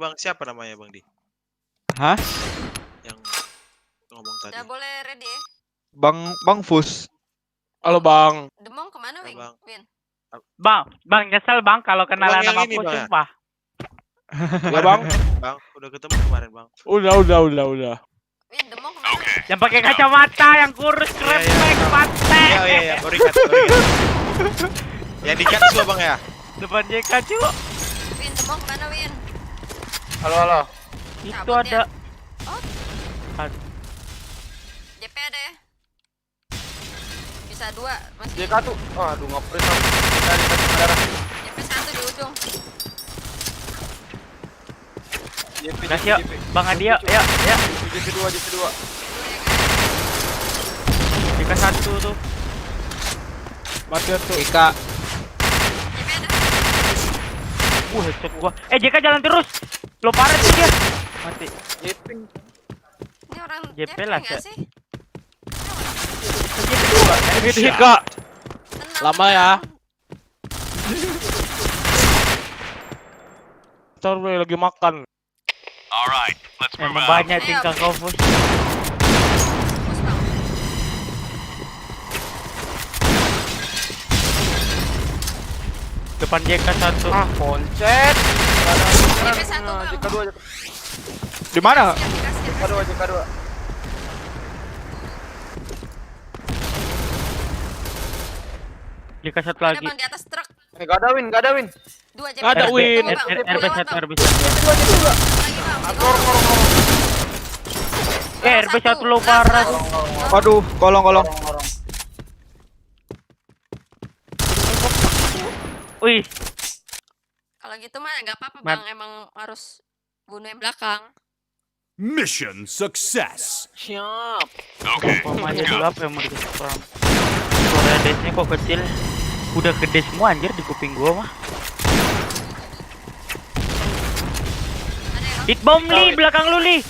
Bang, siapa namanya Bang Di? Hah? Yang ngomong tadi. Udah boleh ready ya? Bang Fus. Halo Bang. Demong kemana, Ya, Wing? Bang. Win. Bang nyesel Bang kalau kenalan Bang, yang sama ini, aku Bang, ya? sumpah. Ya Bang. Bang, udah ketemu kemarin Bang. Udah. Win, demong kemana? Yang pakai kacamata, yang kurus, krepek, pantai. Iya, baru ingat. Yang dikat semua Bang ya? Depan JK cu. Win, demong kemana, Win? Halo. Itu Cabut ada. ya? Oh. JP ada ya? Bisa 2 masih. JK tuh. Aduh ngapres aku. Kita di darah. JP 1 di ujung. Gas yuk, Bang Adia, ya. JP 2. JK 1 tuh. Mati tuh. Ika. JP ada. Headshot gua. JK jalan terus. Lo parah tuh dia. Mati. JP. Ini orang JP JP lah, nggak Cak. sih? Ini Kak. Tenang, Lama ya. tenang. Ntar lagi makan. Alright, let's move Emang out. banyak tingkah kau Fus. Fokus, Bang. Depan JK 1. Poncet. JP 1, Bang. JK 2. Di mana? JK 2. JK 1 Ada, lagi. Bang, di atas truk. Gak ada win. 2 JP. Nggak ada, Win. Tunggu, Bang. RB Lewat, 1, Bang. RB 1. Lagi, Bang. RB 1 lo parah. Waduh, kolong. Wih, Kalau gitu mah nggak apa-apa, Bang. Emang harus bunuh yang belakang. Mission success. Siap. Okay, kok aja let's dulu go. apa yang mau dikasih perang. Suara desnya kok kecil. Udah gede semua anjir di kuping gua mah. Ada ya, Bang? Hit bomb Li, belakang lu Li.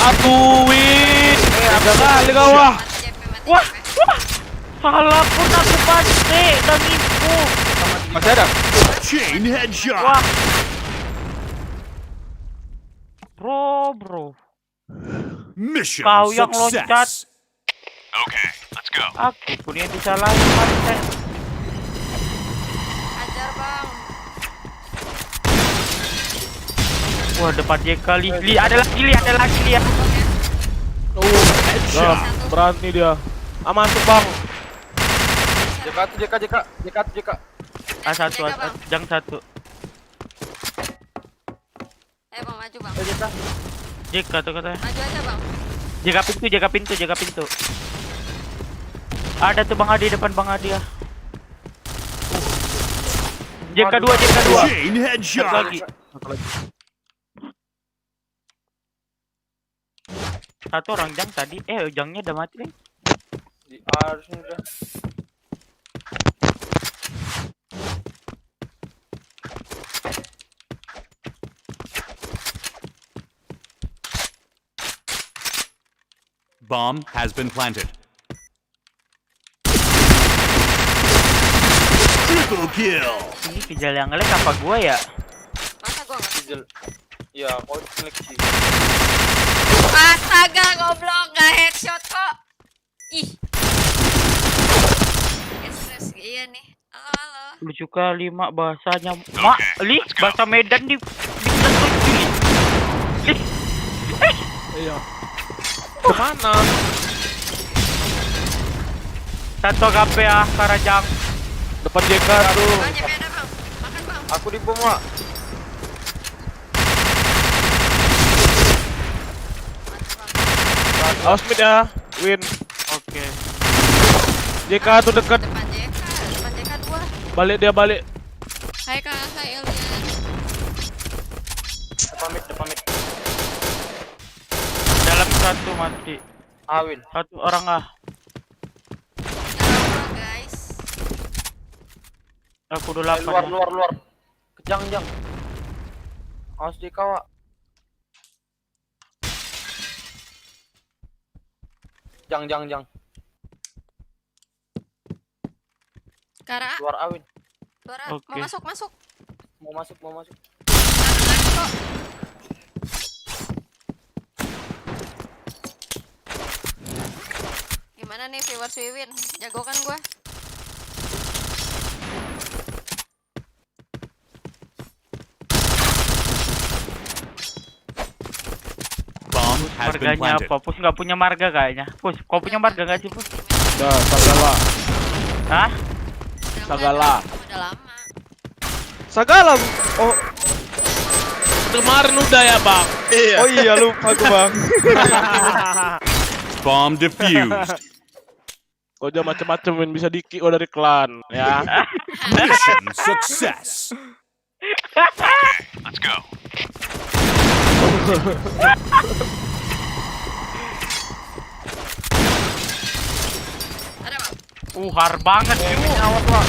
Aduh win. Ada kali kau wah. Mati JP, mati Wah, JP. wah. Salah pun aku pasti dan nipu. Masih ada? Chain headshot. Wah. Bro. Mission Kau yang loncat. success. Okay, let's go. Aku pun yang disalahin pantai. Ajar, Bang. Wah, depan JK Li. Ada lagi Li ya. Dah, berani dia. Masuk Bang. JK. A1, Bang. jang 1. Bang, maju, Bang. JK tuh katanya. Maju aja, Bang. Jaga pintu. Ada tuh Bang Adi depan Bang Adi ya. JK 2. Chain headshot. Lagi. Satu orang jang tadi. Jangnya udah mati. Harusnya udah. Bomb has been planted. Triple kill. Ini Geil yang ngelek apa gua ya? Masa gua nggak sih? Ya, kau seleksi. Astaga, goblok. Nggak headshot kok. Ih. Yes, iya nih. Halo. Lucu kali mak bahasanya. Mak, Li, bahasa Medan di Iya. Kemana? Satu KP ya, Karajang. Depan JK tuh. Bang, JP ada, Bang. Makan, Bang. Aku di bom Wak. Awas mid ya, win. Oke. JK tuh dekat. Depan JK 2. Balik dia balik. Hai Kak, hai Elian. Depan mid. Dalam 1 mati. Win. 1 orang Jangan guys. Aku udah 8 ya. Luar. Kejang. Awas JK Wak. Jang. Kara, Luar Awin. Dora, Oke. mau masuk. Mau masuk. Lagi kok. Gimana nih viewers Wiwin? Jago kan gua? Bomb has been Marganya planted. apa? Pus nggak punya marga kayaknya. Pus, kau punya marga nggak sih Pus? Dah, Sagala. Hah? Sagala. Udah lama. Sagala. Oh, Kemarin udah ya bang. oh iya lupa aku bang. Bomb defused. Kau jangan macem-macem Win, bisa di-kick dari klan ya. Mission success. Let's go. Ada bang? Har banget cuy. Awas bang.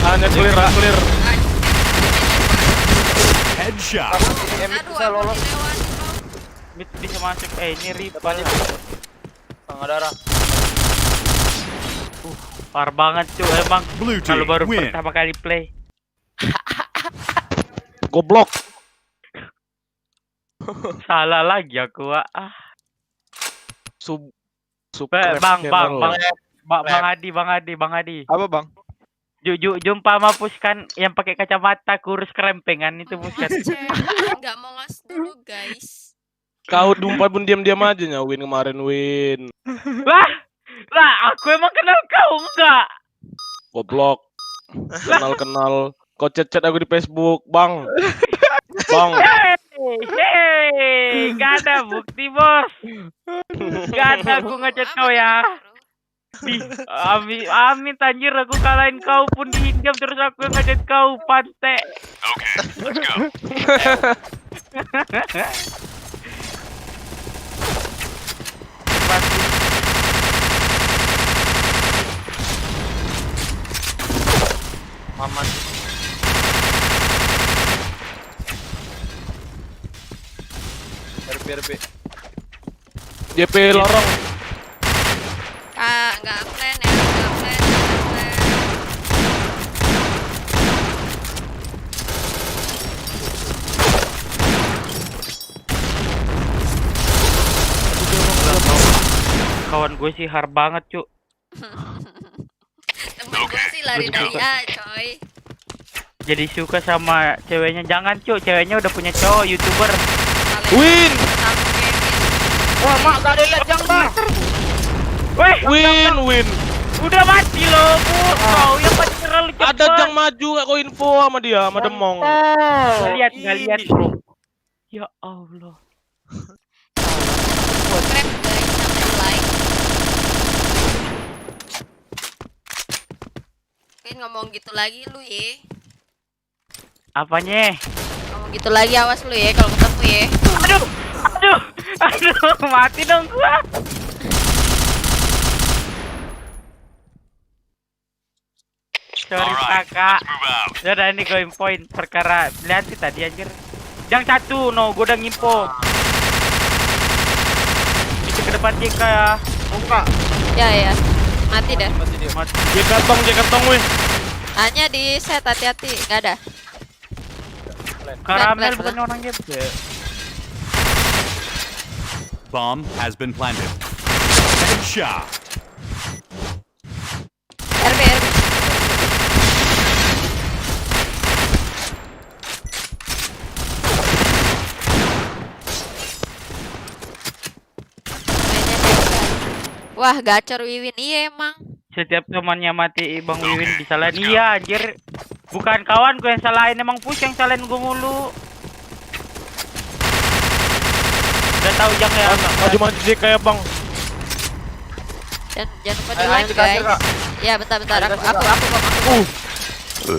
Hanya clear. Headshot. Aduh, aku dilewati bro. Mid bisa masuk. Ini rival. Har banget cuy emang. Blue Kalau team baru win. pertama kali play. Goblok. Salah lagi aku ah. Bang Adi. Apa bang? Jumpa sama Pus kan yang pakai kacamata kurus kerempengan itu Pus kan. Nggak mau ngas dulu guys. Kau jumpa pun diam-diam aja nya Win kemarin Win. Lah aku emang kenal kau enggak? Goblok. Kenal. Kau chat aku di Facebook, Bang. Bang. Hei, gak ada bukti bos. Gak ada aku ngechat kau ya. Amit anjir aku kalahin kau pun dihinggap terus aku yang ngechat kau pantek. Okay, let's go. Maman. RB. JP lorong. Nggak plan ya, nggak plan. Kawan gue sih har banget cuk. Temen gue sih lari dari A coy. Jadi suka sama ceweknya. Jangan cuk, ceweknya udah punya cowok YouTuber. Win. Wah mak gak ada lihat yang bang. Weh, Win. udah mati loh Pus. Kau yang mati terlalu cepat. Ada jang maju gak kau info sama dia, sama Demong. Nggak lihat bro. Ya Allah. Subscribe guys, sampai like. Mungkin ngomong gitu lagi lu ye. Apanya? Ngomong gitu lagi awas lu ya kalau ketemu ya. Aduh, mati dong gua. Sorry Alright, kakak. let's move out. Udah ini going point perkara LIANTI tadi anjir. Yang satu no, gua udah ngimpo. Itu ke depan JK ya. Buka. Ya. Mati dah. Mati. Dia kantong weh. Hanya di set hati-hati, nggak ada. Karamel Plan. bukan orang game. Bomb has been planted. Headshot. RB. Wah, gacor Wiwin. Iya emang. Setiap temannya mati Bang Wiwin disalahin. Iya anjir. Bukan kawan gue yang salahin, emang Push yang salahin gue mulu. Udah tahu Jang ya. Maju JK ya Bang. Jangan lupa di like guys. Ya bentar. Aku bom.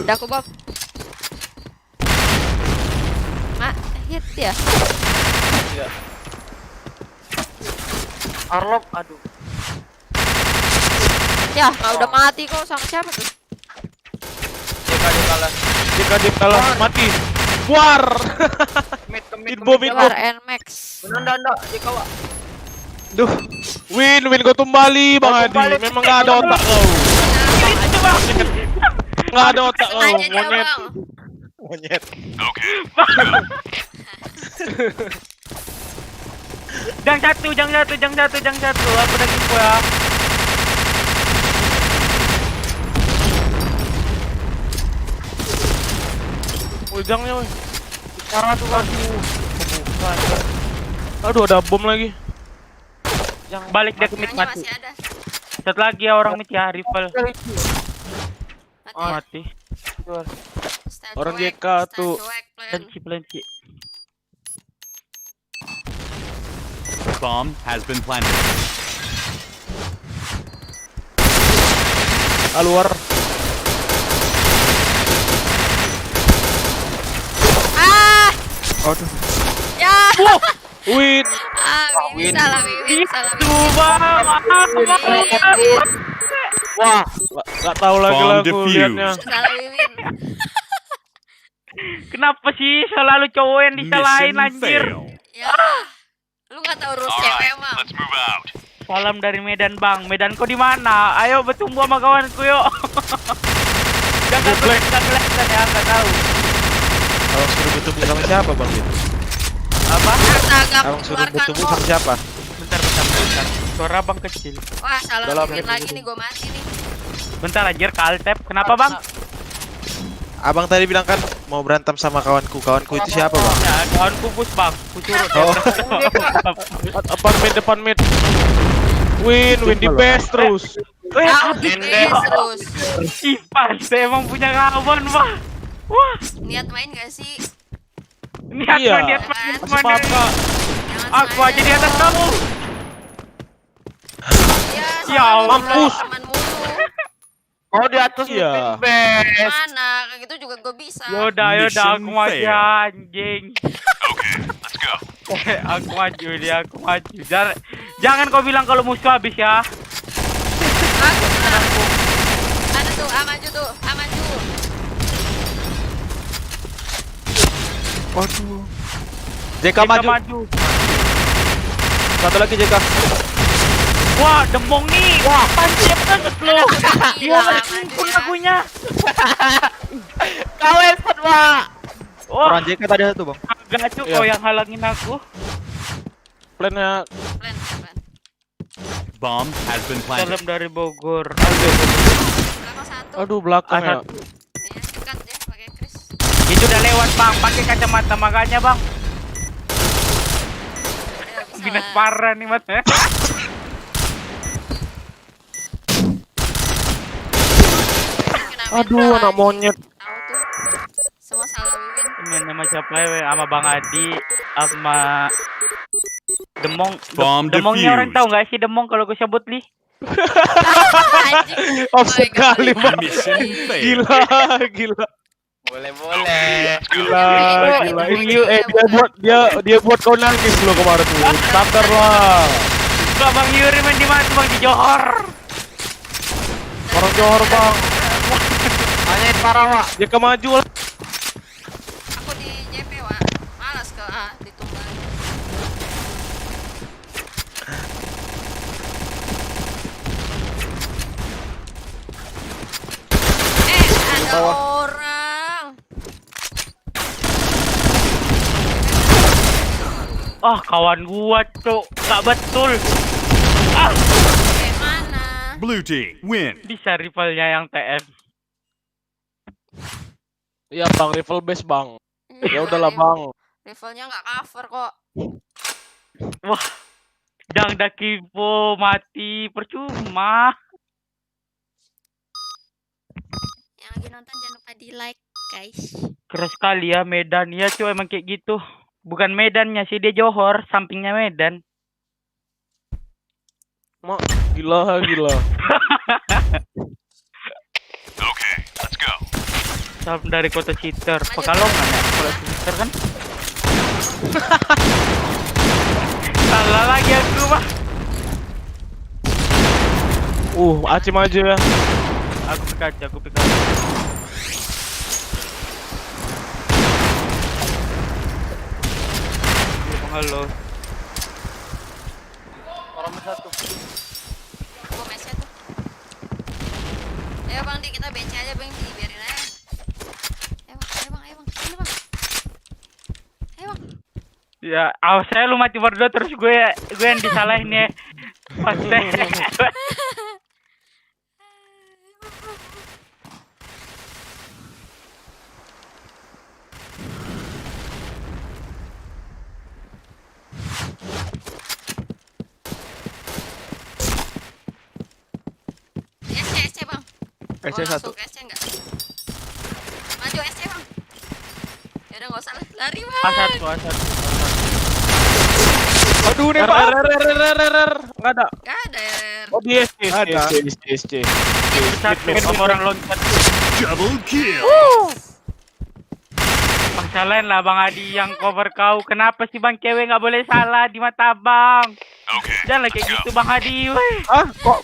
Udah aku bom. Hit ya. ASRock, aduh. Ya, udah mati kok sama siapa tuh? JK kalah mati. War. Bom. Keluar NMAX. Duh. Win kau tumbali Bang Adi. Memang gak ada otak kau. Gak ada otak kau, Sengaja dia, monyet. Bang. Monyet. Okay. Jang satu. Aku udah info ya. jangnya, woi. Cara tuh kan. Aduh, ada bom lagi. Balik dia ke mid Jangnya mati. masih ada. Satu lagi ya orang mid ya, rifle. Mati. Mati. Style Orang cuek, JK style tuh. cuek, plan. Pelenci. Bomb has been planted. Luar. Ah! Aduh. Ya. Win. Wiwin salah Wiwin, salah Tuh Wiwin. bang. Wah, nggak tahu lagi Bomb lah aku defused. liatnya. Salah Wiwin. Kenapa sih selalu cowok yang disalahin Mission anjir? fail. Ya. Lu nggak tahu rules Alright, cewek emang. let's move out. Salam dari Medan bang. Medan kau di mana? Ayo bertumbuh sama kawanku yuk. Jangan kelihatan ya, nggak tahu. Abang suruh bertemu sama siapa bang? Apa? Astaga, Abang suruh keluarkan bertemu kok. sama siapa? Bentar. Suara bang kecil. Wah, salah Dalam Wiwin game lagi ini. nih, gua mati nih. Bentar anjir, kaltep. Kenapa bang? Abang tadi bilang kan mau berantem sama kawanku. Kawanku itu siapa bang? Ya, kawanku push bang. Kucurut. Oh. Depan mid. Win di best terus. Ah, terus. Ipas, emang punya kawan bang. Wah, Niat main gak sih? niat Iya. main. Masih papa. Jangan Aku aja di atas kamu. Ya, Ya, mampus. Teman mulu. Oh di atas Iya. best. Mana? Kayak gitu juga gue bisa. Yaudah, Mission aku maju fail. anjing. Okay, let's go. Aku maju dia, aku maju. Jangan kau bilang kalau musuh habis ya. Ada tuh, maju tuh, maju. Waduh. JK Kita maju. Satu lagi JK. Wah, demong nih. Wah, pancet banget lo. Gila, Wah, maju pun ya. lagunya. Kau hebat pak. Wah, Orang JK tadi satu bang. agak cuk Iya. kau yang halangin aku. Plannya Plan. Bomb has been planted. Salam dari Bogor. Belakang satu. aduh belakang ya. Iya, sikat ya, pakai kris. Itu udah lewat bang, pakai kacamata makanya bang. Ya, bisa Binas lah. parah nih mas. Kena Aduh mental anak lagi. monyet. Tahu tuh. Semua salah Wiwin. Main sama siapa ya? Sama Bang Adi, sama Demong. Bomb Demongnya orang defused. tahu nggak sih Demong kalau gue sebut li? Anjing. Oh Oh my sekali God. bang. Mission fail. Gila. Boleh. Gila. Dia buat kau nangis lo kemarin tuh. Standar lah. Enggak Bang Yuri main di mana tuh, Bang, di Johor. Orang Johor bang. Hanya parah pak. JK maju lah. Aku di JP, Wak. Malas ke ditunggu. Ada orang. Ah, kawan gua, Cuk. Enggak betul. Ah, Mana? Blue team win. bisa rivalnya yang TM. Iya bang, rifle base bang. Ya udahlah bang. Rivalnya nggak cover kok. Wah. Jang Dakipo mati percuma. Yang lagi nonton jangan lupa di like, guys. Keras sekali ya Medan. Ya, Cuk, emang kayak gitu. Bukan Medannya sih, dia Johor, sampingnya Medan. Mak, gila. Okay, let's go. Salam dari kota Citer. Pekalongan ya, kota Citer kan? Salah lagi aku mah. Acim aja ya. Aku pikat. Halo. Orang satu. Gua mesnya tuh. Ayo Bang, kita bench aja Bang, biarin aja. Ayo Bang. Ini Bang. Ayo Bang. Ya, awas saya lu mati berdua terus gue yang disalahin ya. Pasti. Oh, SC langsung 1. ke SC enggak? Maju SC bang. Ya udah nggak usah lah, lari bang. A1. Aduh, nembak. Enggak ada. Gak ada ya. Oh, di SC. Ada. SC. Satu semua orang loncat. Double kill. Bang salahin lah Bang Adi yang cover kau. Kenapa sih Bang cewek nggak boleh salah di mata Bang? Okay. Jangan kayak gitu Bang Adi. Weh. Ah, kok.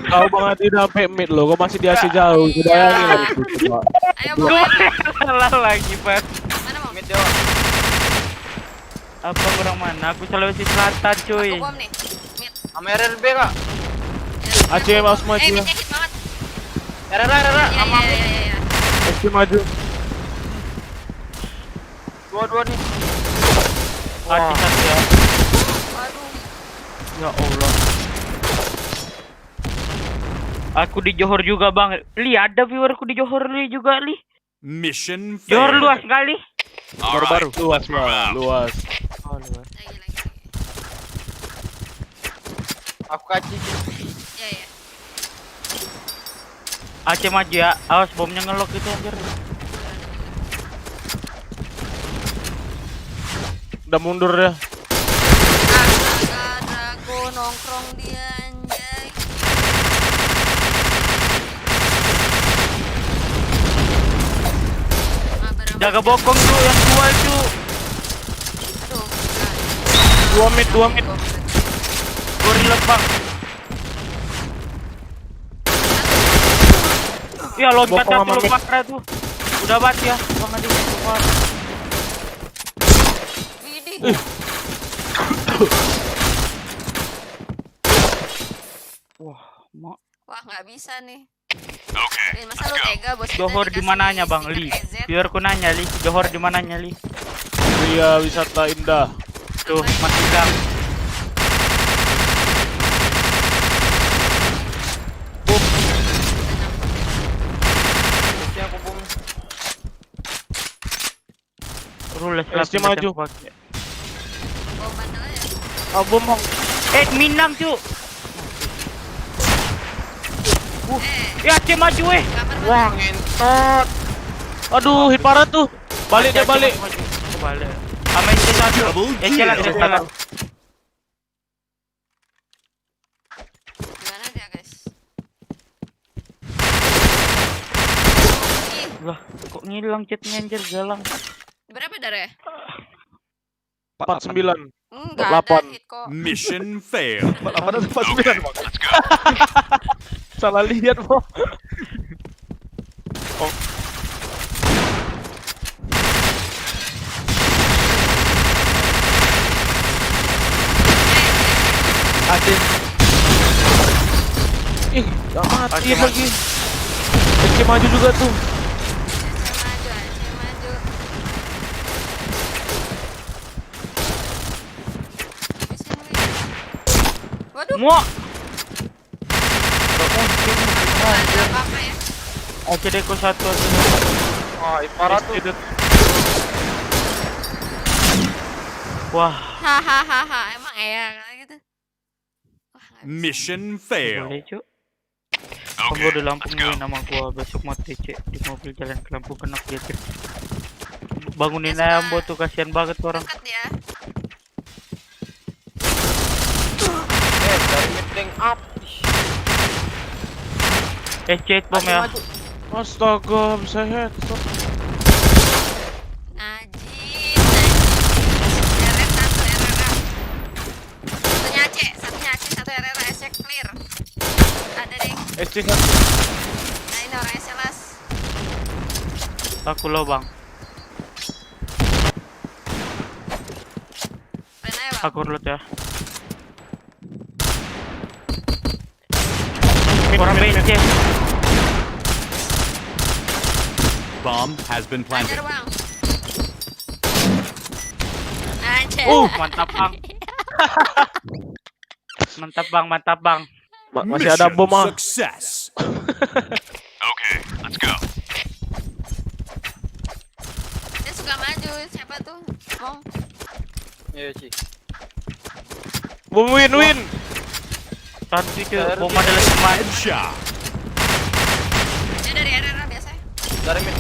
Kau Bang Adi udah sampai mid lo, kau masih di AC jauh. Iya. Bayangin lah itu. Coba. Ayo Gue bang. salah lagi Pak. Mana bang? Mid doang. Apa kurang mana? Aku Sulawesi Selatan cuy. Aku bom nih. Mid. Sama RRB kak. AC mouse maju. Midnya hit banget. RRA Iya sama mid. iya. AC maju. Dua-dua nih. Hati-hati ya. Waduh. Ya Allah. Aku di Johor juga Bang. Li ada viewerku di Johor Li juga Li. Mission Johor failed. luas sekali. Baru-baru. Luas. Oh luas. Lagi. Aku kaci. Iya. Aceh maju ya. Awas bomnya ngelok itu anjir. Udah mundur ya. Ada aku nongkrong dia anjay. Jaga bokong tuh yang dua itu. Aduh. 2 mid. Gorilla Bang. Ya loncat Bokong satu sama mid. lupa tuh. Udah bat ya Bang Adi. Keluar. Widih. Wah, mak. Wah nggak bisa nih. Okay. Masa lu tega bos kita Johor di dikasih mananya Bang stiker Li? EZ? Biar ku nanya Li, Johor di mananya Li? Pria wisata indah. Tuh, masih gang. Biasanya aku bom. Rules SC maju. Bom bandel ya. Abom Bang. Minang cu. Ya Aceh maju Kamar Wah ngentot. Aduh, hit parah tuh. Balik dia balik. Balik. Sama SC satu. Double SC lah kill. salah. gimana dia guys? Ih, Lah, kok ngilang chatnya anjir galang. berapa darah ya? 49. Enggak ada 8. hit kok. Mission failed. Apa ada 49 Okay, Bang? let's go. Salah lihat Bang. Oh. Adin. Ih, gak mati Aceh lagi. SC maju juga tuh. Aceh maju. Habisin, Win. Waduh. Muak. Nggak ada apa-apa ya. Aceh deko satu. Wah parah tuh. Wah, Hahaha, emang ya kayak gitu. Wah, nggak bisa. Mission failed. boleh cu. Okay, Tunggu di Lampung let's go. gue nama gua besok mau TC di mobil jalan ke Lampung kenak dia Cek. Bangunin Ya, ayam tuh kasihan banget tuh orang. Dekat dia. Dari mid tank up. Chat bom ya. Maju. Astaga, bisa head. Najib. RR satu RR. Satunya Aceh, satu RR SC clear. Ada deh. SC satu. Nah ini orangnya selas. Aku lo bang. Plan aja bang. Aku urut ya. Orang BC. Bomb has been planted. Ajar bang. Ajar. Mantap bang. Mantap bang, mantap bang. Masih ada bom ah. Success. Okay, let's go. Dia suka maju. Siapa tuh? Mong. Iya sih. Bom win. Satu itu bom adalah teman. Headshot. Dari mid.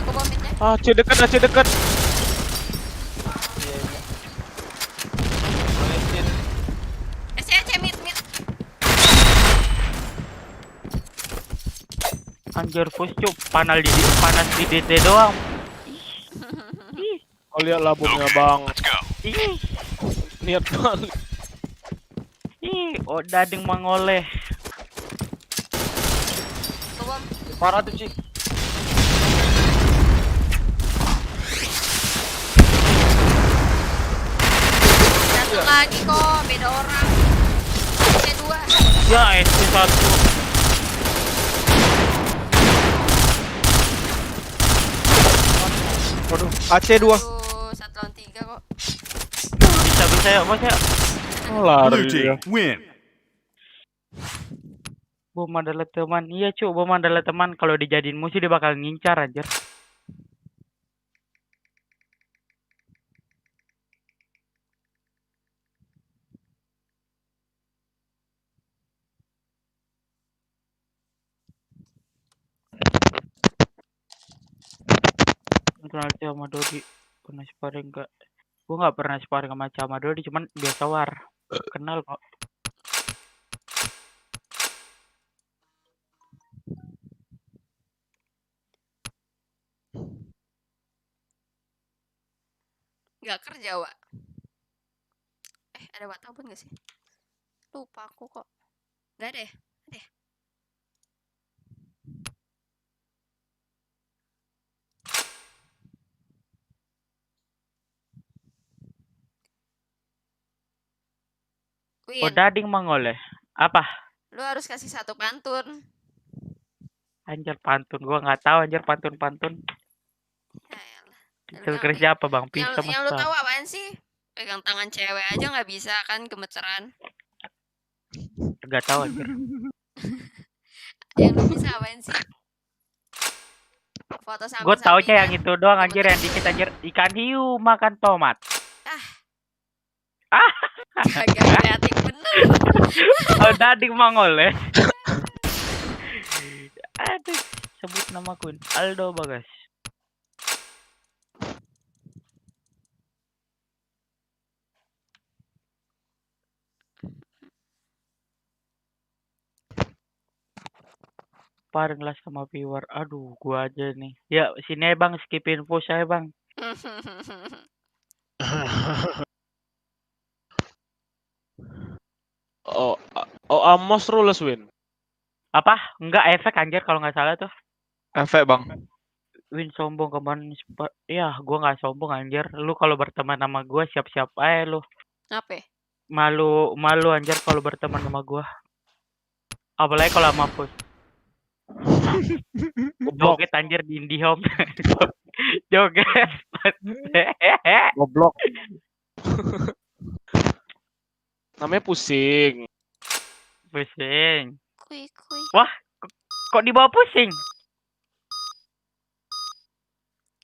Aku bom midnya. AC dekat, AC dekat. Iya. Melesin. AC mid. Anjir push cuk, panas di DT doang. Oh lihatlah bomnya bang. Let's go. Ih, Niat kali. oh dading mangoleh. Aku bom. Parah tuh, Ci. Satu lagi kok, beda orang. AC2. Ya SC1. Waduh, AC2. Tuh, 1 lawan 3 kok. Bisa ya, Bos ya. Oh, lari Blue dia. team win. Bom adalah teman. Iya, Cuk, bom adalah teman. Kalau dijadiin musuh dia bakal ngincar anjir. Kenal sama Dodi. Pernah sparring enggak? Gua nggak pernah sparring sama Dodi, cuman biasa war. Kenal kok. Gak kerja, Wak. Ada watabun gak sih? Lupa aku kok. Gak ada ya? Ada ya? Oh, Win, dading mangoleh. Apa? lu harus kasih 1 pantun. Anjir pantun. Gua nggak tahu anjir pantun-pantun. Ya elah. Skill kerja apa Bang? Yang, Bisa yang lu masa. tahu apaan sih? Pegang tangan cewek aja nggak bisa kan, gemeteran. Gak tahu anjir. Yang lu bisa apaan sih? Foto samping. Gue taunya yang itu doang anjir, yang dikit anjir. Ikan hiu makan tomat. Agak kreatif bener. Oh, dading mangoleh. Aduh, sebut nama Queen. Aldo Bagas. Paring lah sama viewer. Aduh, gua aja nih. Ya, sini ya Bang, skip info saya Bang. Oh, Amos rules win. Apa? Enggak efek anjir kalau nggak salah tuh. Efek bang. Win sombong kemarin. Ya, gua nggak sombong anjir. Lu kalau berteman sama gua siap-siap aja lu. Apa? Malu anjir kalau berteman sama gua. Apalagi kalau sama Pus. Joget anjir di IndiHome. Joget. Goblok. Namanya pusing. Pusing. Kui. Wah, kok dibawa pusing?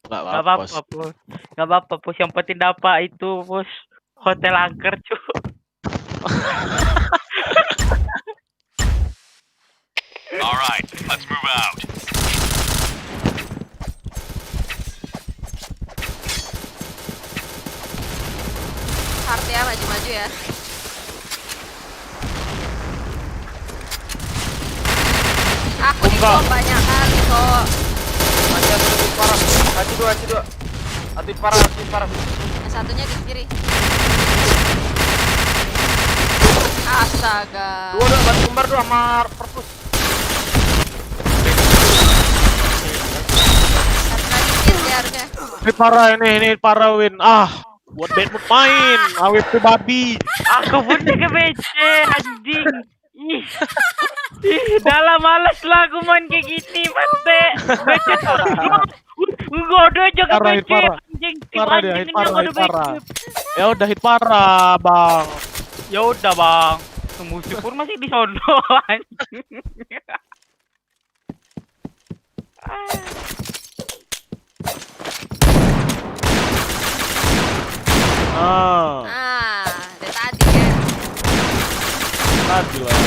Gak Gak apa-apa, Pus. Gak apa-apa, Pus. Yang penting dapat itu, Pus. Hotel angker, cu. Alright, let's move out. Hard ya, maju-maju ya. Aku dibom banyak kali kok. Masih ada lebih parah. AC2. Atlet parah. Yang satunya di kiri. Astaga. Dua batu kembar sama perpus. Satu lagi hit ya harusnya. Ini parah ini parah win. Buat bad mood main. Awet tuh babi. Aku pun juga BC, anjing. Ih, dalam males lah aku main kayak gini, mate. BC gua udah jaga Parah, BC, parah. anjing. Parah dia, Anjing hit ini parah, yang hit udah parah. BC. Ya udah hit parah, Bang. Ya udah, Bang. Musuh pun masih di sono, anjing. Dari tadi ya. Tadi lah.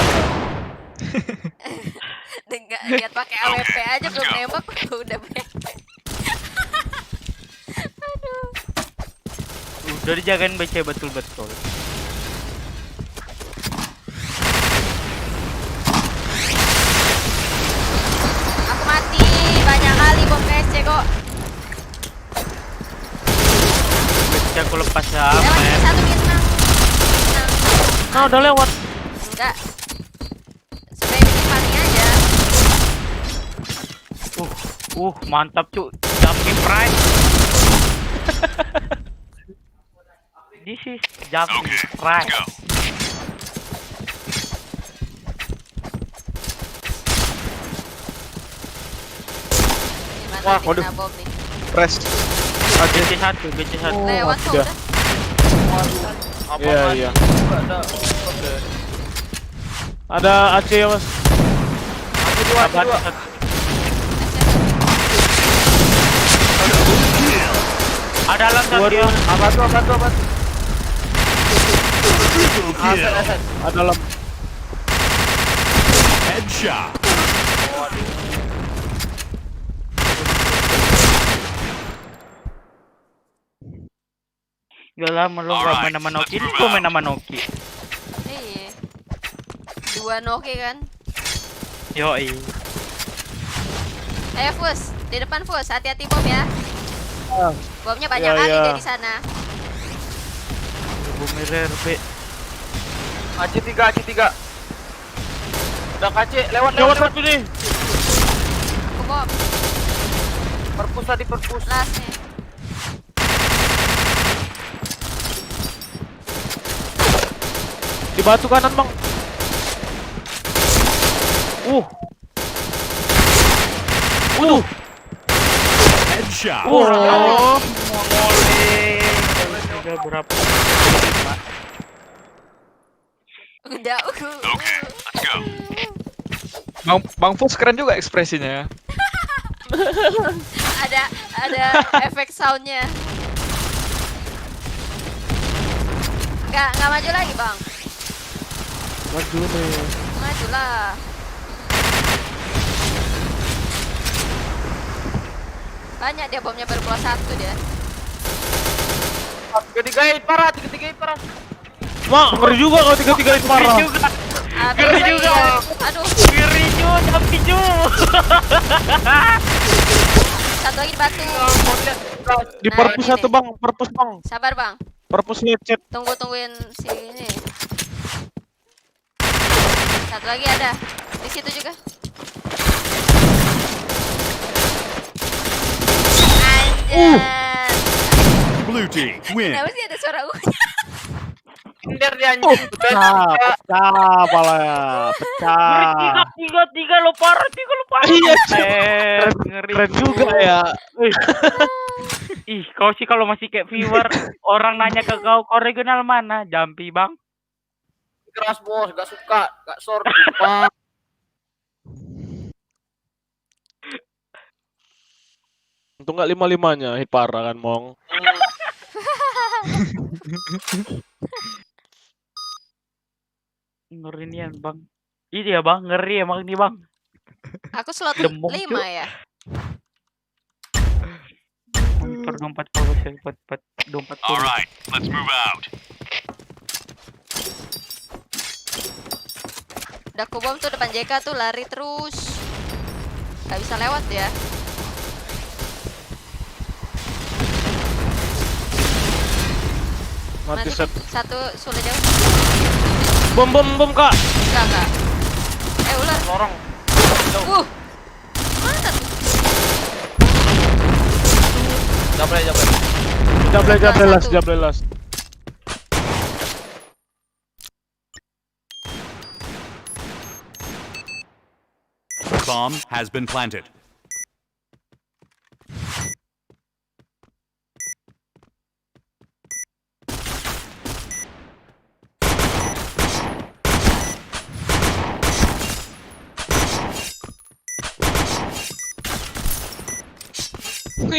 Lihat pakai AWP aja belum nembak udah BC. Udah dijagain BC betul-betul. Aku mati banyak kali bom KSC kok. BC aku lepas ya, Lewat men. satu bintang. Nah, udah lewat. Enggak. Supaya bikin paling aja. Mantap cu. Jumping price. This is jumping Okay, price. let's go. Gimana Wah, nih waduh. kena bom nih? Press. BC1, BC1. Lewat kok udah. udah. Apa Iya, mati iya. juga ada. Oke. Ada AC ya mas. Aci dua. Ada lantai dia. Apa tuh? Kill. Aset. Ada dalam. Headshot. Gak lama lu gak main sama Noki. Ini gua main sama Noki. Iya. 2 Noki kan? Yoi. Ayo Fus, di depan Fus, hati-hati bom ya. Bomnya banyak Iya, kali iya. dari sana. Bumirer B. Aci 3. Udah kaci, lewat. Satu nih. Aku bom, Perpus tadi perpus. last nih. Di batu kanan bang. Headshot. Oh. Mongole. Udah berapa? Udah. Okay, let's go. Bang Fus keren juga ekspresinya ya. ada efek soundnya. Nggak maju lagi bang. Maju nih. Maju lah. Banyak dia bomnya baru plus 1 dia. Tiga-tigain parah. Mak, ngeri juga kalau tiga-tiga itu parah. Ngeri juga. Aduh, Ngeri juga. iya. Aduh, Ngeri juga, tapi satu lagi di batu. Di Nah, perpus ini satu nih. bang, perpus bang. Sabar bang. Perpus lecet. Tungguin si ini. Satu lagi ada di situ juga. Anjir. Blue team win. Kenapa sih ada suara Kinder dia anjing. Pecah pala ya, pecah. tiga lo parah. Iya, Ngeri keren juga ya. Ih, kau sih kalau masih kayak viewer, orang nanya ke kau regional mana? Jampi bang. Keras bos, gak suka, gak sor. Pak. Untung nggak 5-5-nya, hit parah kan mong. Ngeri nian bang. Iya bang, ngeri emang nih bang. Aku slot Demong, 5 Cuk. ya. Dompet kalau saya dompet. Alright, let's move out. Udah aku bom tuh depan JK tuh lari terus. Gak bisa lewat ya. Mati set. Satu sulit jauh. Bom kak. Enggak. Ular. Lorong. Mana tuh? Jablay. Jablelas. Bomb has been planted.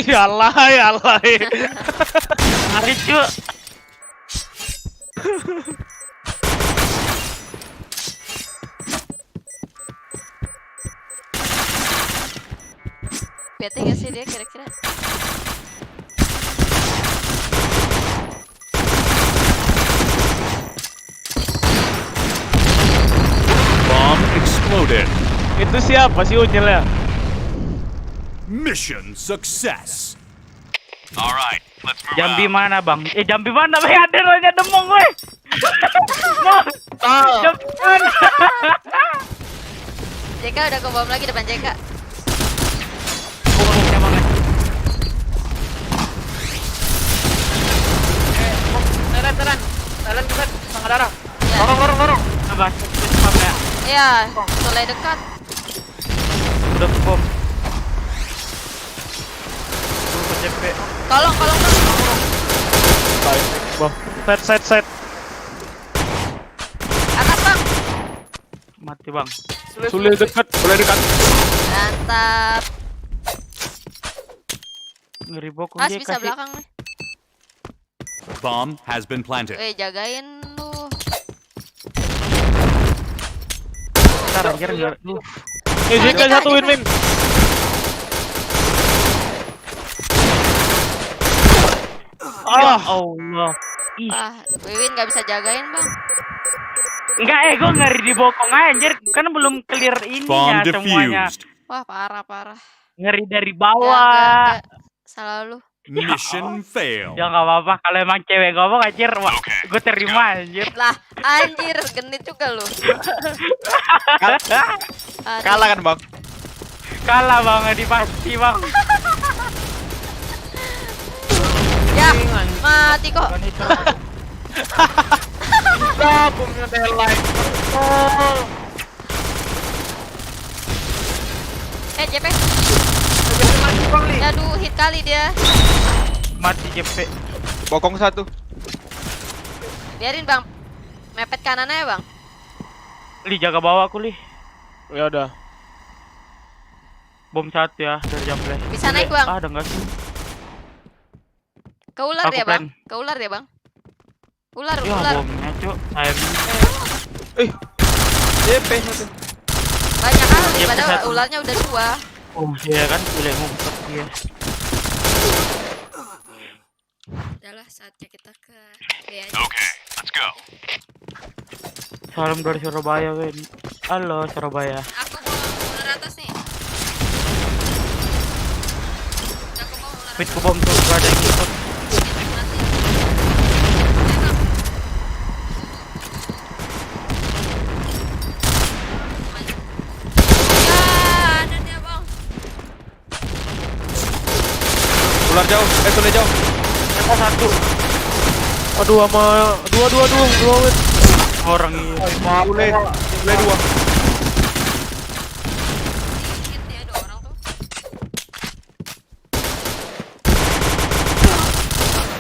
Yalah. Ngeri cuy. Bete gak sih dia kira-kira? Itu siapa sih Unyil ya? Mission success. Alright, let's move Jambi out. mana bang? Jambi mana bang? Ada rohnya demong gue. Jambi mana? JK udah ke bom lagi depan JK. Burungnya bang. Teran. Teran dekat. Setengah darah. Ya. Lorong. Apa? Cepat ya. Iya, mulai dekat. Udah ke bom. Ke CP. Tolong Bang. Baik. Bang. Set. Atas Bang. Mati bang. Sulit dekat, boleh dekat. Mantap. Ngeri bokong As dia bisa kasih. belakang nih. Bomb has been planted. Jagain lu. Ntar anjir enggak. JK satu win. Ya Allah. Ih. Wiwin nggak bisa jagain Bang. Enggak, gue ngeri di bokong aja anjir. Kan belum clear ininya Bomb semuanya. defused. Wah parah. Ngeri dari Nggak, bawah. Salah lu. Mission failed. Ya nggak apa-apa. Kalau emang cewek ngomong anjir, Oke. gue terima anjir. Lah anjir genit juga lu. Aduh. Kalah kan bang? Kalah bang, pasti bang. Ya mati kok. Bomnya delay. JP. Mati Bang Li. Aduh hit kali dia. Mati JP. Bokong satu. Biarin Bang. Mepet kanan aja Bang. Li jaga bawah aku Li. Ya udah. Bom satu ya dari jam flash. Bisa naik, Bang. Ada nggak sih? Keular Aku dia Bang. plan. Keular dia Bang. Ular. Ya bomnya cuk. Saya JP satu. Banyak kali Dia padahal satu. ularnya udah 2. oh iya kan boleh ngumpet dia. Udahlah saatnya kita ke BA. Okay, let's go. Salam dari Surabaya Win. Halo Surabaya. Aku mau ular atas nih. Aku mau ular Fit ke bom tuh gak ada yang ikut. mati. Ya, ada dia Bang. Ular jauh. Sulit jauh. Kita satu Aduh sama dua win. orang ini. Boleh dua. Dikit dia ada orang tuh.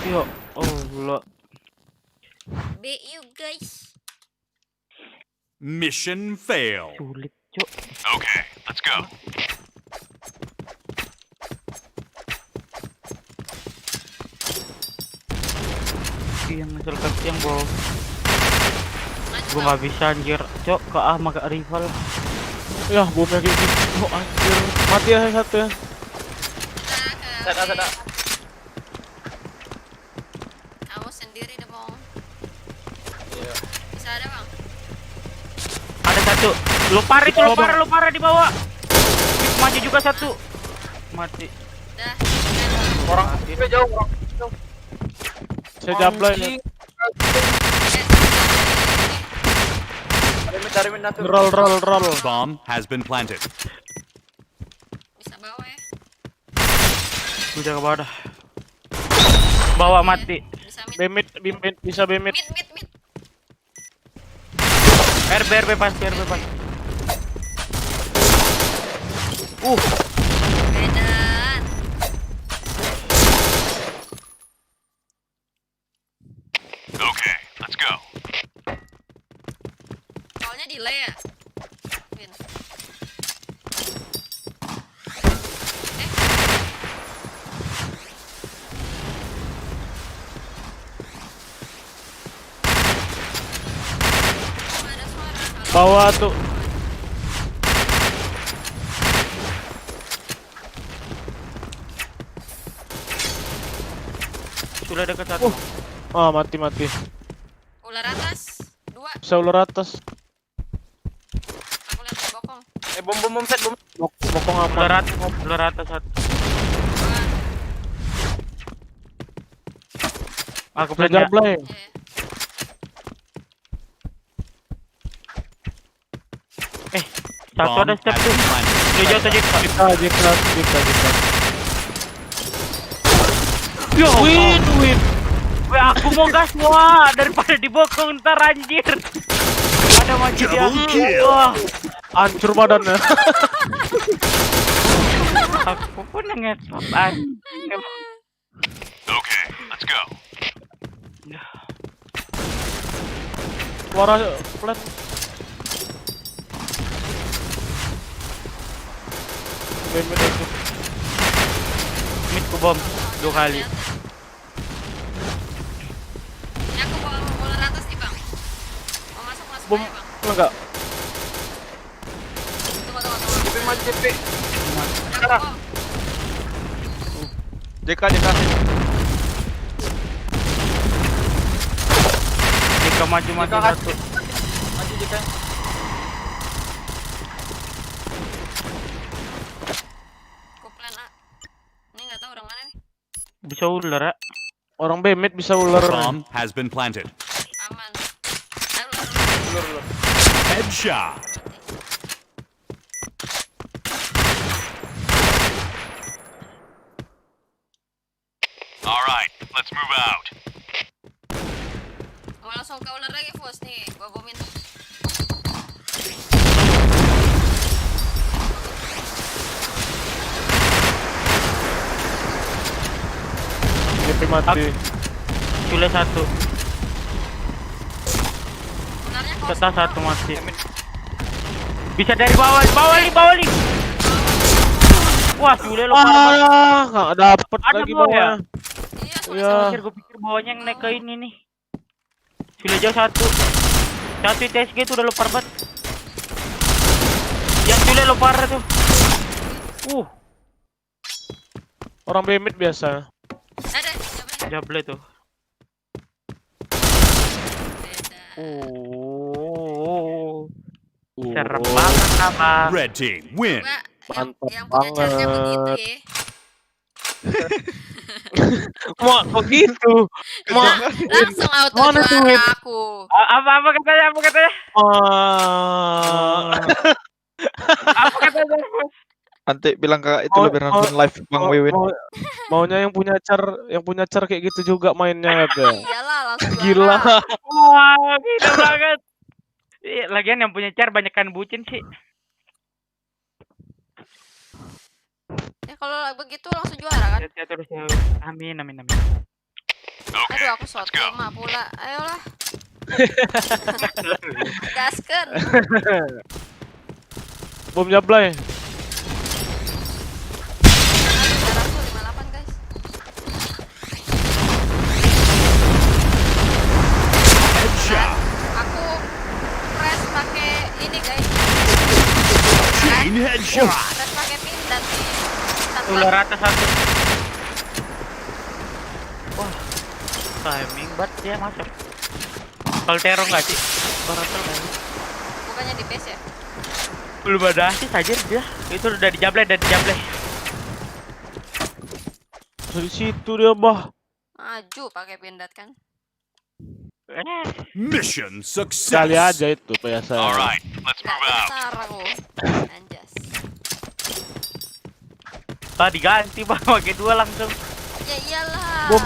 Yo, Allah. BU guys. Mission failed. Sulit cuk. Okay, let's go. Yang misalkan yang bawah. Maju Gue Bang. nggak bisa anjir. Cok ke maka rival. Ya bomnya kayak gitu. Oh anjir. Mati ya satu ya. Kita ke Sada. Kamu sendiri deh Bang. Iya. Bisa ada Bang. Ada satu. Lu parah di bawah. Maju juga satu. Mati. Udah. Orang itu jauh. Saya jablay nih. Cari min satu. Roll. Bomb has been planted. Bisa bawa ya. Gue jaga bawah dah. Bawa mati. Bisa mid. Bemit bisa bemit. Mid. RB pas. Medan. Okay, let's go. Soalnya delay ya. Win. Ada suara salah. Bawah tuh. Sudah dekat satu. Mati. Ular atas. 2. Bisa ular atas. Aku lihat di bokong. Bom set bom. Bokong aman. Ular rata satu. Aku plan ya. Jablay. Satu ada step tuh. Jauh tadi. Jika. Yo, Win. Weh, aku mau gas wah daripada dibokong ntar anjir. Ada maju dia. Wah, Hancur badannya. aku pun ngesot anjir. Okay, let's go. Suara plan. Mid itu. Mid ku bom 2 kali. Ini aku bawa bola atas nih bang. Mau masuk Bom aja bang. enggak. Tunggu. JP maju JP. Aku bom. JK. Jika maju satu. Maju JK. Aku plan A. Ini nggak tahu orang mana nih. Bisa ular ya. Orang bemet bisa ular. Bomb has been planted. Aman. Ayo, Lur. Headshot. All right, let's move out. mau langsung ke ular lagi bos nih. Gua bomin. JP mati. Cule satu. Ularnya kok. Serta satu masih. Bisa dari bawah nih. Wah, Cule lo parah. Nggak dapet Ada lagi bawah ya? bawah. Iya, Iya. sudah Gue pikir bawahnya yang naik ke ini nih. Cule jauh satu. Satu TSG itu udah lo parah banget. Yang Cule lo parah tuh. Orang bemet biasa. ada. Coba. Jable tuh. Beda. Serem banget apa? Red team win. Coba yang Mantap punya charger banget. begitu ya. Mau kok gitu? Mau Langsung auto Mana tuh, juara Win? aku. Apa katanya? Apa katanya? Antec bilang ke itu lebih nonton live Bang Wiwin. Maunya yang punya car kayak gitu juga mainnya ya. Iyalah langsung Gila. juara. Wah, gila banget. Iya, lagian yang punya car banyakan bucin sih. Ya kalau begitu langsung juara kan. Ya terus ya. Amin. Okay, Aduh aku shot let's go. 5 pula. Ayolah. Gaskeun. Bom jablay. Aduh darahku 58 guys. Headshot. Aku press pakai ini guys. Chain headshot. Press pakai pin dan satu Ular lagi. rata satu. Wah, timing banget dia masuk. Kalau terong nggak sih? Baratel nggak sih? Bukannya di base ya? Belum ada sih saja dia. Itu udah dijablay. Dari situ dia bah. Maju pakai pindat kan. Mission success. Kali aja itu biasa. All right, let's Nggak move out. besar aku. Anjas. Tadi ganti bang, pakai 2 langsung. Ya iyalah. Bom.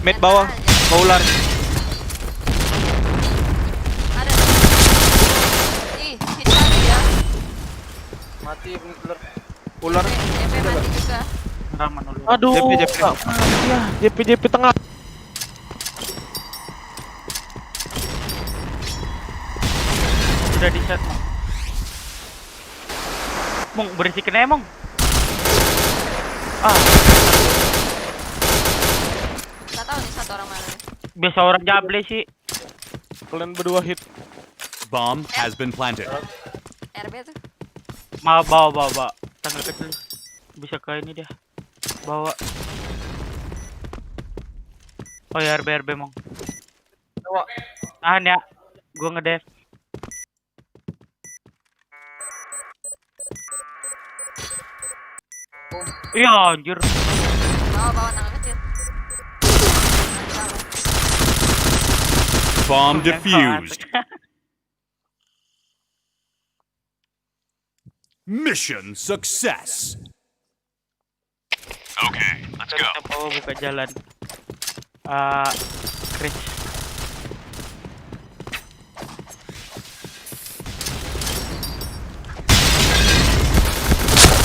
Mid bawah. Bawah ular. Ada. Ih, hit lagi ya. Mati lur. Ular. DP mati juga. Raman dulu. Aduh. JP. nggak mati ya. JP tengah. Udah di set Mong berisikin aja Mong. Nggak tahu nih satu orang mana nih. Biasa orang jable sih. Kalian berdua hit. Bomb has been planted. RB tuh. Mau bawa. Tangga kecil. Bisa ke ini dia. Bawa. Oh ya RB Mong. Coba. Tahan ya. Gua ngedev. Iya anjir. Bawa tangan kecil. Bomb defused. Mission success. Okay, let's go. Oh, buka jalan. Chris.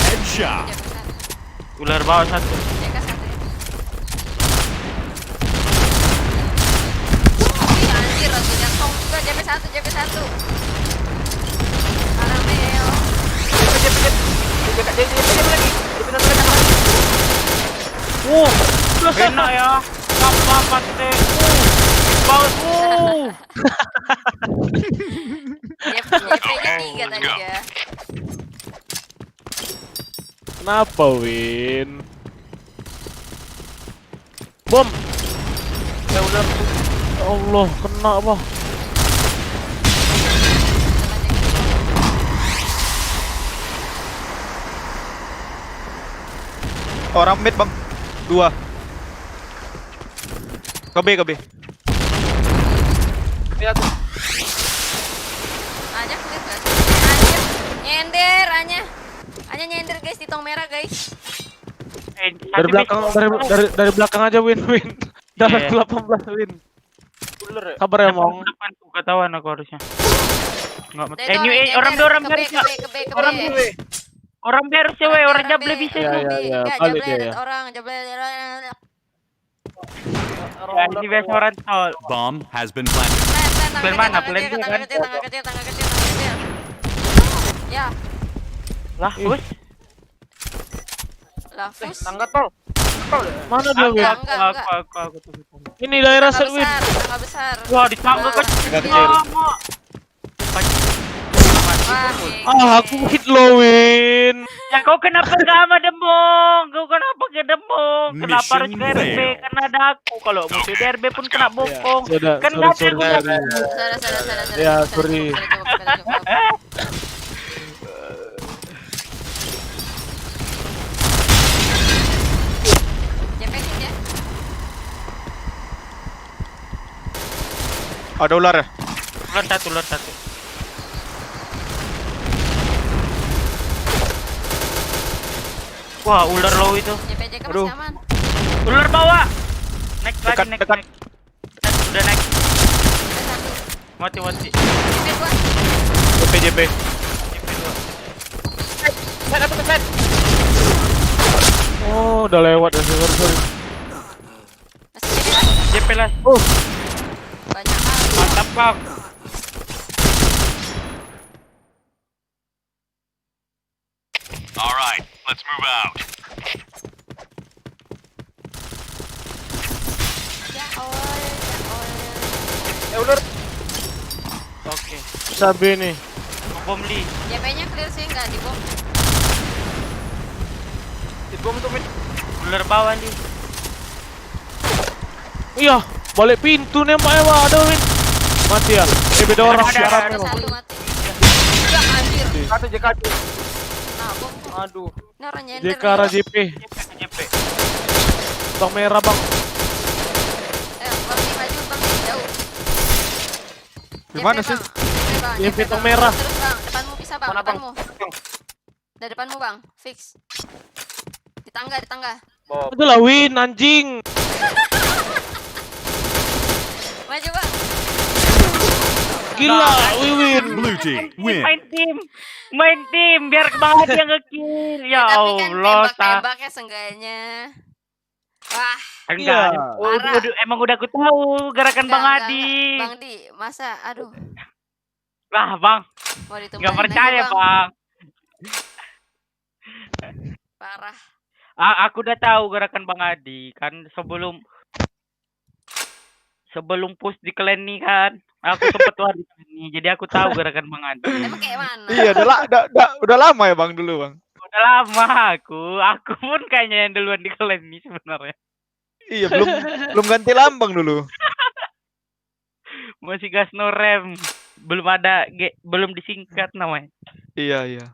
Headshot. Ular bawah satu. Jaga satu ya. Ih, anjir, ratu jantong juga. JP1. Karamel. Enak ya. Apa teh? Bagus. JP-nya 3 tadi ya. Kenapa, Win? Bom. Ya udah. Ya Allah, kena apa? Orang mid bang. 2. Ke B. Ya tuh. Anya clear gak sih? Anjir, nyender Anya. Anya nyender guys di tong merah guys. Dari belakang aja, Win. Dapat 18, Win. Ular ya. Kabar ya, Mong. Depanku ketahuan aku harusnya. Enggak Dari itu orang nyender, beres ya. ke B. Orang beres ya, we. Orang jable bisa Iya, itu. iya. Enggak, Balik jable dia, ya. orang, jable. Ya, ini biasa orang tol. Bomb has been planted. Plan mana? Plan B, kan? Tangga kecil. Ya, Lah, bos. lah fus. Tangga tol. Tol ya. Mana dia, Win? Enggak. Aku tuh. Ini daerah set, Win. Tangga besar. Wah, ditangga kecil. kecil. Wah, Aku hit lo, Win. Ya kau kenapa gak sama Dembong? Kau kenapa ke Dembong? Kenapa harus ke RB? Mission Karena ada aku. Kalau musuh di RB pun kena bokong. Sudah, Kan sorry, gak ada sorry. guna. Salah. Ya, sorry. Cukup. JP-nya ya. Ada ular ya? Ular satu. Wah, ular low itu. JP Aduh. masih aman. Ular bawah. Naik lagi, Dekat, naik. dekat. Udah naik. Ada satu. Mati. JP 2. JP. Set. Oh, udah lewat ya, sorry. Masih JP lah. banyak hal. Mantap, Bang. All right, let's move out. Ya, Ya ular. Oke. Sabi nih. Bom li. JP-nya clear sih, nggak dibom. Dibom tuh min. Ular bawah li. Iya, balik pintu nembak ya, Wak. Aduh, Win. Mati ya. Beda orang Ada. siaran Ada memang. satu mati. Ya anjir. Satu JKD. Nah, bom. Aduh. Ini orang nyender. JK arah JP. JP. Bang merah, Bang. Bang, maju bang, jauh. Di mana sih? JP tong merah. Terus bang, depanmu bisa bang, Mana, Bang? depanmu. Dari depanmu bang, fix. Di tangga. Bom. Itu lah, Win, anjing. Maju bang. Gila, Win. Blue team win. Main tim biar banget yang nge-kill. Ya Tapi kan Allah, tembak-tembaknya seenggaknya. Wah, enggak. Parah. Emang udah aku tahu gerakan Bang enggak, Adi. enggak. Bang Di, masa aduh, Lah, Bang, mau ditumbalin enggak percaya, lagi, Bang. Parah. Aku udah tahu gerakan Bang Adi kan sebelum push di klan nih kan. Aku sempet tuh di sini. Jadi aku tahu gerakan Bang Adi. Emang kayak mana? Iya, udah lama ya bang dulu bang. Udah lama aku pun kayaknya yang duluan di klan ini sebenarnya. Iya, belum ganti lambang dulu. Masih gas no rem. Belum disingkat namanya. Iya.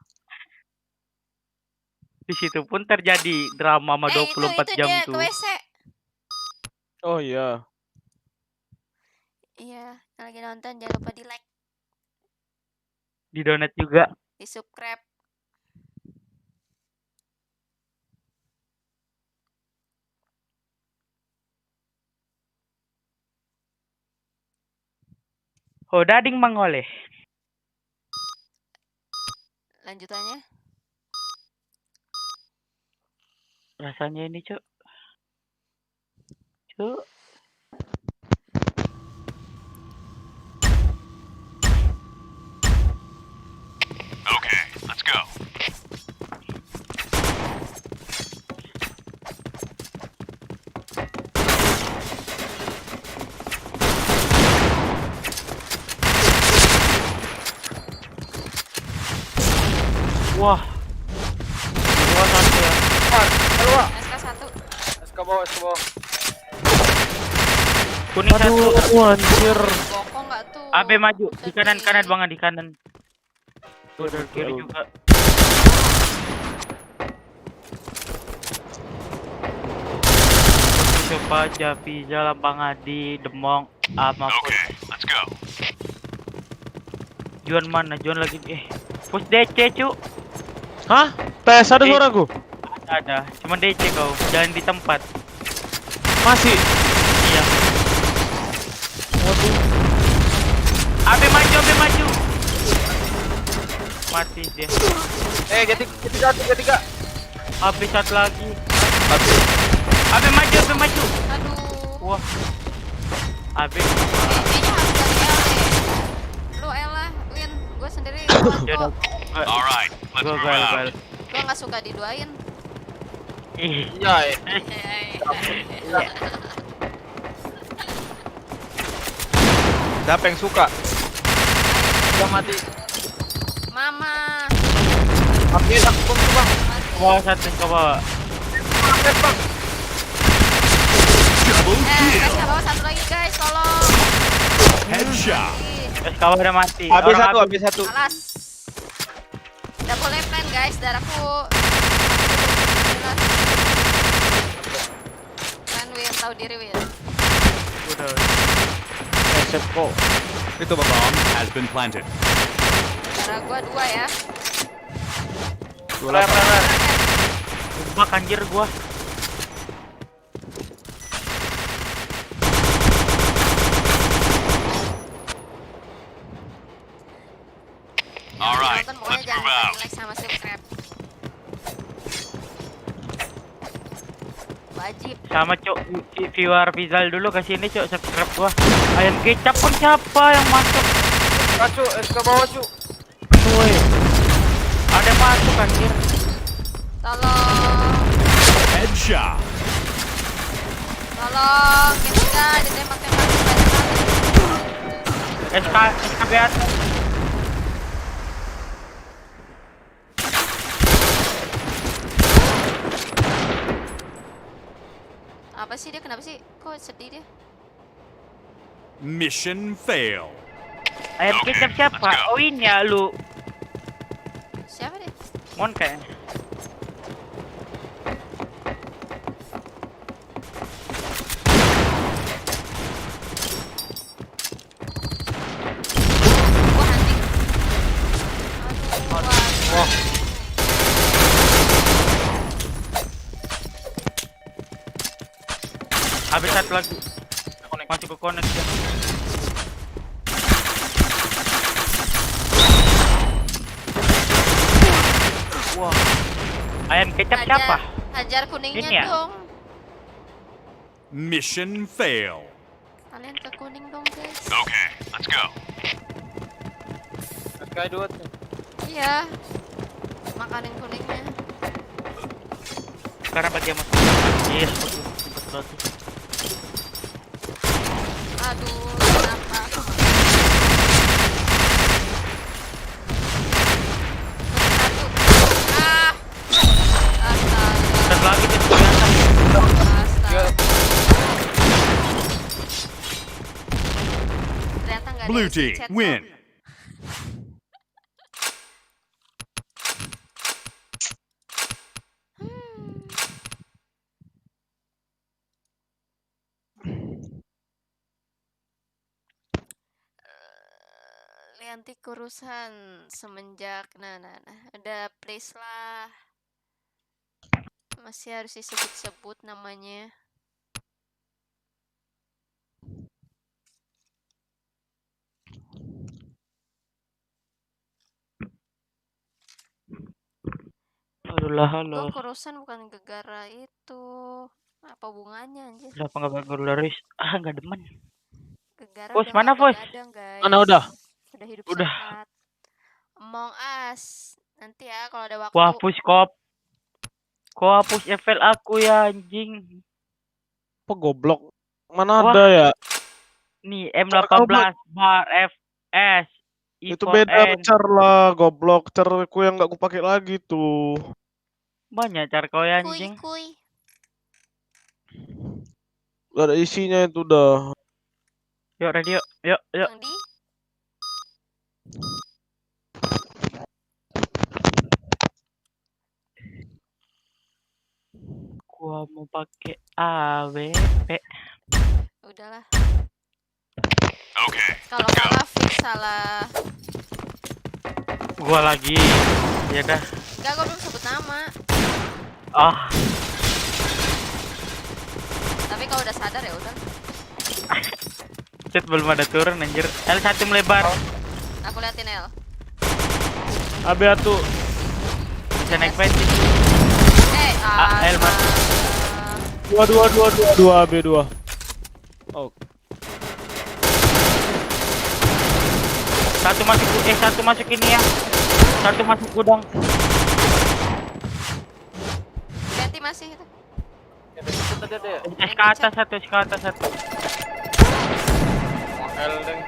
Di situ pun terjadi drama sama 24 jam dia tuh. ke WC. Oh iya. Iya, yang lagi nonton jangan lupa di like, Di donat juga. di subscribe. Oh, dading mangoleh. Lanjutannya. Rasanya ini, Cuk. Cuk. Okay, let's go. Wah. Dua satu ya. Keluar. SK1. SK bawah, SK bawah. Kuning satu. Aduh, anjir. Bokong nggak tuh? Abe maju di Sedih. kanan Bang, di kanan. Tuh, dari kiri Betul. juga. Coba aja Pizza Lampang Adi, Demong, sama Okay, let's go. Juan mana? Juan lagi push DC, Cuk. Hah? Tes ada suara gua? Ada, cuma DC kau, jangan di tempat. Masih. Iya. Waduh. Abe maju. Mati dia. G3. Abe satu lagi. Abe maju. Aduh. Wah. Abe. Kayaknya harus dari L deh. Lu L lah, Win. Gue sendiri Ya udah. All right, let's Gua move gal. out. gue nggak suka diduain. Ih. Iya, Siapa yang suka? udah mati. Mama. Ambil aku bom tuh, Bang. Wah, satu ke bawah. Ambil, Bang. Guys, ke bawah satu lagi guys, tolong. Headshot. Guys, kawan udah mati. Habis Orang satu, habis satu. Alas. Udah boleh plan guys, darahku. Plan Win, tahu diri Win. Udah. Headset kok. Itu Bang. Bomb has been planted. Darah gua 2 ya. Ler. Sumpah anjir gua. All right, Nonton pokoknya let's jangan move lupa out. di like sama subscribe. Wajib. Sama Cuk, viewer Vizal dulu ke sini Cuk, subscribe gua. Ayam kecap pun siapa yang masuk? Kacu, SK bawah, Cu. Woi. Ada masuk anjir. Tolong. Headshot. Tolong. Kita ditembak-tembak banyak banget. SKBR. Apa sih dia? Kenapa sih? Kok sedih dia? Mission fail. Ayam Oke, kecap siapa? let's go. Oh ini ya lu. Siapa dia? Mon kayaknya. Wah anjing. Aduh. Wah. Habis satu lagi. Masuk ke connect ya. Wah. Ayam kecap siapa? Hajar kuningnya Ini ya? dong. Mission fail. Kalian ke kuning dong guys. Okay, let's go. SK 2 tuh. Iya. Makanin kuningnya. Sekarang bagi yang masuk. Iya, betul. Aduh, kenapa? Satu. Ah. Astaga. Satu lagi dia kelihatan. Astaga. Ternyata nggak ada Blue isi team chat win. kok. ganti kurusan semenjak nah ada please lah. Masih harus disebut-sebut namanya. Aduh halo. Gue kurusan bukan gegara itu. Apa hubungannya anjir? Kenapa enggak gularis? Ah, enggak demen. Gegara Bos, udah mana, nggak Bos? begadang, guys. Mana udah? Udah hidup Udah. sehat. Among Us. Nanti ya kalau ada waktu. Wah, hapus kop. Kok hapus FL aku ya anjing. Apa goblok? Mana Wah. ada ya? Nih Kau M18 bar FS itu beda I4N. car lah, goblok. Carku yang nggak kupakai lagi tuh. Banyak car kau ya Kuy, anjing. kuy. Gak ada isinya itu dah. Yuk radio, yuk. Bang Di. Gua mau pakai AWP. Udahlah. Okay. Kalau kalah fix salah. Gua lagi. Ya dah. Enggak, gue belum sebut nama. Ah, Tapi kalau udah sadar ya udah. chat belum ada turun anjir. L1 melebar. Aku liatin L. Abi atuh. Bisa naik PC. L mas. Dua B2. Oh, Satu masuk ini ya. Satu masuk gudang. Ganti masih itu. Itu tadi ada ya? S ke atas satu. L deng.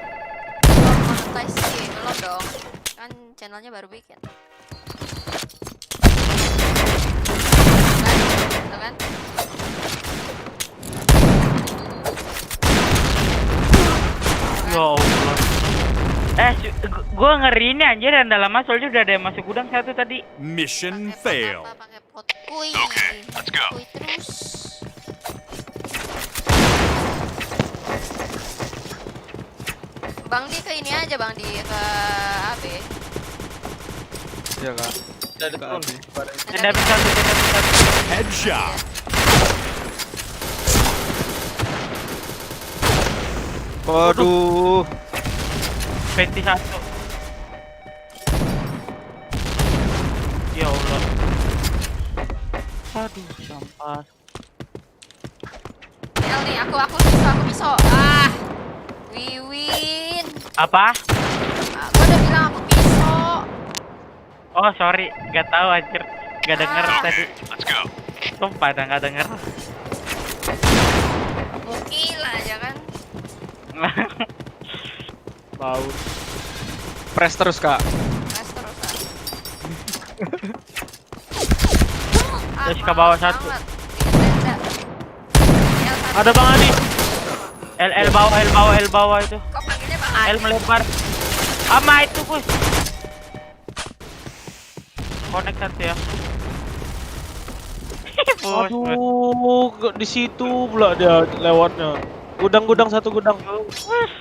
Monetize sih, belum dong. Kan channelnya baru bikin. Tuh kan? Ya Allah. Gua ngeri ini anjir dan dalam soalnya udah ada yang masuk gudang satu tadi. Mission Pakai pot failed. apa, pakai pot kuy. Okay, let's go. Kuy terus. Bang Di ke ini aja, Bang Di ke AB. iya kak. Ada turun. Ada satu. Headshot. Waduh. 21. Ya Allah. Aduh, sampah. L nih, aku pisau. Ah. Wiwin. Apa? Aku udah bilang aku pisau. Oh, sorry. Gak tahu anjir. Gak denger tadi. Let's go. Sumpah dah gak denger. Mungkin aja kan. Tahu. Press terus kak. Mas terus ah. Terus ke bawah satu. Banget. Di tenda. L satu. Ada Bang Adi. L bawah itu. Kok panggilnya Bang L Adi? melebar. Ama itu, Bos. Connect satu ya. Bos. Aduh, di situ pula dia lewatnya. Gudang satu gudang.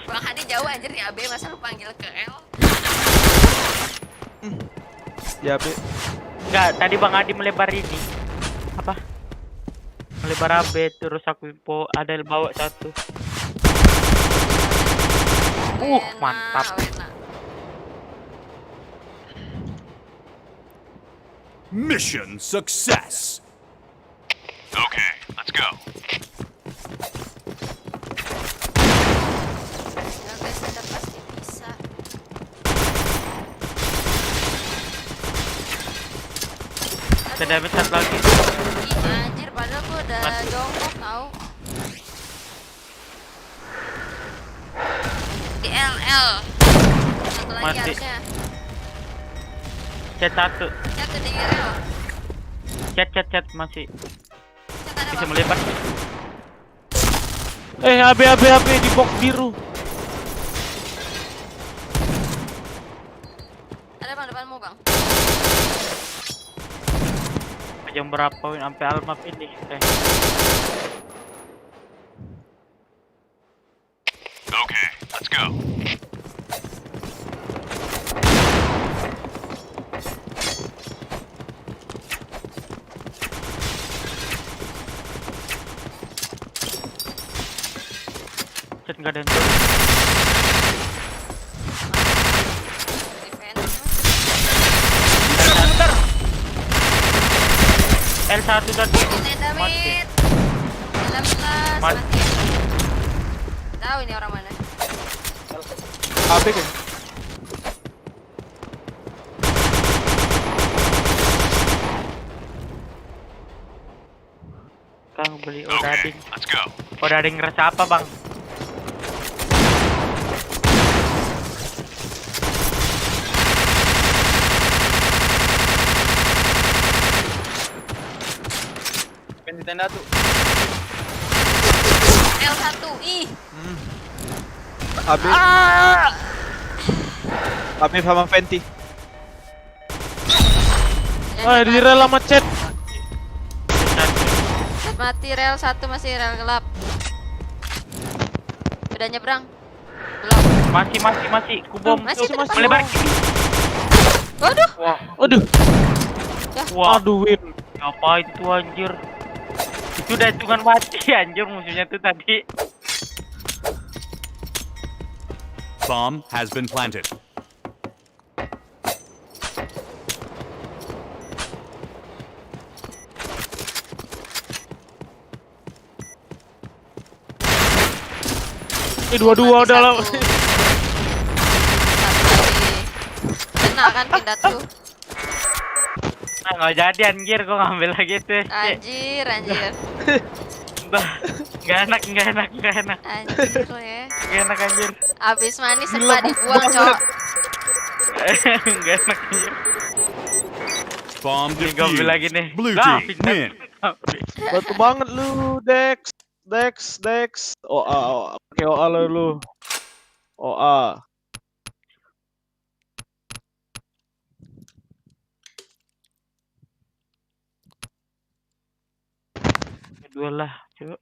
Bang Adi jauh anjir di AB, masa lu panggil ke L? Ya, Bi. Enggak, tadi Bang Adi melebar ini. Apa? Melebar AB terus aku info ada yang bawa satu. Mantap. Wena. Mission success. Okay, let's go. Ya guys, kita pasti bisa. Ada damage satu lagi. Ih, anjir, padahal gua udah Mati. jongkok tau. Di LL. Satu lagi Mati. harusnya. Chat satu. Satu di L. Chat masih Chat ada bisa Bang. melebar. AB di box biru. Ada Bang depanmu, Bang. Jam berapa Win? Sampai almap ini. Okay, let's go. Chat nggak ada yang Defense. L1 tadi. Ini damit. 19 Mati. mati. Tahu ini orang mana? AB kan? Kang beli Okay, odading. let's go. Odading rasa apa bang? Di tenda tuh. L1. Ih. AB. AB sama Fenty. Ah, di rel sama chat. Mati rel 1 masih rel gelap. Udah nyebrang? Belum. Masih. Kubom. Masih depan. Melebar. Waduh. Aduh. Wah. Aduh, Win. Apa itu anjir? Itu udah hitungan mati anjir musuhnya tuh tadi. Bomb has been planted. Dua-dua udah lah. Satu lagi. Kena kan pindah tuh. Nah, nggak jadi anjir, gua ngambil lagi tuh. Anjir. Nggak enak. Anjir lo ya. Nggak enak anjir. Abis manis serba dibuang, Cok. Nggak enak anjir. Bomb Nih, gua ambil lagi nih. defused. Blue Lah, team pindah. win. Batu banget lu, Dex. OA. Pakai OA lu. OA. Kedua lah, coba.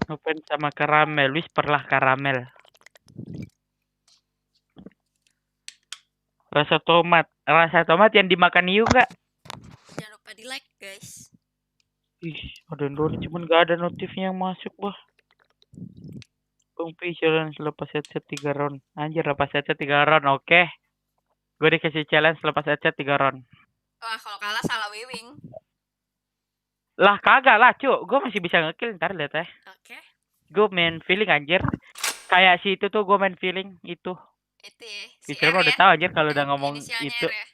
Open sama karamel, wis perlah karamel. Rasa tomat yang dimakan Yu kak. Jangan lupa di like, guys. Ih, ada Android cuman gak ada notifnya yang masuk bah. Bang challenge lepas headset 3 round. Anjir lepas headset 3 round, oke. Gue dikasih challenge lepas headset 3 round. Wah, kalau kalah salah wiwing. Lah kagak lah cuk, gue masih bisa ngekill ntar lihat ya. Oke. Gue main feeling anjir. Kayak si itu tuh gue main feeling itu. Itu ya. Si Fitur R udah ya? tahu anjir kalau udah ngomong Inisialnya itu. R ya?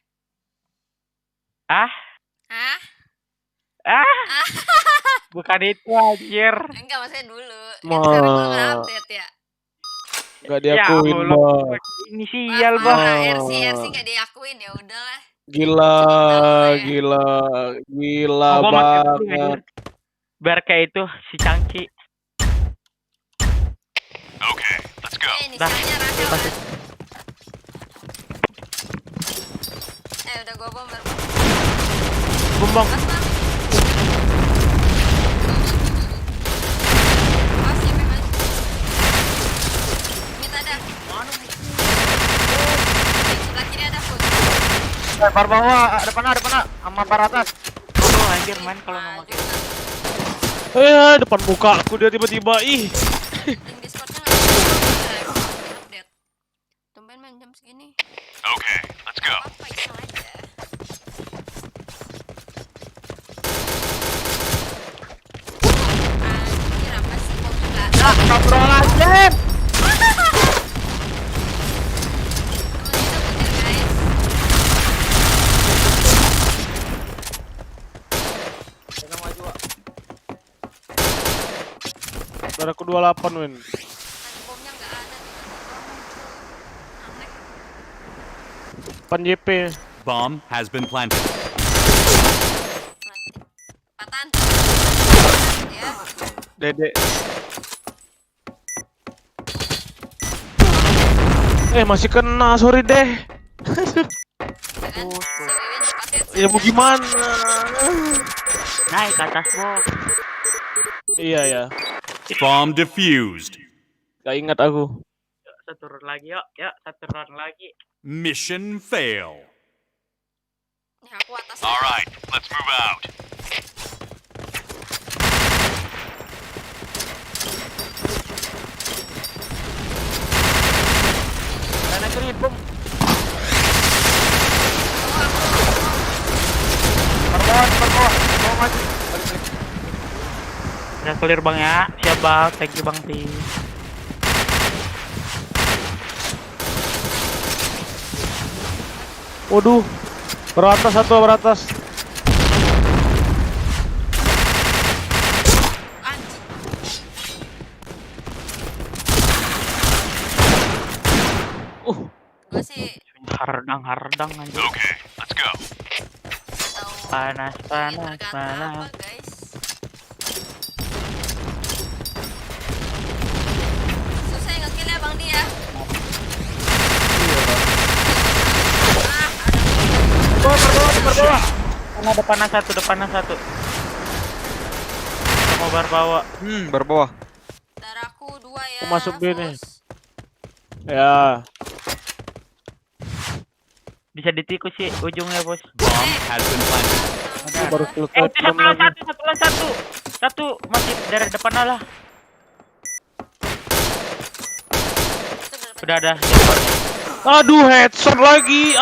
Ah, Hah? bukan itu anjir. Enggak, maksudnya dulu. Kan Ma. sekarang gue nggak update ya. Gak diakuin, Allah, Bang. inisial Maaf, bah. maaf, RC nggak diakuin ya udahlah. Gila Oh, gua mati dulu, banget. anjir. Biar kayak itu si Cangci. Okay, let's go. Inisialnya Rachel kan? Udah gue bomber. Bang. Mas, Bang. Awas ya, Mas. Mid ada. Sebelah kiri ada pun. Bar bawah, depan sama bar atas. Oh anjir main kalau ngomong. Depan muka aku dia tiba-tiba ih. Link Discord-nya nggak ada. Update. Tumben main jam segini. Okay, let's go. Apa iseng aja. Anjir apa sih kok juga. Astagfirullahaladzim. Temen kita petir, guys. Pegang maju, Wak. Darahku 28, Win. Bomnya nggak ada. Aneh. Pan JP. Bomb has been planted. Mati. Patan. Ya. Dede. Masih kena, sorry deh. Kan si Wiwin pas headset. Ya mau gimana? Naik ke atas box. Iya ya. Bomb defused. Gak ingat aku. Yuk, satu round lagi yuk. Satu round lagi. Mission fail. Nih aku atas. All right, let's move out. Udah clear bang ya. Siap bang. Thank you bang Ti. Waduh. Beratas satu, beratas. Gue sih Hardang anjir. Okay, let's go. tahu Panas, ini panas, berkata panas. apa guys. Susah ngekill ya bang dia. Bawah. Depannya satu. Mau bar bawa. Berbawah. Darahku 2 ya. Aku masuk B nih. Fus. Ya. Bisa ditikus sih ujungnya bos. Bomb has been planted. Aku baru selesai film lagi. Satu masih dari depan lah. Udah ada. Aduh, headshot lagi.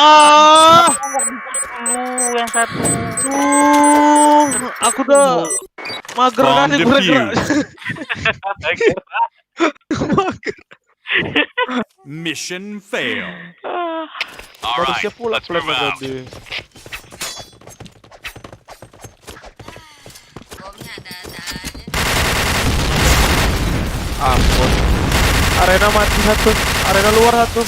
Lu yang satu. Aku udah mager Bomb kali gue gerak. Mission fail. All Baru right, siap pula let's move plan out. tadi. Bomnya ada aja. Ampun. Arena mati satu, arena luar satu.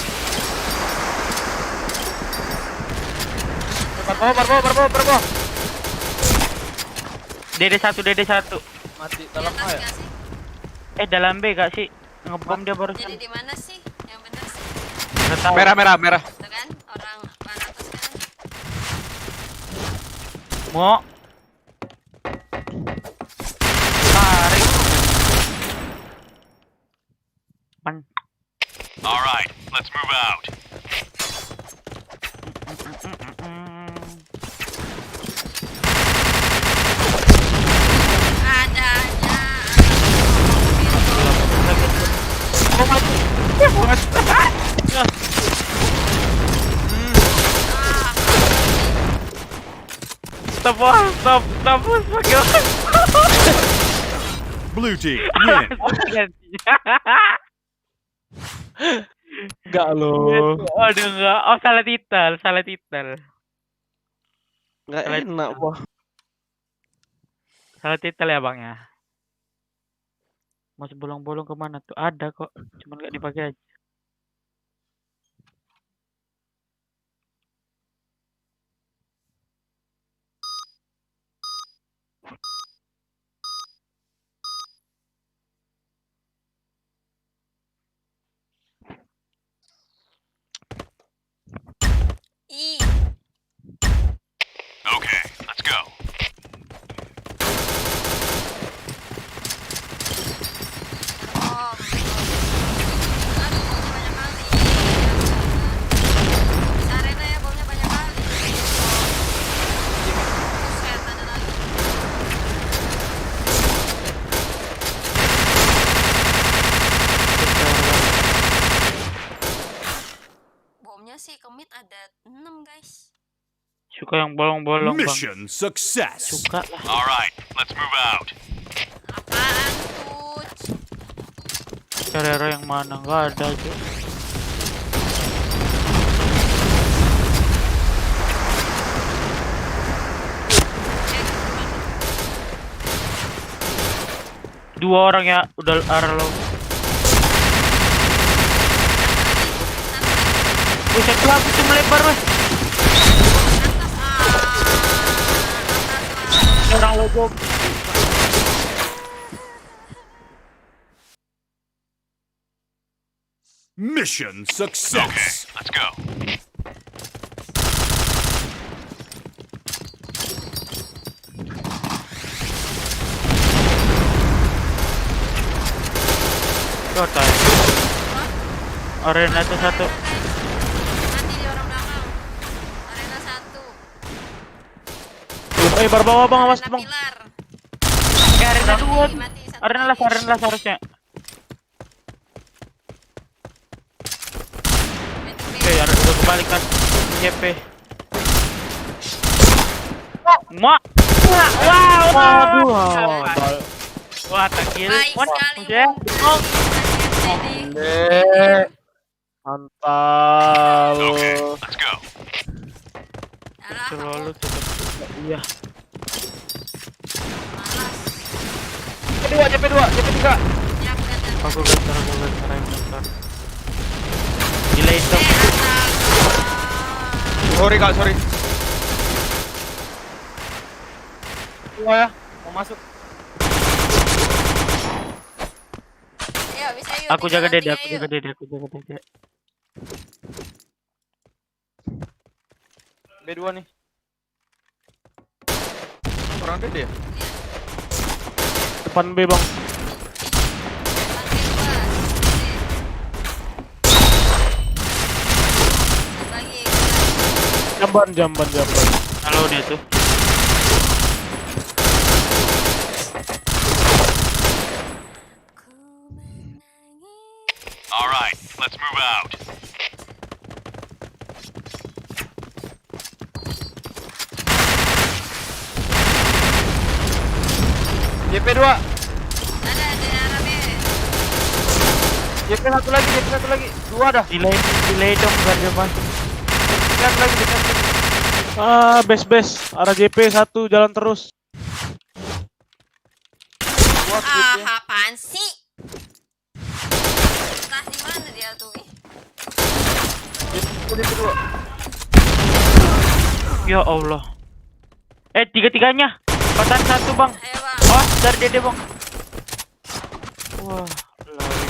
Berbawah. DD satu. Mati Di dalam atas A ya? nggak sih? Dalam B gak sih? Ngebom dia barusan. Jadi di mana sih? Yang benar sih. Nggak tahu. Merah. Itu kan orang Panatos kan. Mau. Tarik. Pan. All right, let's move out. Ada aja. Stop bos, bagaimana? Blue team win. Enggak loh. Aduh enggak. Oh salah titel. Enggak enak, Wah. Salah titel ya bang ya. Masih bolong-bolong kemana tuh? Ada kok, cuman nggak dipakai aja. Ih, Okay, let's go. oh. Aduh, bomnya banyak kali. Bisa arena ya, bomnya banyak kali. Buset, ada lagi. Bomnya sih kemit ada 6 guys. Suka yang bolong-bolong bang. Mission success. Suka lah. All right, let's move out. Apaan tuh? Carrera yang mana? Nggak ada aja. Dua orang ya, udah arah lo. Buset lah, itu melebar weh. Orang lo bom. Mission success. Okay, let's go. Total. Arena itu satu. Mati di orang belakang. Arena 1. Bar bawah bang, awas bang. Pilar. Arena dua. Mati satu Arena lagi. lah seharusnya. Oke, arena udah kebalikan. GP. Mak. Wow. Aduh. Wah, tak gila. Baik sekali. Ya. Oh, Dek. Mantap. Okay, let's go. Alah, terlalu aku tetap. Iya. malas. JP2, JP3. Ya, aku datang. Aku gantar yang gantar. Gila itu. Astaga. Sorry kak, sorry. Dua ya, mau masuk. Ayo, bisa yuk. Aku jaga tinggal dede, tiga, aku yuk. jaga dede, aku jaga dede. B2 nih. Orang gede ya? Depan B, Bang. Jamban. Halo dia tuh. All right, let's move out. JP2. Ada arah B. JP satu lagi. Dua dah. Delay dong biar dia masuk. JP lagi. Base. Arah JP 1 jalan terus. Dua JP. Apaan sih? Entah di mana dia tuh. JP2. Ya Allah. Tiga-tiganya. Patahan satu, Bang. Ayo, Bang. Oh, dari dede, Bang. Wah, lari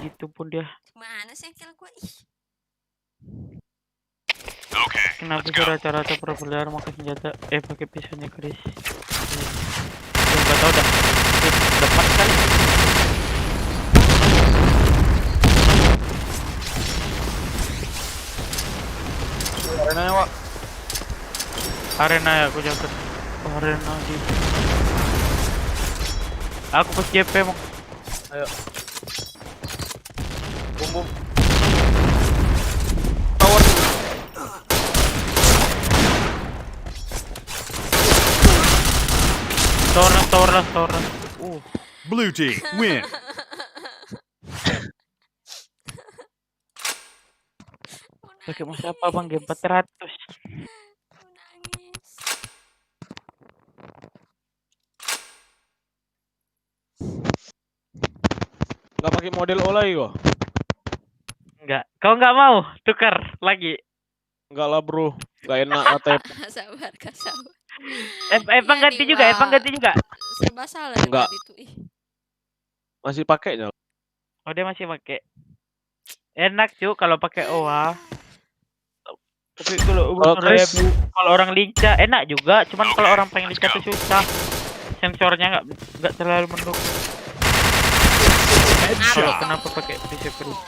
gitu pun dia. Mana sih yang kill gua? Ih. Okay, Kenapa let's sih go. rata-rata pro player pakai senjata pakai pisaunya Chris? Enggak tahu dah. Depan kali. Arenanya, Wak. Arena ya aku jaga. Arena di. Aku pas JP, Bang. Ayo. Bum. Tower. Tower. Blue team, win. Pakai mas apa, Bang? Game 400. Aku nangis. Gak pakai model olay kok. Enggak. Kau enggak mau tukar lagi? Enggak lah, Bro. Gak enak ATP. Sabar. Bang ganti juga, Serba salah Enggak. tadi tuh. Ih. Masih pakainya. Oh, dia masih pakai. Enak cuy kalau pakai OA. Tapi kalau orang lincah enak juga, cuman kalau orang pengen lincah tuh susah. Sensornya enggak terlalu mendukung. Kenapa pakai pisau keris?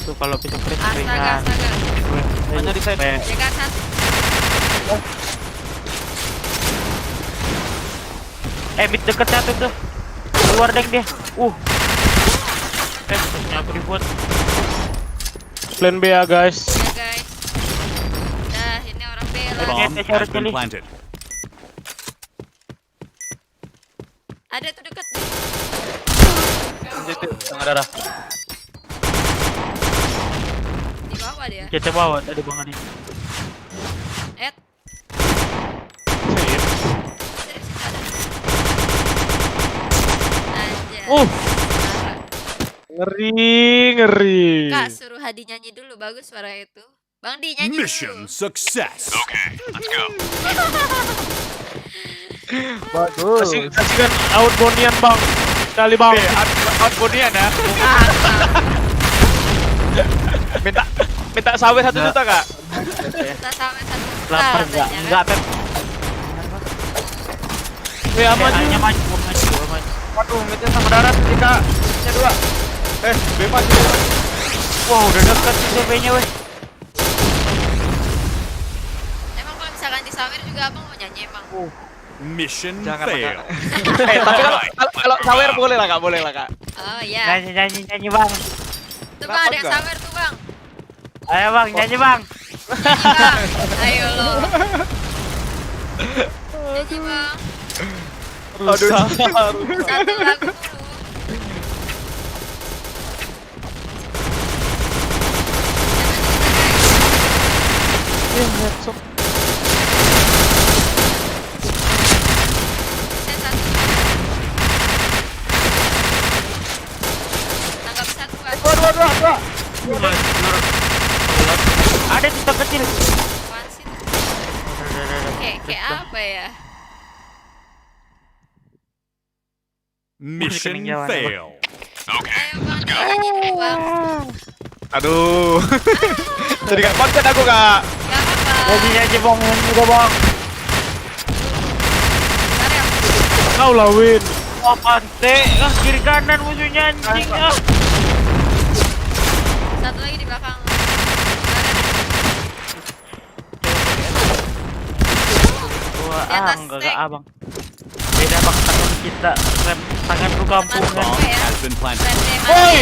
Itu kalau pisau keris ringan. Astaga. Hanya di side. Jaga satu. Mid deket satu tuh. Keluar deng dia. Aku dibuat. Plan B ya, guys. Ya guys. Dah, ini orang B lah. Bomb has been planted. Ada tuh dekat. JT tengah darah. Di bawah dia. Kita bawa tadi Bang Adi. Ed. Anjay. Ngeri. Kak, suruh Hadi nyanyi dulu, bagus suara itu. Bang Di nyanyi Mission dulu. success. Okay, let's go. Bagus. Kasihkan outboundian, Bang. Sekali, Bang. Outboundian ya. Minta sawer 1 juta, Kak. Kita sama satu. Lapar enggak Pep. Maju. Maju. Waduh, midnya sama darah sih, Kak. Midnya 2. Bebas. Wow, udah dekat sih B-nya weh. Emang kalau misalkan di sawer juga abang mau nyanyi emang. Mission Jangan, fail. Tapi kalau sawer boleh lah, Kak. Oh iya. Nyanyi Bang. Tuh bang, ada yang sawer tuh bang. Ayo Bang, nyanyi Bang. Nyanyi bang. Ayo lo. Nyanyi bang. Rusak. Satu lagu dulu. Headshot. Saya satu. Tangkap satu kan. Dua. Ada di tempat kecil. Apaan sih tuh? Kayak apa ya? Mission Jalan, fail. Okay. Ayo bang, nyanyi dulu bang. Aduh. Jadi gak konten aku kak. Gak apa-apa. Jadi aja bang, udah bang. Bentar ya. Kau lah Win. Wah pante, kiri kanan musuhnya anjing ah. Satu lagi di belakang. Wah, Di atas enggak tank. abang. Beda bang tangan kita, tangan lu kampungan. Masuk Bomb ya. has been planted. Rem Woi.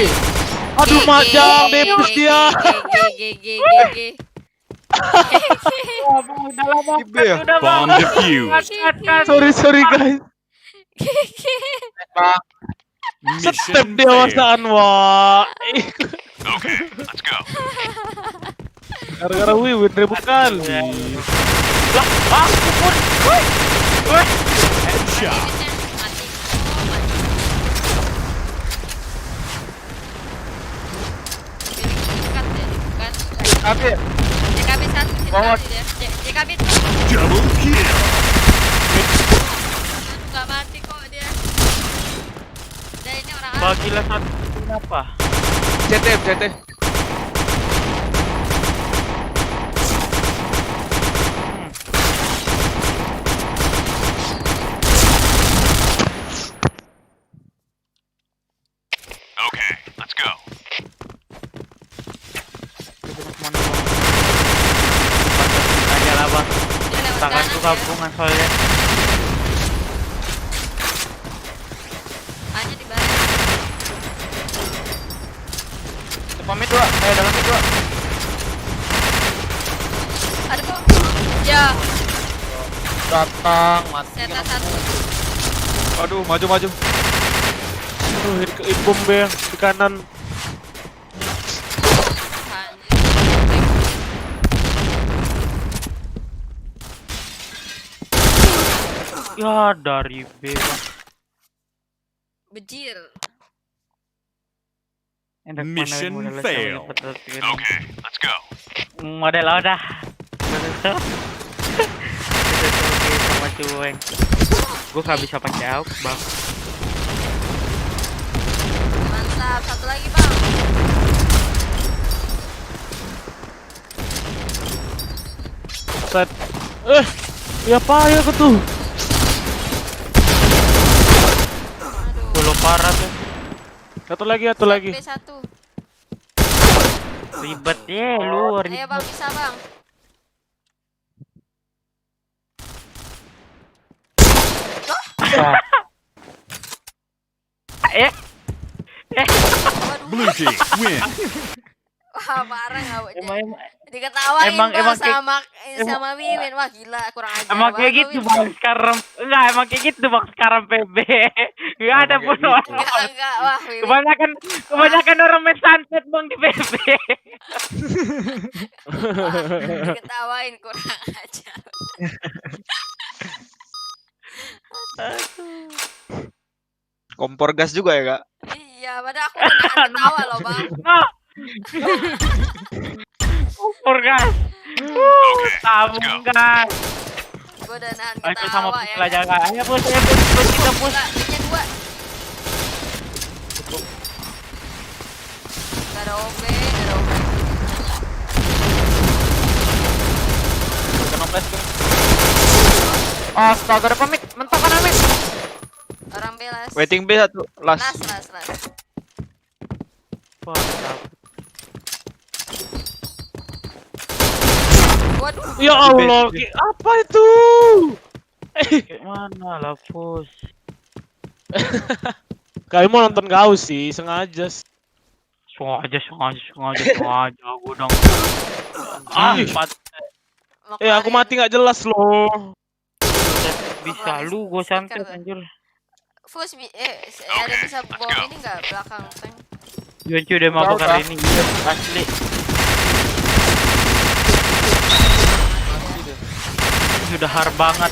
Aduh majang depus dia. G. Wah, bang, udah lah bang, Ibe ya? udah bang. Bomb defused. Cut. Sorry guys. Step Mission failed. dewasaan wah. Okay, let's go. Gara-gara Wiwin ribut kali. Lah, aku pun. Woi. Headshot. Mati. Dekat ya, bukan. Tapi JKB 1 sini Banget. kali dia. JKB tuh Double kill. nggak mati kok dia. Dan ini orang Arab. Bagilah satu kenapa? CT. Okay, let's go. Aja lah bang, Dia lewat tangan kanan tuh ya. kampungan soalnya. Hanya di balik. Depan mid 2. Dalam mid 2. Ada kok. Ya, Datang mati. seta satu. Aduh, maju. Aduh, hit bom be di kanan. Ya dari B bang. Bejir. Enak mana Mission model fail. sama seperti ini. Okay, let's go. Model udah. Kita oke sama cueng. Gue gak bisa pakai AUX bang. Mantap, satu lagi bang. Set. Ya payah ke tuh. Aduh. Pulau parah tuh. Satu lagi. B1. Ribet ya lu Ayo ribet. bang, bisa bang. Eh. Waduh. Blue team win. Wah, parah nggak Wak? Emang Diketawain emang- bang emang kayak- sama Mimin. Wah gila, kurang ajar emang kayak banget, gitu Win. bang sekarang. Enggak emang kayak gitu bang sekarang PB. Enggak ada Emang pun kayak orang. gitu. Enggak, wah Mimin. Kebanyakan orang main sunset bang di PB. Diketawain kurang ajar. Kompor gas juga ya kak. Iya, padahal aku udah nahan ketawa loh bang. Nah. Orgas. Tabung gas. Gue udah nahan Ayo sama ketawa pus ya. lah jaga. Ayo pus kita pus. Enggak, minyak 2. Gak ada OB. Kena flash tuh. Astaga, depan mid. Mentok kanan mid. Orang belas. Waiting B satu. Last. Las. Waduh. Ya Allah, apa itu? Mana lah pus. Kalian mau nonton kau sih, sengaja. Sengaja gudang. Ih. Empat Aku mati nggak jelas loh. bisa lu gua santet anjir. Ada bisa bom ini nggak belakang tank? Juan cuy udah mabok hari ini. Asli. Sudah har banget.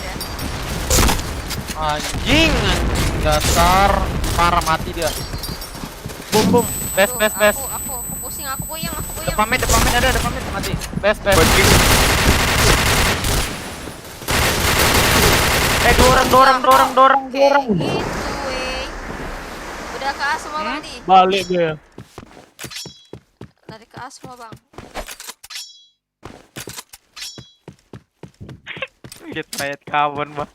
Anjing, dasar parah mati dia. Bum. Best. Aku pusing, aku puyeng. Depan mid ada mati. Best. Dorong. Gitu, wey. Udah ke A semua bang di. Balik dia. Dari ke A semua bang. Get riot kawan bang.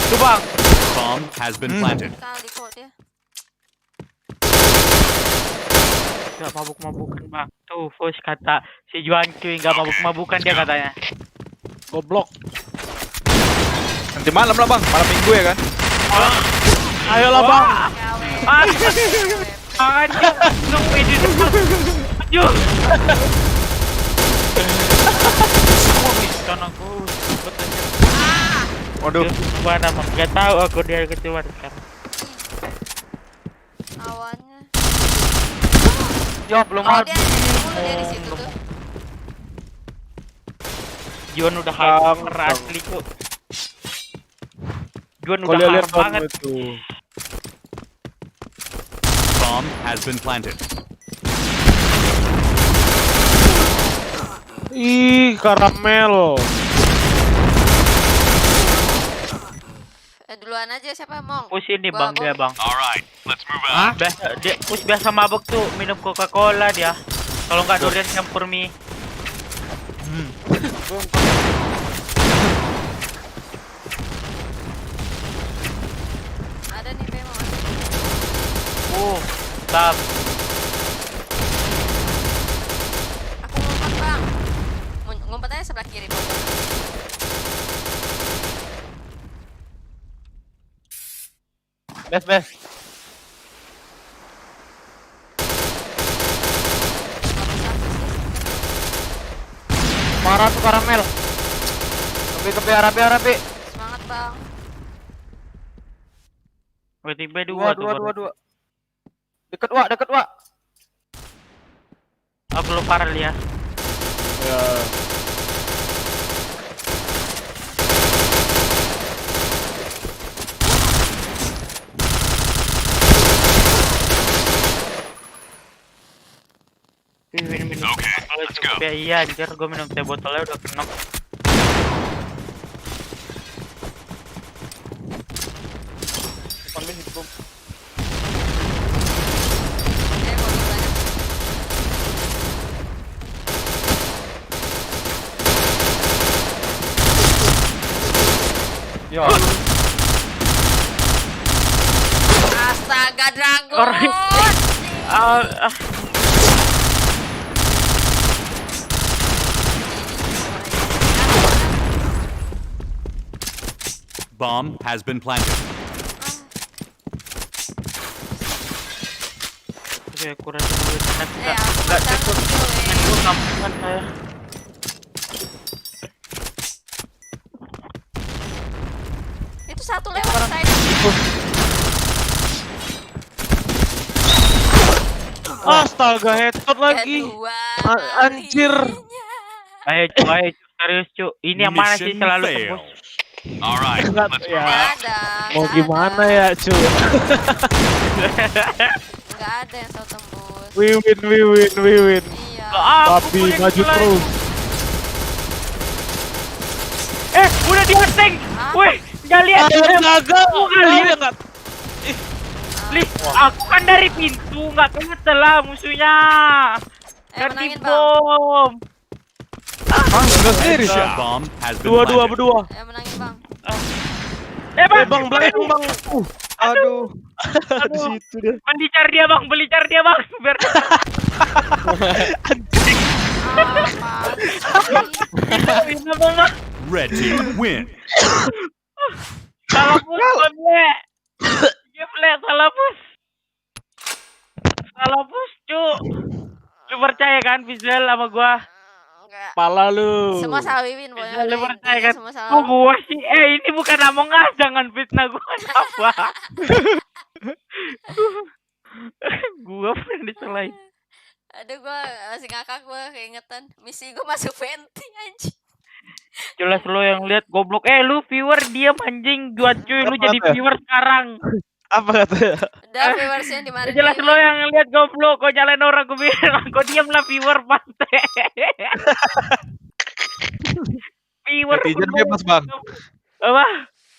Tuh bang. Bomb has been planted. Kali kok dia. Gak mabuk-mabukan bang. Tuh Fus kata si Juan cuy gak mabuk-mabukan dia katanya. Goblok. Nanti malam lah bang, malam minggu ya kan? Ayolah bang. Anjir, nunggu di depan. Anjir. Kan aku betulnya. Waduh. Mana bang? Gak tahu aku dia keluar sekarang. Awannya. Yo, belum Oh habis. dia di situ tuh. Juan udah hyper asli tuh. Juan Kalau udah lihat hyper banget. itu. Bomb has been planted. Ih, karamel. Duluan aja siapa Mong? Push ini Gua bang dia bang. Alright, let's move out. Biasa mabok tuh minum Coca-Cola dia. Kalau nggak durian campur mie. Ada nih memang. Tab. Aku ngumpat bang. Ngumpat aja sebelah kiri bang. Best. Parah tuh karamel. Kepi Arabi. Semangat bang. Waiting B 2 tuh. Dua. Deket wa. Aku lo parah ya. Ya. Minum. Okay, let's go. Iya anjir, gue minum teh botolnya udah kena. Mau gimana? Yo. Astaga Dragon. Bomb has been planted. Oke, kurang duit. Aku takut Gue kampungan saya. itu satu lewat saya. Astaga, headshot lagi. Anjir. Ayo cu, serius cu. Ini yang mana sih Mission selalu fail. tembus? Alright, Enggak, let's ya. move out. Ada. Mau gimana ya, cu? Enggak ada yang selalu tembus. We win. Iya. Tapi maju terus. Udah di tank. Wih, nggak lihat. Gagal. Nggak lihat. Lih, aku kan dari pintu, nggak kelihatan lah musuhnya. Kan menangin bang. dibom. Sendiri sih. Bomb has been Dua planted. berdua. Menangin bang. Bang, Belakang bang. Aduh. Di situ dia. beli car dia bang, biar ini bang. Red team win. Salah push, salah push cu. Lu percaya kan visual sama gua? Enggak. Pala lu. Semua salah Wiwin pokoknya. Lu Udah, percaya intinya kan? semua Oh salah. gua sih, ini bukan Among Us, jangan fitnah gua apa? Gua pernah diselain. Aduh gua masih ngakak gua keingetan. Misi gua masuk venti anjing. Jelas lo yang lihat goblok. Lu viewer diam anjing, jual cuy lu Apa jadi tuh? viewer sekarang. Apa katanya? Udah viewersnya dimarahin Jelas lo Wiwin. yang lihat goblok, kok nyalain orang gue bilang, kok diam lah viewer pantai. Viewer Netizen penuh. bebas, Bang. Apa?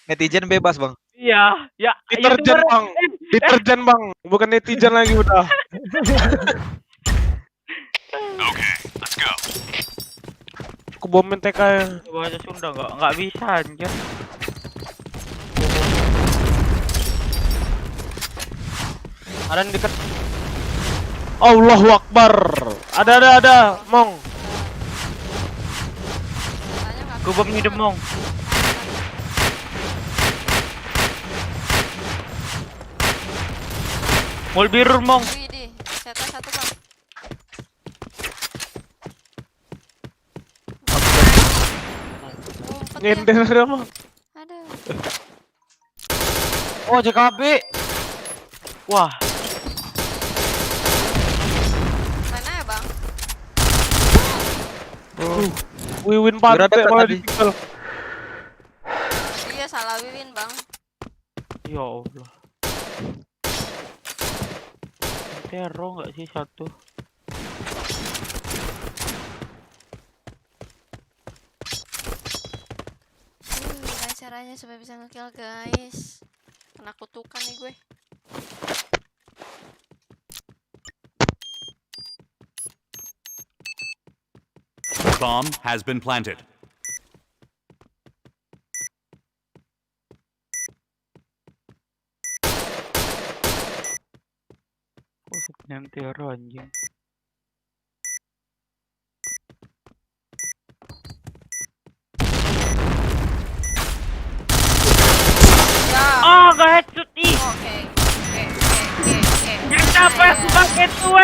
Netizen bebas, Bang. Iya, ya. Deterjen YouTuber- bang, deterjen bang, bukan netizen lagi udah. Okay, let's go. Aku bomin TK ya. Bahasa Sunda nggak bisa anjir. Ada yang deket. Allahu Akbar. Ada, Mong. Katanya nggak Gue bom hidup mong. Mall biru mong. Widih, seta satu bang. Ngumpet ya. Nyender ada mong. Aduh. Oh, JKB. Wah, Mana ya bang? Wiwin Kira pantai dekat malah tadi. ditinggal. Iya salah Wiwin bang. ya Allah. Teror nggak sih satu? Gimana caranya supaya bisa ngekill guys? Kena kutukan nih gue. Bomb has been planted. Oh, yang teror anjing. Ya. Oh, gak headshot ih. Oke. Jangan capek aku pakai tuh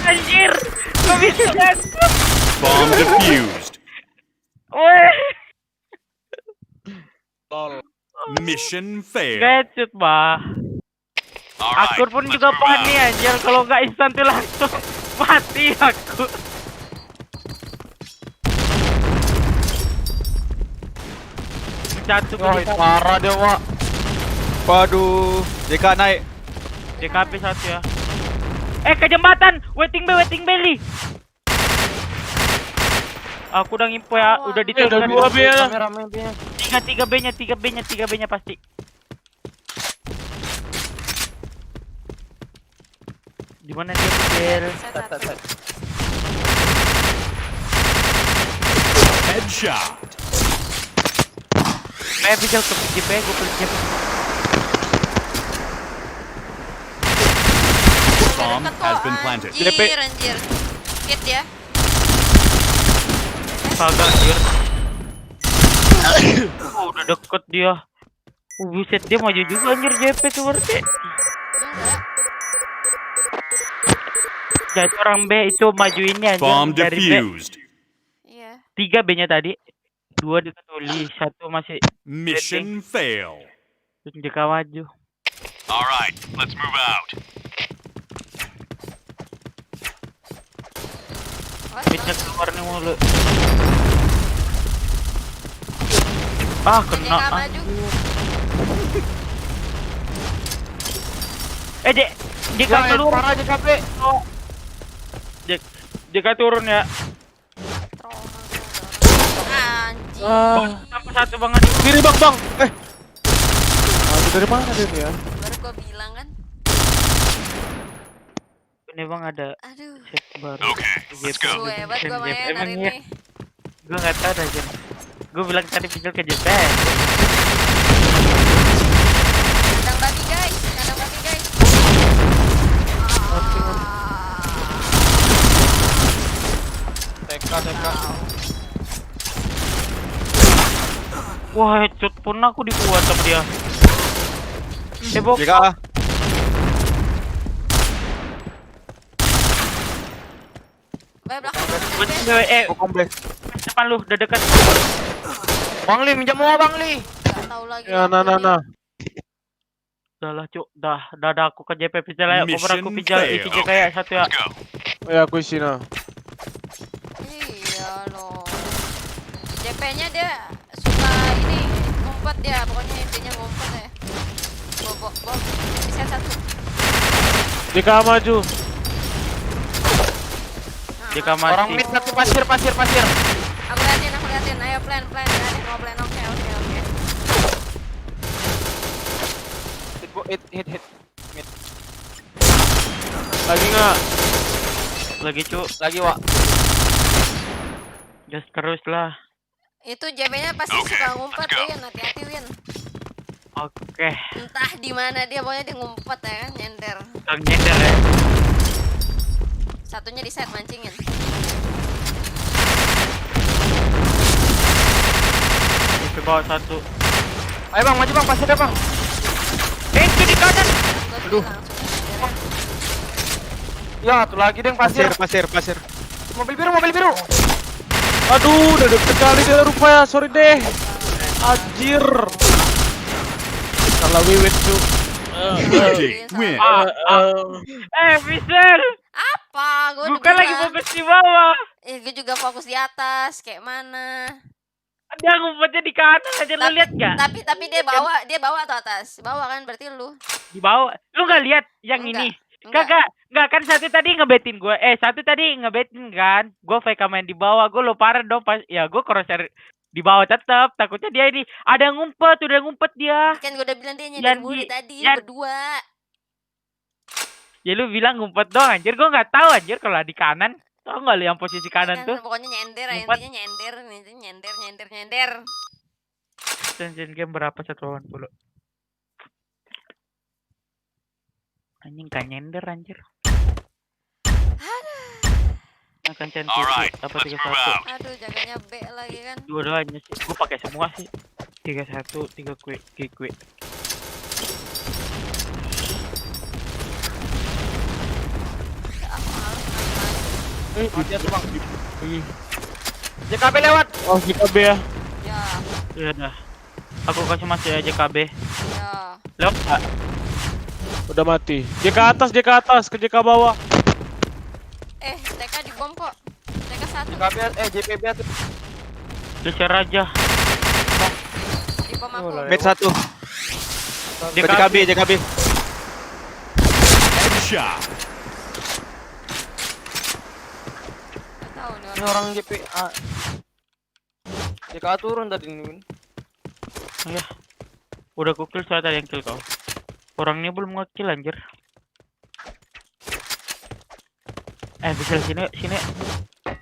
anjir. Gak bisa headshot. Bomb defused. Weh. Mission failed. Gak headshot bah. Alright, Akur pun let's juga move panik out. anjir. Kalau nggak instan tuh langsung mati aku. Jatuh Wah, ke parah dia, Wak. Waduh, JK naik. DKP satu ya. Ke jembatan. Waiting belly. Aku udah info ya. Udah Udah ditekan. dua B ya. Rame-rame B-nya. 3B-nya pasti. Di mana dia Geil? Satu. Headshot. Bisa ke PJP, gue PJP. Bomb has been planted. Anjir. Hit ya. Kagak anjir. Oh, udah deket dia. Buset, dia maju juga anjir JP tuh berarti. Enggak. Jadi orang B itu majuinnya anjir Bomb dari B. defused. Iya. 3 B-nya tadi. 2 ditulis, 1 masih Mission fail. terus JK maju. Alright, let's move out. Bitnya keluar nih mulu. Ah, kena. JK maju. JK Wah, keluar. parah JKB. JK turun ya. Trauma gua. Anjing. Sampai satu banget. Kiri bang. Aduh, dari mana dia nih ya? Baru gua bilang kan. Ini bang ada Aduh. set baru. Okay, let's go. Gue hebat gua main Emang hari iya. ini. Gue nggak tahu aja. Gue bilang tadi pinjol ke JP. Kandang babi guys. TK. Wah, headshot pun aku dibuat sama dia. Bok. JK. Baik belakang. Oh, kompleks. Depan lu, udah dekat. Bang Li, minjam mau Bang Li. Gak tahu lagi. Ya, nah. Udah lah, Cuk. Dah ada aku ke JP pijal ya. Over aku Mission pijal failed. isi kayak satu ya. Let's go. Ya aku isi nah. Iya loh. JP-nya dia suka ini ngumpet dia, pokoknya intinya ngumpet ya. Bom. Bisa satu. Jika maju. Jika Orang mati. mid satu pasir. Aku liatin. Ayo plan. Liatin mau plan. Oke. Hit. Lagi nggak? Lagi, Cuk. Lagi, Wak. Just terus lah. Itu JP-nya pasti Oke, suka ngumpet, let's go. Win. Hati-hati, Win. Oke. Entah di mana dia, pokoknya dia ngumpet ya kan, nyender. Kang nyender ya. Satunya di set mancingin. JP bawa satu. Ayo Bang, maju Bang, pasir Bang. Itu di kanan. Aduh. Ya, satu lagi deh pasir. Pasir. Mobil biru. Aduh, udah deket kali dia rupanya. Sorry deh. Anjir. Salah wiwit cu. Team win. Mister. Apa? Gue Bukan lagi fokus di bawah. gue juga fokus di atas. Kayak mana? Dia ngumpetnya di kanan aja, lu lihat gak? Tapi dia bawa tuh atas. Bawa kan berarti lu. Di bawah. Lu gak lihat yang Enggak, ini? enggak. Enggak kan satu tadi ngebetin gue. Satu tadi ngebetin kan. Gue fake main di bawah. Gue luparan dong pas ya gue crosshair di bawah tetap. Takutnya dia ini ada yang udah ngumpet dia. Kan gue udah bilang dia nyender mulu tadi berdua. Ya lu bilang ngumpet dong anjir. Gue gak tahu anjir kalau di kanan. Tau gak lu yang posisi kanan Kan, tuh? pokoknya nyender, Ngumpet. intinya nyender. Change game berapa 180? Anjing kan nyender anjir. Akan change Alright, apa let's 31? move out. Aduh, jaganya B lagi kan. Dua-duanya sih. Gue pakai semua sih. 31, 3 quick. Mati tuh Bang. JKB lewat. Oh kita B ya. Ya. Ya dah. Aku kasih masih aja KB. Ya. Lewat gak? Udah mati. Dia ke atas, ke JK bawah. TK di bom kok. TK 1 JKB JPB tuh. Geser aja. di bom aku. Mid 1. JKB. Headshot. Gak tahu nih Ini orang. orang JPA. JK turun tadi nih, Win. Ya. Udah ku kill soalnya tadi yang kill kau. Orang ini belum nge-kill anjir. Bisa sini.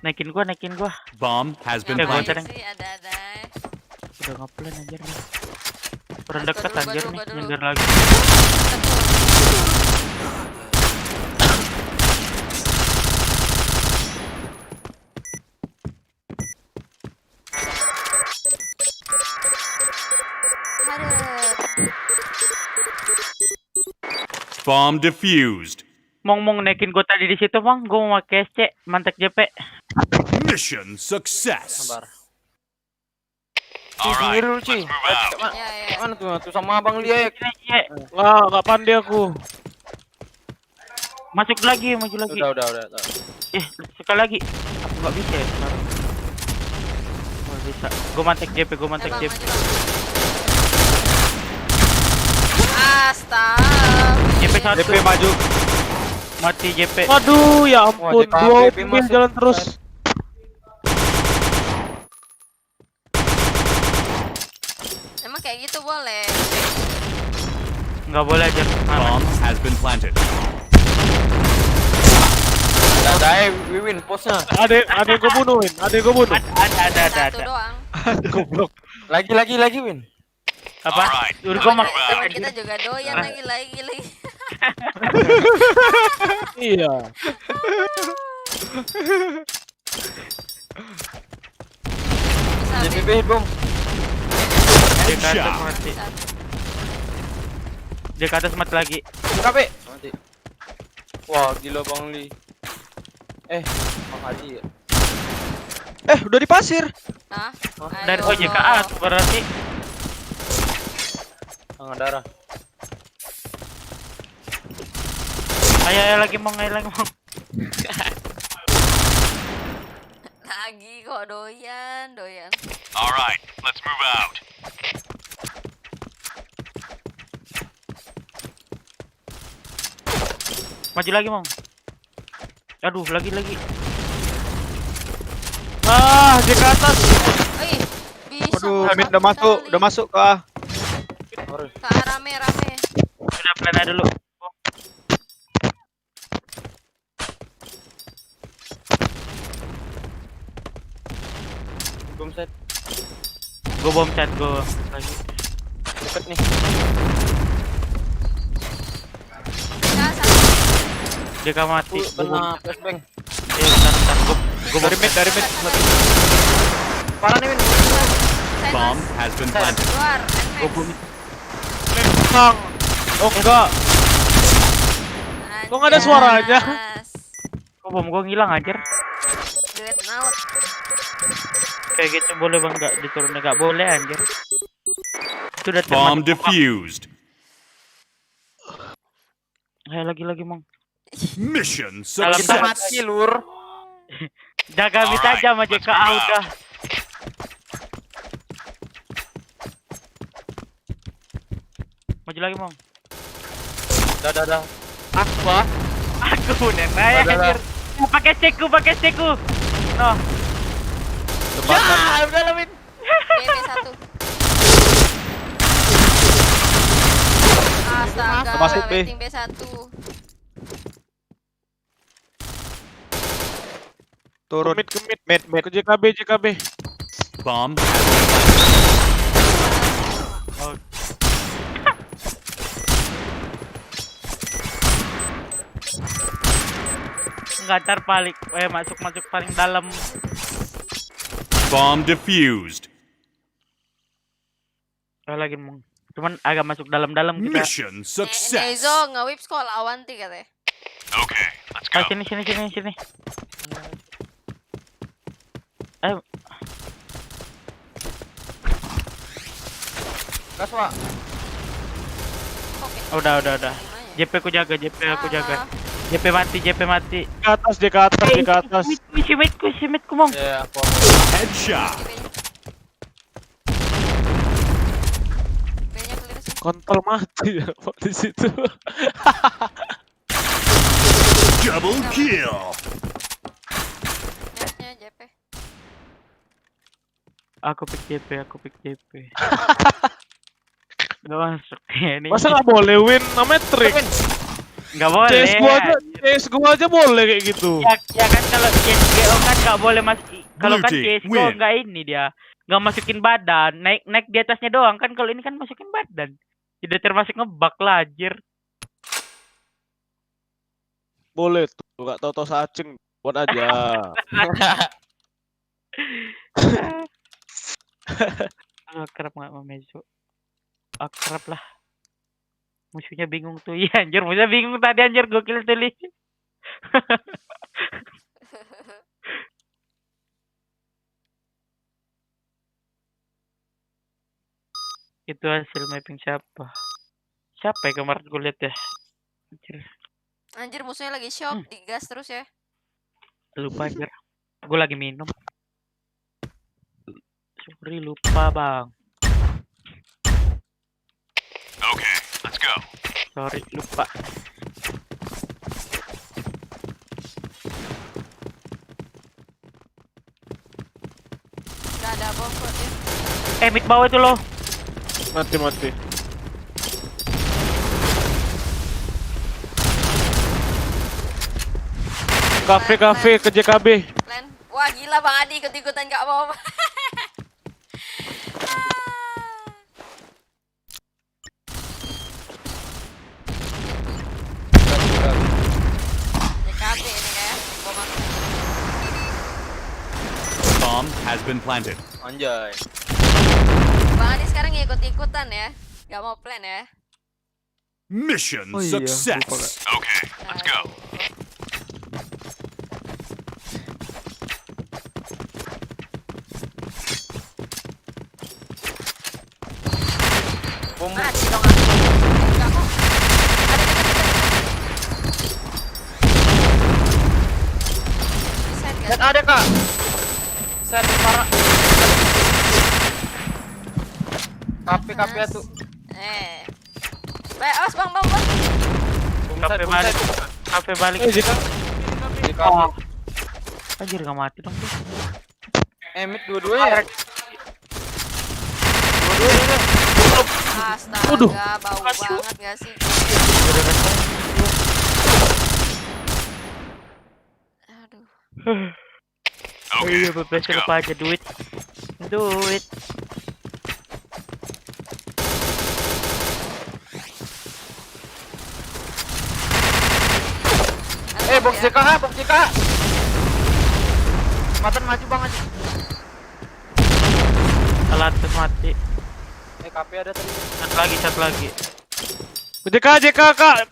Naikin gua. Bomb has been Oke, gua planted. cari. sih ada. Udah nge-plan anjir nih. Orang Gua deket dulu, anjir gua nih, dulu. nyender lagi. Aduh. Bomb defused. Mong naikin gua tadi di situ, Bang. Gua mau pakai SC, mantek JP. Mission success. Sabar. Alright, Sendiri lu, let's Ci. move out. Ya. Mana tuh sama Abang Liek. Nggak pandai aku. Masuk lagi, maju lagi. Udah. Sekali lagi. Aku nggak bisa ya sekarang. Oh, bisa. Gua mantek JP. Bang, maju, Bang. JP Astaga. 1. JP maju. Mati JP. Waduh, ya ampun. JKB Dua mobil masuk. jalan terus. Emang kayak gitu boleh. Nggak boleh aja. Bomb has been planted. Ada Win posnya. Ada yang gue bunuhin. Ada. Satu doang. Goblok. Lagi Win. Apa? Alright, Udah let's gua move mak- out. Teman kita juga doyan lagi. Iya. Bisa JPB bom. Dia ke atas Headshot. mati. Dia ke atas mati lagi. JKB. Mati. Wah, gila Bang Li. Bang Haji ya. Udah di pasir. Hah? Dari Aduh. OJKA tuh berarti. Tangan darah. Ayo lagi mau. Lagi kok doyan. All right, let's move out. Maju lagi, Mong. Aduh, lagi. Ah, di ke atas. Ih, bisa. Waduh, kok Mid satu udah kali. masuk ke A. Kak, rame. Udah plan aja dulu. Boom set. Gue bom chat gue lagi. Cepet nih. Nah, satu. Dia mati. Kena flashbang. Iya, bentar. Gue Dari mid. Parah nih, Min. Bomb has been planted. Keluar. Gue bom. Bang. Oh enggak. Kok nggak ada suaranya? Gue ngilang anjir. Delete out. Kayak gitu boleh bang, nggak diturunin, nggak boleh anjir. Itu udah Bomb teman. defused. Ayo lagi Mong. Mission Dalam success. Mati, Lur. Jaga mid Alright, aja sama let's JKA move udah. Maju lagi Mong. Dah. Aku nenek anjir. Pakai ceku. Noh. Ya, udah lah, Min. B1. Astaga, Masuk B. waiting B1. Turun. Ke mid. Mid. Ke JKB. Bomb. Enggak ntar balik. Masuk paling dalam. Bomb defused. Ayo lagi Mong. Cuman agak masuk dalam-dalam kita. Mission success. Nezo nge-whip sekolah Awanti katanya. Okay, let's go. Ah, sini. Ayo. Gas, Wak. Oke. Udah. JP aku jaga. JP mati. Ke atas, dia ke atas. Si mitku Mong. Ya, aku. Headshot. B-nya clear sih. Kontol mati ya Pak, di situ. Double kill. Netnya JP. Aku pick JP. Gak masuk ya ini. Masa nggak boleh win? Namanya trik. Nggak boleh. CSGO aja boleh kayak gitu. Ya kan kalau CSGO kan nggak boleh masuk. Kalau kan Blue team, CSGO win. nggak ini dia nggak masukin badan, naik di atasnya doang kan. Kalau ini kan masukin badan. Tidak termasuk ngebug lah anjir. Boleh tuh, nggak tahu sacing buat aja. Akrab nggak sama Mezo? Akrab lah. Musuhnya bingung tuh. Iya anjir, musuhnya bingung tadi anjir, gokil tuh Li. Itu hasil mapping siapa? Siapa ya kemarin gue liat ya? Anjir musuhnya lagi shock, digas terus ya. Lupa anjir. Gue lagi minum. Sorry lupa bang. Okay, let's go. Sorry lupa. Udah ada bom kok dia. Mid bawah itu loh. Mati. Kafe ke JKB. Plan. Wah gila Bang Adi ikut-ikutan gak mau. JKB ini kayak bom aku. Bomb has been planted. Anjay. Bang Adi sekarang ikut-ikutan ya. Gak mau plan ya. Mission Oh iya, lupa success. Okay, let's go. Bom. Mati dong aku. Enggak kok. Ada dekat. Bisa Dan enggak? ada kak. Set parah. Kape tuh. Baik, awas bang. Kafe balik. Kafe balik. Jika Di kafe. Anjir gak mati dong dia. Mid dua-duanya. Dua-duanya. Astaga, bau banget gak sih? Aduh. Oh iya, bebas lupa aja duit. Box JK. Matan maju bang aja. Lantas mati. KP ada tadi. Satu lagi. JK kak.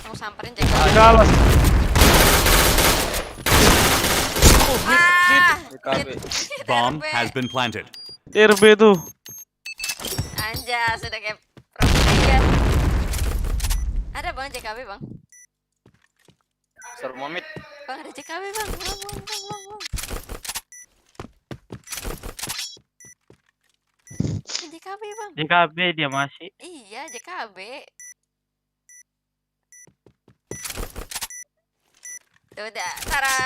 Mau samperin JK. JK alas. KP. Bomb has been planted. RB tuh. Anjas, sudah kayak pro player. Ada bang JKB bang. Sermo mid. Bang ada JKB bang. Bang. JKB bang. JKB dia masih. Iya JKB. Tuh udah, Tara.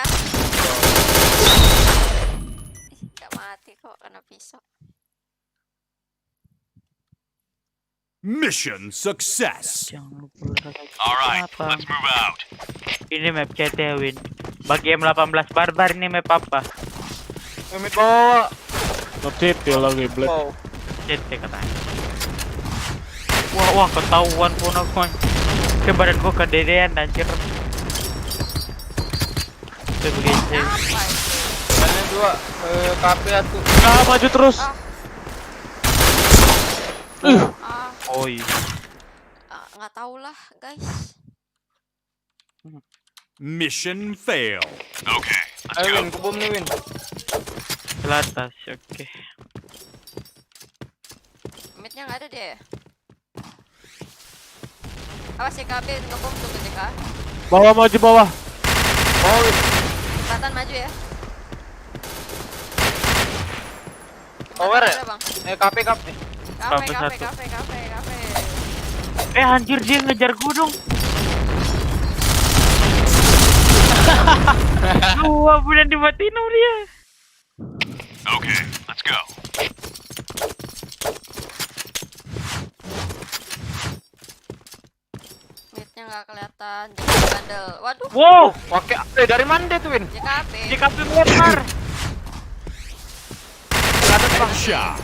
Gak mati kok kena pisau. Mission success. Jangan lupa. All right, let's move out. Ini map CT win. Bagi M18 barbar ini map apa? Mid bawa. Ngetit ya lagi black. Oh. CT katanya. Wah ketahuan pun aku. Badan gua kededean anjir. Itu begitu. Apa itu? Kalian dua KP tuh. Maju terus. Oi. Nggak tahu lah guys. Mission fail. Okay, let's Ayo go. Win, kebom nih Win. Atas, oke. Midnya nggak ada deh. Awas JKB ngebom tuh ke JK. Maju bawah. Oh, Win. Selatan maju ya. Tower ya? Ada, Bang. KP. Kafe. Anjir dia ngejar gua dong. Gua bener dimatiin sama dia. Okay, let's go. Midnya nggak kelihatan. JKB bandel. Waduh. Wow, Pakai dari mana dia tuh Win? JKB. JKB melempar. Kelihatan bang. Shot.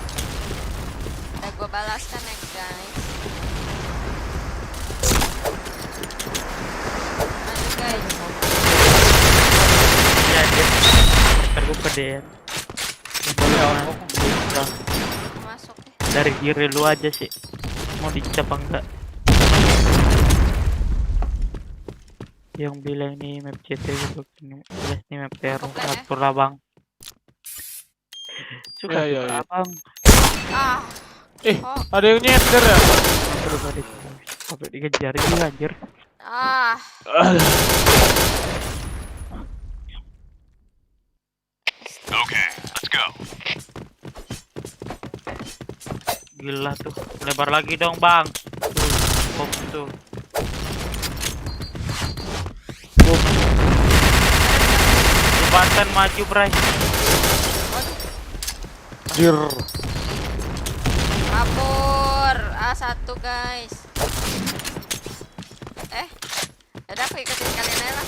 Udah gua balaskan ya guys. Maju guys. Ya dia. Ntar gua kedean. Masuk deh. Dari kiri lu aja sih. Mau dicap apa enggak? Yang bilang ini map CT gitu, jelas nih map teror. Atur lah bang. Suka Ya. abang. Ah. Ada yang nyender ya? Terus ada sampai dikejar dia anjir. Ah. Okay, let's go. Gila tuh. Lebar lagi dong bang. Bom tuh. Jembatan maju bray. Jir. Kabur. A1 guys. Udah aku ikutin kalian aja lah.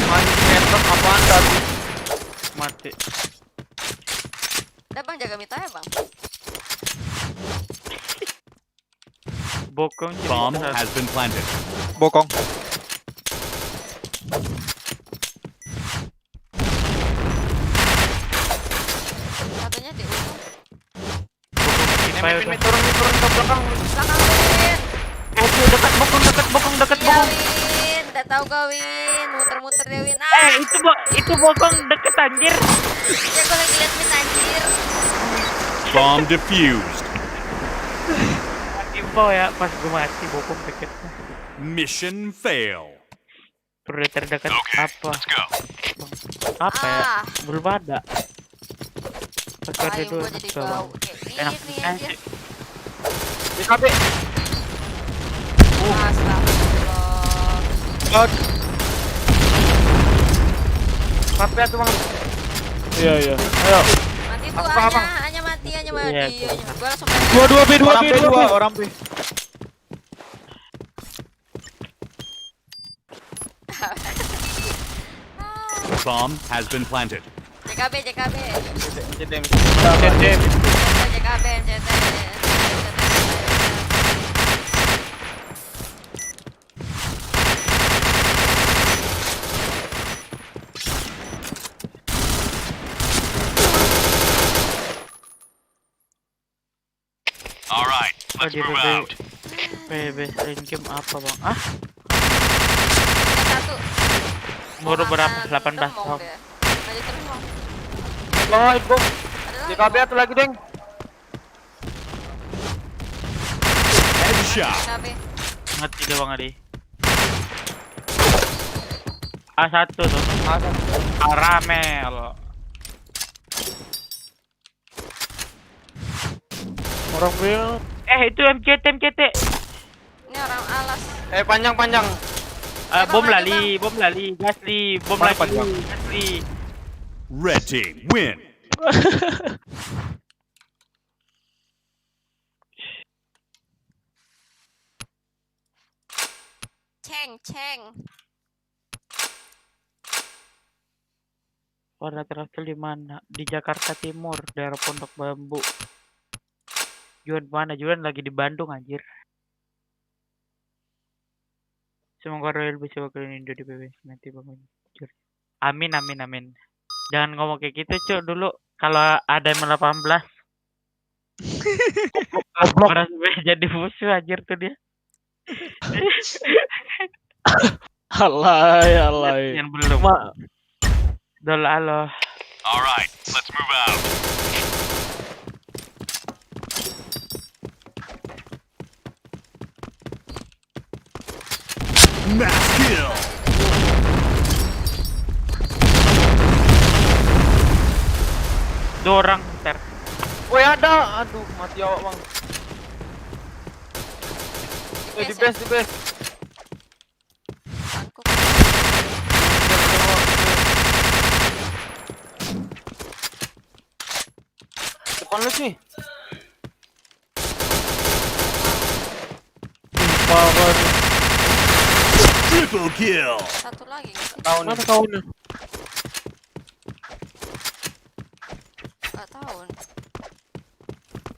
Anjing network apaan tadi? Mati. Udah bang jaga mita ya bang. Bokong Bomb has been planted. Bokong. Satunya di ujung. Mid turun ke belakang. Belakang Win. dekat bokong. Iya Win. Tidak tahu kau Win, muter-muter deh Win. Ah, Itu bokong deket anjir. ya gue lagi liat Win anjir. Bomb defused. Info ya pas gue mati bokong deket. Mission fail. Perlu terdekat Okay, apa? let's go. Apa ya? Ah, Belum ada. Pakai payung dulu. gue jadi bau. Enak Ini anjir. Di KB. Astagfirullah. KB tuh bang. Iya iya. Ayo. Mati tuh Apa? hanya mati. Iya, Gue langsung main. Dua B. Orang B. Bomb has been planted. JKB. JDM. JKB, MCT. All right, let's di move out. PB game apa bang? Ah, Satu. baru berapa? 18 Tembong tahun. dia. Maju terus bang. Bang, bom. Ada Di lagi, KB Bang. tuh lagi deng. Headshot. JKB. Mati dia bang Adi. A1 tuh. Karamel. Orang B. Itu MCT. Ini orang alas. Panjang. Bom maju, lali, gasli, bom Mana lagi, panjang? gasli. Red team win. Ceng. Warna terakhir di mana? Di Jakarta Timur, daerah Pondok Bambu. Juan mana? Juan lagi di Bandung anjir. Semoga Royal bisa wakilin Indo di PBS nanti bangun. Amin. Jangan ngomong kayak gitu cuk dulu. Kalau ada yang 18 orang jadi musuh anjir tuh dia. Alay. Yang belum. Dol aloh. All right, let's move out. Mass kill. Dua orang ntar. Woi ada. Aduh, mati awak bang. Di base. Aku. Depan lu sih. Power. Triple kill. Satu lagi nggak sih? Tahun Mana kawannya? Nggak tahu.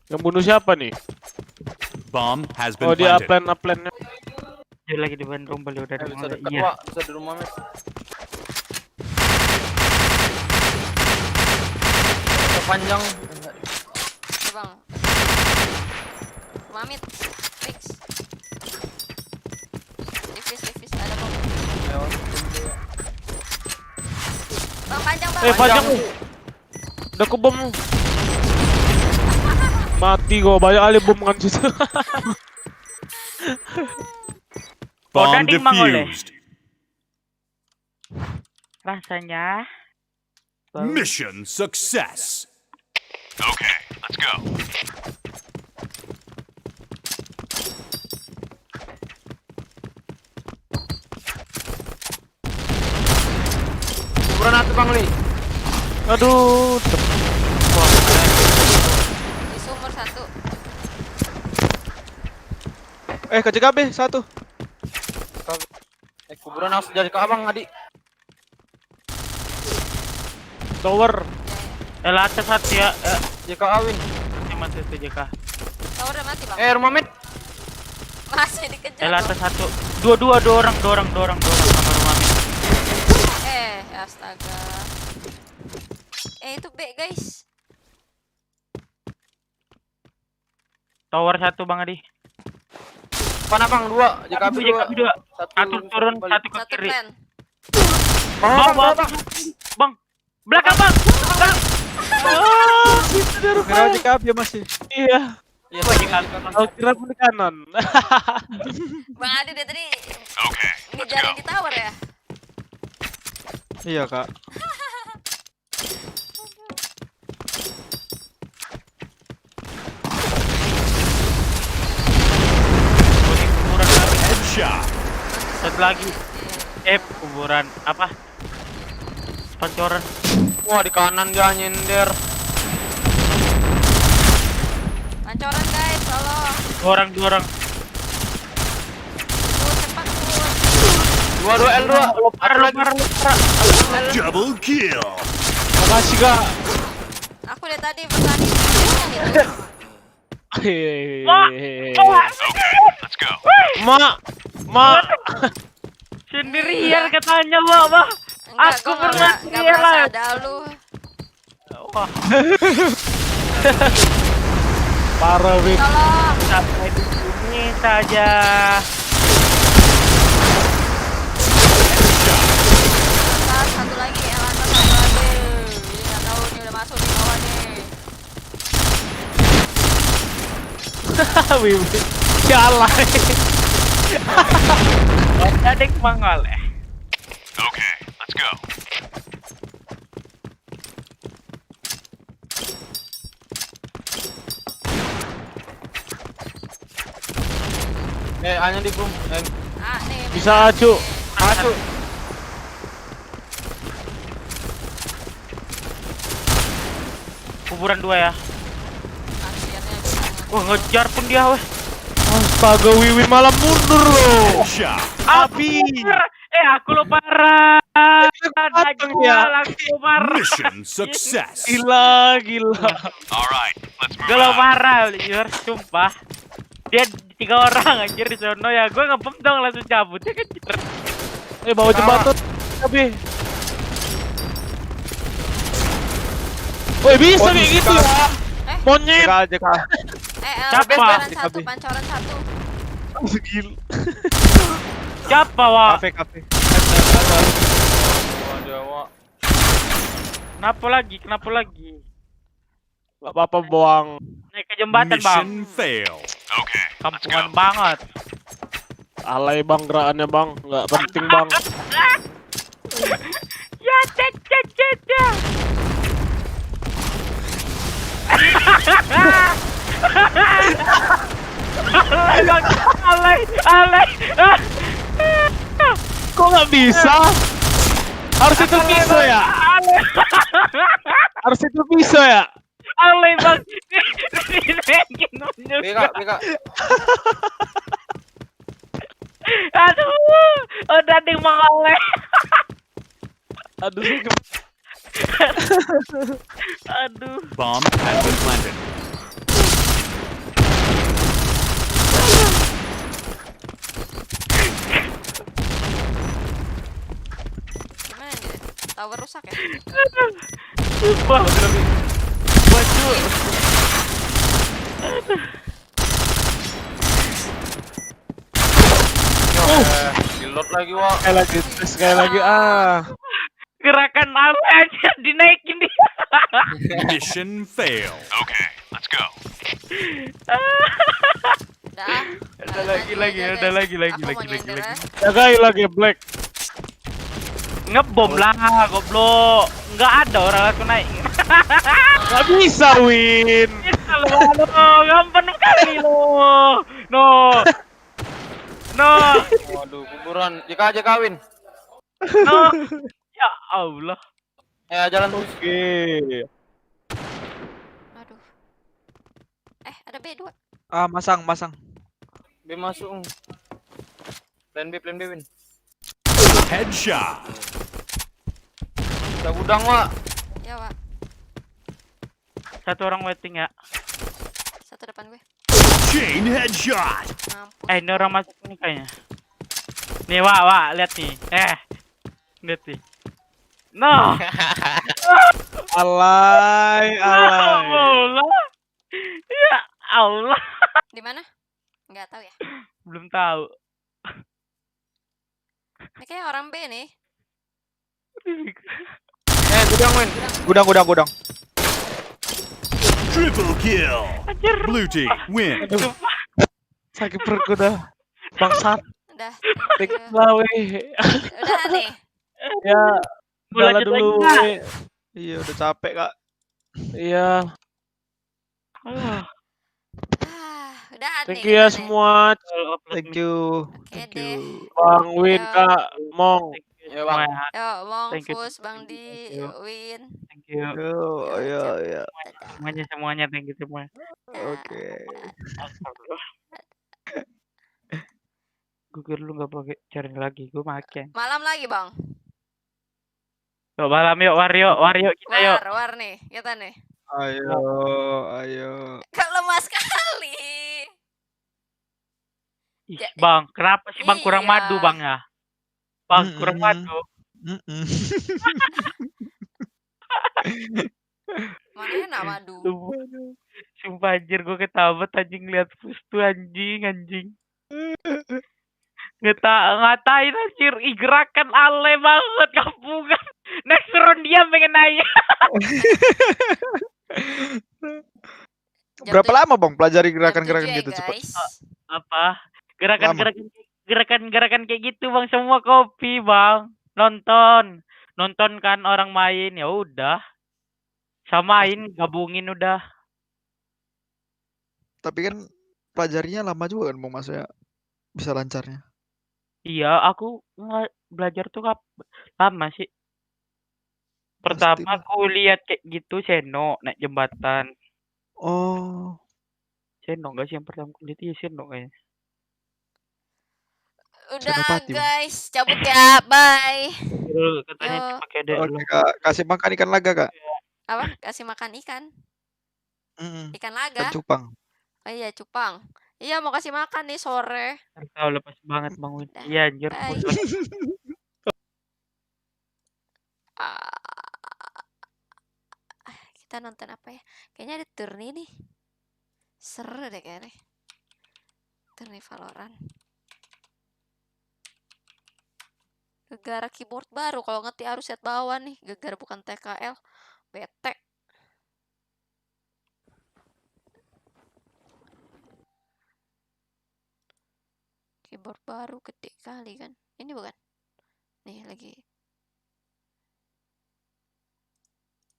Yang bunuh siapa nih? Bomb has been Oh dia planted. upline-nya. Dia lagi di Bandung beli udah bisa mulai. dekat Iya. Wak. Bisa di rumah met. Panjang. Ya bang. Mamit. Fix. Divis ada bang. Bang panjang bang. Panjang. Udah ke bom. Mati gua banyak kali bom kan situ. Bomb Dading mangole. defused. Rasanya Mission success. Okay, let's go. Kuburan atuh bang Li. Aduh. Di sumur satu. Ke JKB 1. Kuburan harus jadi ke abang adik. Tower. atas satu ya. JK Awin. Cuma satu JK. Tower udah mati bang. Rumah met. Masih dikejar. atas satu. Dua orang sama rumah. Astaga. Itu B guys. Tower satu Bang Adi. Mana bang? 2. JKB 2. Satu turun, satu ke Satu kiri. plan. Bang. Bang. Belakang, Bang. Kira JKB masih. Iya. Iya, Aku kira di kanan. Bang Adi dari tadi Okay, let's ngejarin go. di tower ya. Iya kak. Kuburan lagi. Headshot. Satu lagi. Kuburan apa? Pancoran. Wah, di kanan dia nyender. Pancoran guys, tolong. Dua orang. Cepat tuh. 2 L2. Parah. Double kill. Makasih kak. Aku dari tadi bertani gitu. Okay, let's go. Mak. Sendirian katanya, Bang. Enggak, Aku gua pernah nggak dia merasa lah. ada lu. Wah, Parah Win. Tolong. sampai di sini saja. Lantas satu lagi, lantas satu lagi. Ini nggak tahu nih udah masuk di bawah nih. Win. Jalan. Ada mangal eh. Okay, let's go. Hanya di boom. Ah, nih. Bisa acu. Masuk. Kuburan 2 ya. Akhirnya Wah, ngejar pun dia, weh. Astaga, Wiwin malah mundur loh. Headshot. Api. Aku lo parah. Datang ya. Aku parah. Mission success. Gila. All right, let's move Gue lo out. parah, Lior, sumpah. Dia 3 orang anjir di sono ya. Gue ngepem dong langsung cabut dia kejar. Bawa jembatan. Tapi. Woi, bisa kayak gitu ya. Monyet. JK. Siapa? pancoran satu. Gila. Siapa, Wak? Kafe. Wah, dia wah. Kenapa lagi? Gak apa-apa, Boang. Naik ke jembatan, Bang. Mission fail. Okay, let's go. Kampungan banget. Alay bang, gerakannya bang. Gak penting bang. Ya, cek. Alay, Bang. Alay. Kok gak bisa? Harus itu pisau ya? Alay. Harus itu pisau ya? Alay, Bang. Dinaikin menurut. BK. Aduh, udah ada yang mengoleh. Aduh, Aduh. Bomb has been planted. Gimana nih? Tower rusak ya? Sumpah. Baju. Reload lagi, wah. sekali lagi. Gerakan alay aja dinaikin dia. Mission fail. Okay, let's go. Udah. Udah lagi. Aku mau nyender ya. Jagain lagi Black. Ngebom lah, goblok. Nggak ada orang aku naik. Gak bisa Win. Halo, gampang kali lo. No. Waduh, kuburan. JK kawin. No. Ya Allah. Jalan terus. Oke. Aduh. Ada B2. Masang. B masuk. Plan B win. Headshot. Kita gudang, wah. Ya, Wak. Satu orang waiting ya. Satu depan gue. Chain headshot. Mampus. Ini orang masuk nih kayaknya. Nih, Wak, lihat nih. Lihat nih. No. Alay. Allah. Ya Allah. Di mana? Enggak tahu ya. Belum tahu. Ini kayak orang B nih. Gudang Win. Gudang. Triple kill. Blue team win. Sakit perut gue dah. Bangsat. Udah. Thank thank you you. lah weh. Udah nih. Ya, Mau jalan lanjut dulu lagi nggak? weh. Iya udah capek kak. Iya. Udah Thank nih you ya kita nih. semua. Thank you. Oke Thank deh. you. Bang Win, Yo. Kak Mong. Ya bang. Yo, Mong, Thank you. Fus, Bang Di, Thank you. Win. Thank you. Yo, yo, yo. Dadah. Semuanya thank you semua. Oke. Gue kira lu nggak pakai cari lagi, gue makan. Malam lagi, Bang. Yuk malam yuk, Wario kita yuk. War nih, kita nih. Ayo. Kok lemah sekali. Ih, Ya, Bang, kenapa sih Bang kurang iya. madu Bang ya? Bang, kurang madu. Mana enak madu. Sumpah anjir, gue ketawa anjing lihat Fus tuh anjing. Ngatain anjir, ih gerakan ale banget kampungan. Next round dia pengen nanya. Berapa lama bang pelajari Jam gerakan-gerakan 7 gitu ya, cepat? guys. Apa? Gerakan kayak gitu Bang, semua copy Bang. Nonton kan orang main, ya udah. Samain, gabungin udah. Tapi kan pelajarinya lama juga kan bang, maksudnya bisa lancarnya. Iya, aku belajar tuh lama sih. Pertama Pastilah. aku lihat kayak gitu Seno naik jembatan. Oh. Seno gak sih yang pertama aku lihat? Iya Seno kayaknya. Udah Senopati, Bang. guys, cabut ya. Bye. Katanya Yo. pakai dek Oke kak, kasih makan ikan laga kak. Apa? Kasih makan ikan. Ikan laga. Ikan cupang. Oh iya, cupang. Iya, mau kasih makan nih sore. Tahu lepas banget Bang Win. Udah. Iya anjir. Bye. Kita nonton apa ya? Kayaknya ada turni nih. Seru deh kayaknya. Turni Valorant. Gegara keyboard baru. Kalau ngerti harus lihat bawah nih. Gegara bukan TKL. Bete. Keyboard baru gede kali kan. Ini bukan? Nih lagi.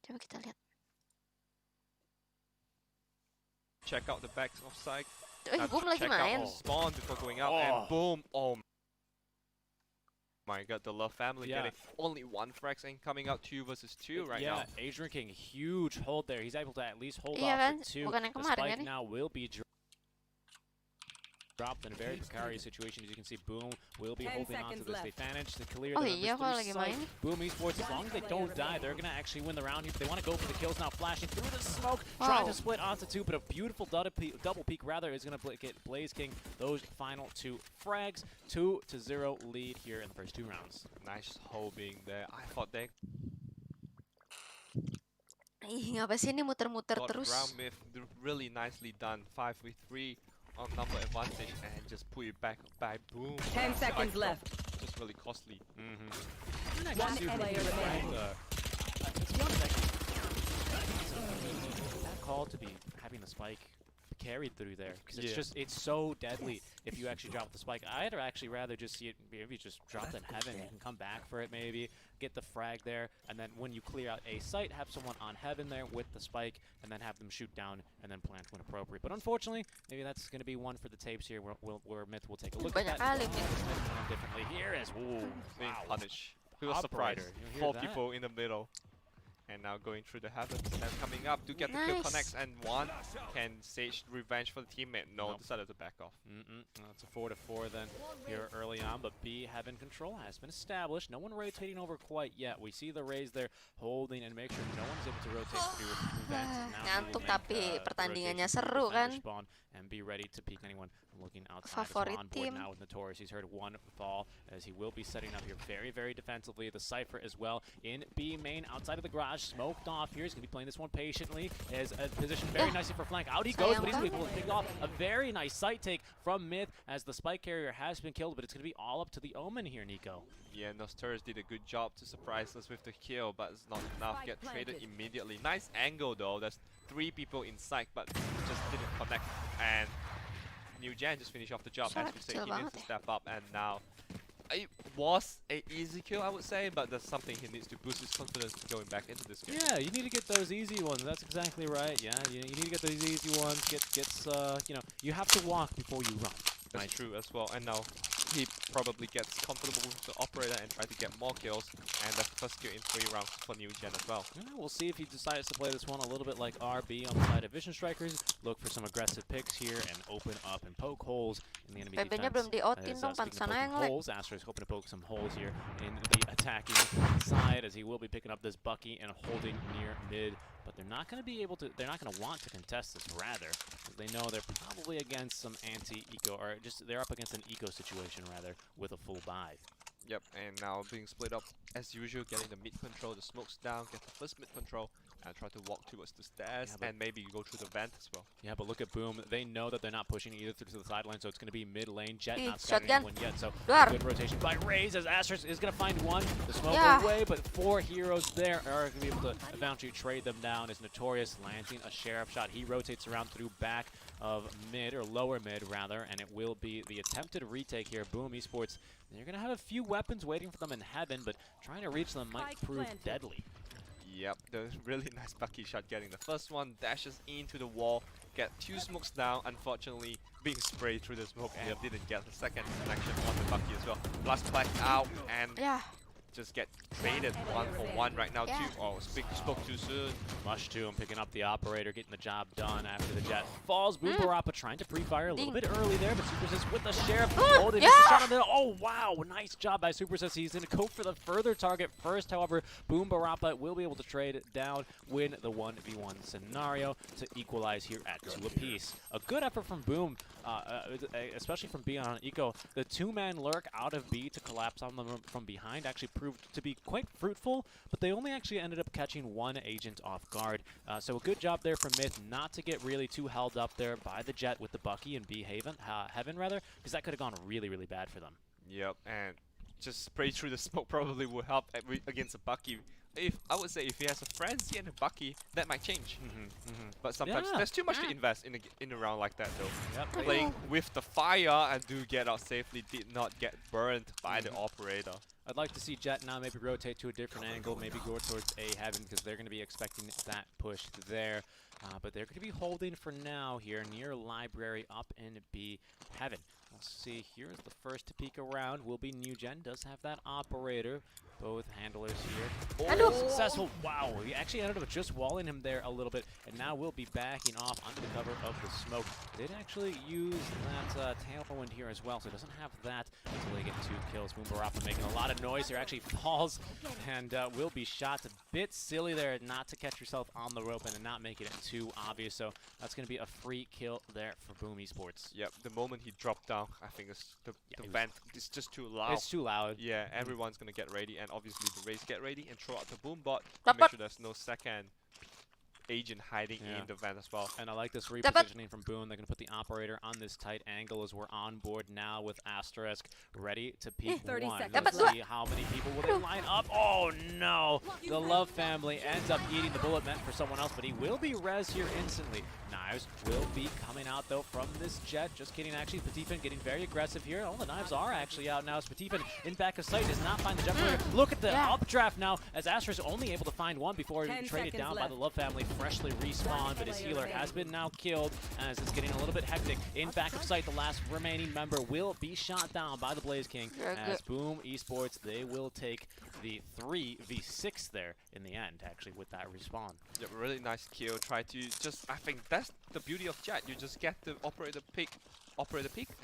Coba kita lihat. Check out the backs of side. Boom lagi Check out main. on spawn before going out and boom. Oh my god, the Love family getting only one frags and coming out 2 versus 2 right now. ASRock huge hold there. He's able to at least hold Iya off kan? for 2. Bukan yang The kemarin spike kan? now will be dropped in a very precarious situation. As you can see, Boom will be holding on to this. They managed to clear Oh the iya, members kalau through lagi site. main. Boom Esports, as long as they don't die, they're going to actually win the round here. But they want to go for the kills now, flashing through the smoke, trying to split onto 2, but a beautiful double peek rather is going to get Blaze King those final 2 frags. 2-0 lead here in the first 2 rounds. Nice hold being there. I thought they Ih, ngapa sih ini muter-muter got terus? round myth really nicely done. 5v3 on number advantage and just put it back by Boom. 10 seconds left. Just really costly. One player remaining. That call to be having the spike carried through there because it's so deadly if you actually drop the spike. I'd actually rather just see it maybe just drop in heaven. You can come back for it, maybe get the frag there, and then when you clear out a site, have someone on heaven there with the spike, and then have them shoot down and then plant when appropriate. But unfortunately, maybe that's going to be one for the tapes here, where Myth will take a look at that. Differently here is Being punished. He was Operator, surprised. you hear 4 that? people in the middle. And now going through the heavens and coming up to get the kill connects, and one can stage revenge for the teammate. No, decided to back off. It's a 4-4 then here early on, but B heaven control has been established. No one rotating over quite yet. We see the raise there holding and make sure no one's able to rotate through vents. Ngantuk tapi pertandingannya seru kan? And be ready to peek anyone Looking outside as well on board now with Notorious. He's heard one fall as he will be setting up here very, very defensively. The Cypher as well in B main outside of the garage. Smoked off here. He's going to be playing this one patiently. Is positioned very nicely for flank. Out he goes, but he's going to be able to pick off a very nice site take from Myth as the spike carrier has been killed, but it's going to be all up to the Omen here, Nico. Yeah, Notorious did a good job to surprise us with the kill, but it's not enough. Get traded immediately. Nice angle though. There's 3 people in sight, but just didn't connect. And New Gen just finished off the job. As we say, he needs to step up, and now it was an easy kill, I would say, but there's something he needs to boost his confidence going back into this game. Yeah, you need to get those easy ones. That's exactly right. Yeah, you need to get those easy ones. You know, you have to walk before you run. That's true as well. And now he probably gets comfortable with the operator and try to get more kills. And that's the first kill in 3 rounds for New Gen as well. Yeah, we'll see if he decides to play this one a little bit like RB on the side of Vision Strikers. Look for some aggressive picks here and open up and poke holes in the enemy defense. belum di-outin dong, Speaking of pantesan aja poking ngelek. holes, ASRock is hoping to poke some holes here in the attacking side as he will be picking up this Bucky and holding near mid. But they're not going to be able to, they're not going to want to contest this, rather, because they know they're probably against some anti-eco, or just they're up against an eco situation, rather, with a full buy. Yep, and now being split up as usual, getting the mid control, the smokes down, get the first mid control, and try to walk towards the stairs, and maybe you go through the vent as well. Yeah, but look at Boom. They know that they're not pushing either through to the sideline, so it's going to be mid lane. Jet not scattering anyone yet, so good rotation by Raze as ASRock is going to find one. The smoke away, but 4 heroes there are going to be able to eventually trade them down as Notorious landing a Sheriff shot. He rotates around through back of mid, or lower mid rather, and it will be the attempted retake here. Boom Esports, they're going to have a few weapons waiting for them in heaven, but trying to reach them might prove deadly. Yep, the really nice Bucky shot getting the first one, dashes into the wall, get 2 smokes down, unfortunately being sprayed through the smoke and didn't get the second connection on the Bucky as well. Blast back out and just get traded 1-for-1 right now. Spoke too soon. Mush to him, picking up the operator, getting the job done after the jet falls. Boom Barappa trying to pre-fire a little bit early there, but Supersys with the Sheriff holding the shot on the. Oh wow, nice job by Supersys. He's going to go for the further target first. However, Boom Barappa will be able to trade down, win the 1v1 scenario to equalize here at 2 apiece. A good effort from Boom, especially from B on Eco. The 2-man lurk out of B to collapse on them from behind actually proved to be quite fruitful, but they only actually ended up catching 1 agent off guard. So a good job there from Myth not to get really too held up there by the jet with the Bucky and B Heaven rather, because that could have gone really, really bad for them. Yep, and just spray through the smoke probably would help against a Bucky. I would say if he has a frenzy and a Bucky, that might change. But sometimes there's too much to invest in a round like that though. Yep. Playing with the fire and do get out safely, did not get burned by the operator. I'd like to see Jet now maybe rotate to a different angle, maybe go towards A Heaven, because they're going to be expecting that push there. But they're going to be holding for now here near Library up in B Heaven. Let's see, here's the first to peek around. Will be New Gen, does have that operator. Both handlers here. Oh, successful. Wow, he actually ended up just walling him there a little bit, and now we'll be backing off under the cover of the smoke. Did actually use that tailwind here as well, so it doesn't have that until they get 2 kills. Boom Barappa making a lot of noise here, actually falls and will be shot. A bit silly there not to catch yourself on the rope and not make it too obvious, so that's going to be a free kill there for Boom Esports. Yep, the moment he dropped down, I think it's the vent is just too loud. It's too loud. Yeah, everyone's going to get ready, and obviously the Raze get ready and throw out the boom bot to make sure there's no second agent hiding in the vent as well. And I like this repositioning from Boom. They're going to put the operator on this tight angle as we're on board now with ASRock ready to peek 1. Let's see how many people will they line up. Oh no! The Love family ends up eating the bullet meant for someone else, but he will be res here instantly. Knives will be coming out though from this jet. Just kidding, actually. Patifin getting very aggressive here. Oh, the knives are actually out now as Patifin in back of sight does not find the jump player. Look at the updraft now as ASRock is only able to find one before traded down by the Love family. Freshly respawned, but his healer has been now killed as it's getting a little bit hectic. In back of sight, the last remaining member will be shot down by the Blaze King as Boom Esports, they will take the 3v6 there in the end, actually, with that respawn. Yeah, really nice kill. Try to just, I think that's the beauty of Jet. You just get the operator peek,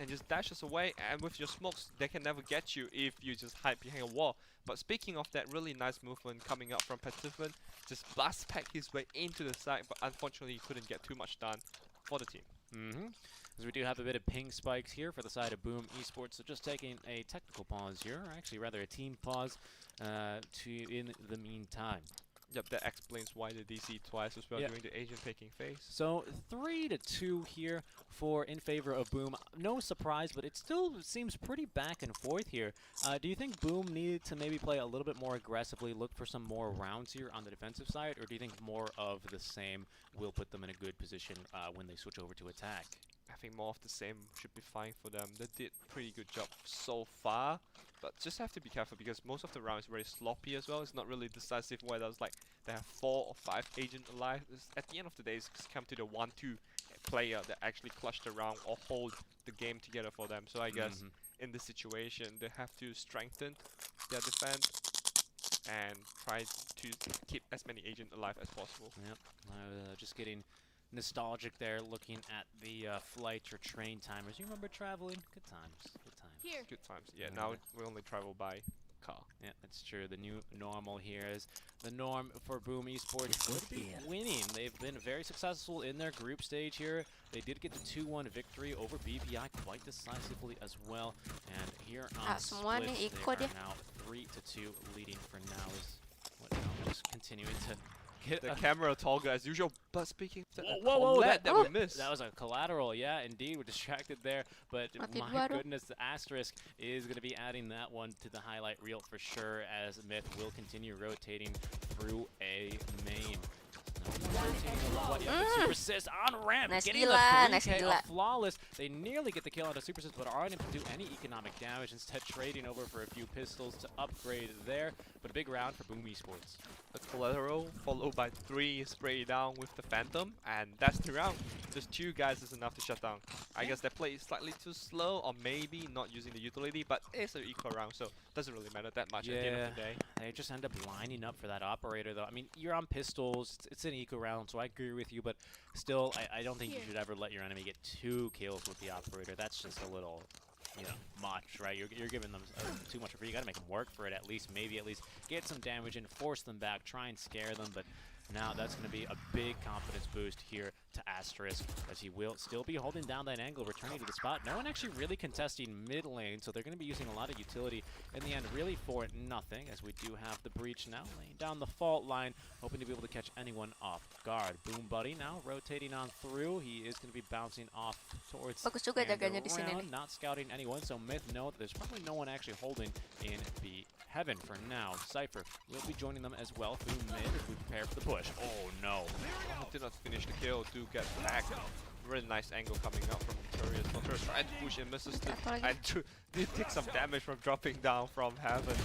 and just dashes away, and with your smokes, they can never get you if you just hide behind a wall. But speaking of that really nice movement coming up from Patifin, just blast pack his way into the side, but unfortunately he couldn't get too much done for the team. as we do have a bit of ping spikes here for the side of Boom Esports. So just taking a technical pause here, or actually rather a team pause in the meantime. Yep, that explains why the DC twice as well Yep. during the agent picking phase. So 3-2 here in favor of Boom. No surprise, but it still seems pretty back and forth here. Do you think Boom needed to maybe play a little bit more aggressively, look for some more rounds here on the defensive side, or do you think more of the same will put them in a good position when they switch over to attack? I think more of the same should be fine for them. They did pretty good job so far, but just have to be careful because most of the round is very sloppy as well. It's not really decisive whether it's like they have 4 or 5 agents alive. At the end of the day, it's come to the 1-2 player that actually clutch the round or hold the game together for them. So I guess in this situation, they have to strengthen their defense and try to keep as many agents alive as possible. Yep, just getting nostalgic there, looking at the flight or train timers. You remember traveling? Good times, good times. Here. Good times. Yeah, now we only travel by car. Yeah, that's true. The new normal here is the norm for Boom Esports would be winning. They've been very successful in their group stage here. They did get the 2-1 victory over BPI quite decisively as well. And here on semua Split, nih they ikut are ya. now 3-2 leading for now. Is what now just continuing to get The camera toggle as usual, but speaking of the whoa, that we missed. That was a collateral, yeah, indeed. We're distracted there, but Mati my dua dong. goodness, the asterisk is going to be adding that one to the highlight reel for sure, as Myth will continue rotating through A main. Super assist on ramp, Nice getting gila, the nice 3K gila. flawless. They nearly get the kill on a super assist, but aren't able to do any economic damage. Instead, trading over for a few pistols to upgrade there. But a big round for Boom Esports. The collateral followed by 3 spray down with the Phantom, and that's the round. Just 2 guys is enough to shut down. I guess they play slightly too slow, or maybe not using the utility, but it's an equal round, so doesn't really matter that much at the end of the day. They just end up lining up for that operator, though. I mean, you're on pistols, it's an eco round, so I agree with you, but still, I don't think you should ever let your enemy get 2 kills with the operator. That's just a little, you know, much, right? You're giving them too much free. You gotta make them work for it at least, maybe at least get some damage in, force them back, try and scare them, but now that's going to be a big confidence boost here to Asterisk, as he will still be holding down that angle, returning to the spot. No one actually really contesting mid lane, so they're going to be using a lot of utility in the end, really for nothing, as we do have the breach now laying down the fault line, hoping to be able to catch anyone off guard. Boom Buddy now rotating on through. He is going to be bouncing off towards Bagus juga jaganya di sini round, nih. not scouting anyone, so Myth know that there's probably no one actually holding in the heaven for now. Cypher will be joining them as well through mid as we prepare for the push. Oh no. Oh, did not finish the kill, do get back. Really nice angle coming out from Notorious. Notorious trying to push and misses it, and did take some damage from dropping down from heaven.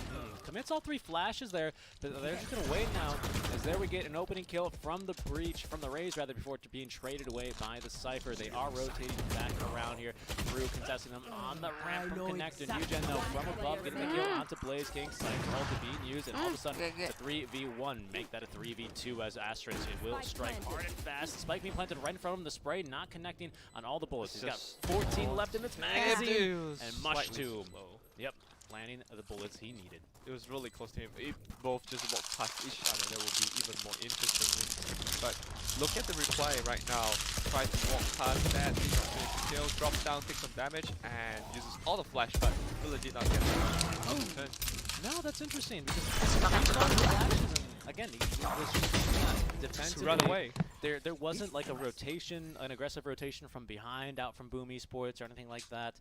Commits all 3 flashes there, but they're just gonna wait now, as there we get an opening kill from the breach, from the Raze rather, before being traded away by the Cypher. They are rotating back around here through, contesting them on the ramp from Connect, and Newgen though from above getting the kill onto Blaze King. Cypher ult being used, and all of a sudden it's a 3v1, make that a 3v2 as Asterisk. It will strike hard and fast. Spike being planted right in front of him, the spray not connecting on all the bullets. He's got 14 left in this magazine, and much too. Yep, landing the bullets he needed. It was really close to him. If both just walk past each other, that would be even more interesting. But look at the replay right now. Try to walk past that, did not finish the kill, drops down, takes some damage, and uses all the flash, but really did not get the turn. No, that's interesting, because flashes, and again, he was just defensively. Run away. There wasn't like a rotation, an aggressive rotation from behind out from Boom Esports or anything like that.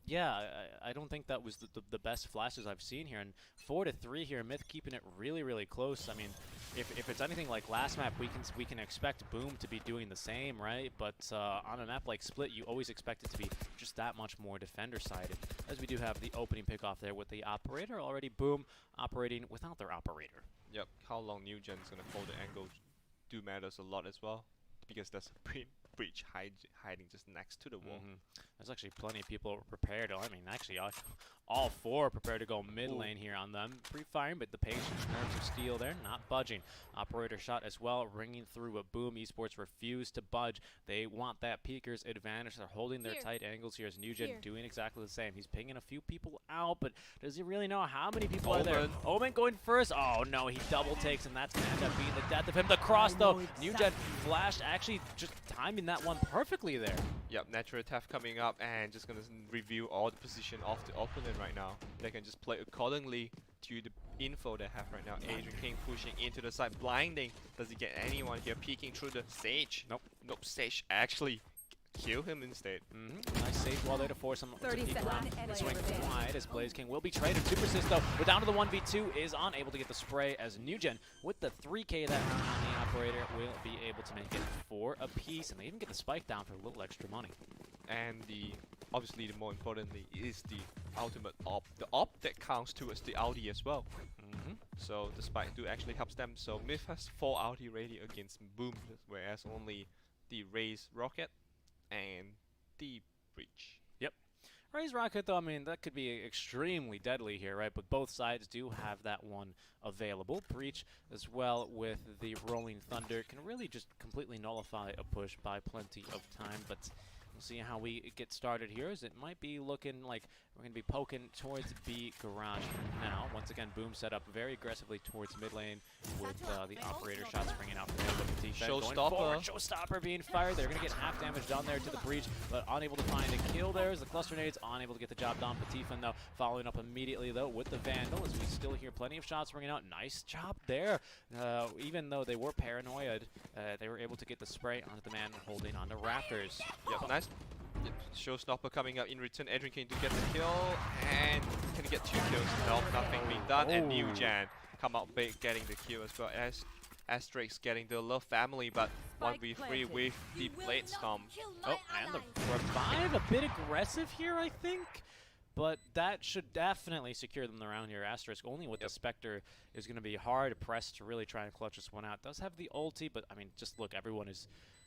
Yeah, I don't think that was the best flashes I've seen here. And 4-3 here, Myth keeping it really close. I mean, if it's anything like last map, we can expect Boom to be doing the same, right? But on a map like Split, you always expect it to be just that much more defender-sided. As we do have the opening pickoff there with the operator already. Boom operating without their operator. Yep, how long New Gen is going to hold the angle do matters a lot as well, because there's a breach hiding just next to the wall. There's actually plenty of people prepared. I mean, actually, all 4 prepared to go mid lane here on them. Pre-firing, but the patience, nerves of steel there, not budging. Operator shot as well, ringing through. A Boom Esports refuse to budge. They want that peeker's advantage. They're holding their tight angles here as Nugent doing exactly the same. He's pinging a few people out, but does he really know how many people are there? Omen going first. Oh no, he double takes, and that's going to end up being the death of him. The cross though, Nugent flashed actually just timing that one perfectly there. Yep, natural theft coming up and just gonna review all the position of the opponent right now. They can just play accordingly to the info they have right now. Adrian King pushing into the side, blinding. Does he get anyone here? Peeking through the Sage. Nope. Nope, Sage actually kill him instead. Nice save wall there to force him to 30 peek around seconds. the swing wide as Blaze King will be traded. Super Assist though, we're down to the 1v2, is unable to get the spray as NewGen with the 3k that round on the operator will be able to make it 4 apiece, and they even get the spike down for a little extra money. And obviously the more importantly is the ultimate op. The op that counts towards the ulti as well. So the spike do actually helps them. So Myth has 4 ulti ready against Boom, whereas only the Raise Rocket and the Breach. Raise Rocket though, I mean, that could be extremely deadly here, right? But both sides do have that one available. Breach as well with the Rolling Thunder can really just completely nullify a push by plenty of time, but we'll see how we get started here, as it might be looking like we're going to be poking towards B garage now. Once again, Boom set up very aggressively towards mid lane with the operator shots bringing out from the defense. Showstopper. Showstopper being fired. They're going to get half damage down there to the Breach, but unable to find a kill there as the cluster nades unable to get the job done. Patifan though following up immediately though with the Vandal, as we still hear plenty of shots ringing out. Nice job there. Even though they were paranoid, they were able to get the spray onto the man holding on the rafters. Yep, nice. Showstopper coming up in return. Adrian King to get the kill, and can he get 2 kills? No, nothing being done. And NewGen come out big, getting the kill as well as ASRock getting the Love family, but 1v3 with the Blade Storm. Oh, and the revive a bit aggressive here, I think. But that should definitely secure them around here. Asterisk only with the Spectre is going to be hard pressed to really try and clutch this one out. Does have the ulti, but I mean, just look, everyone is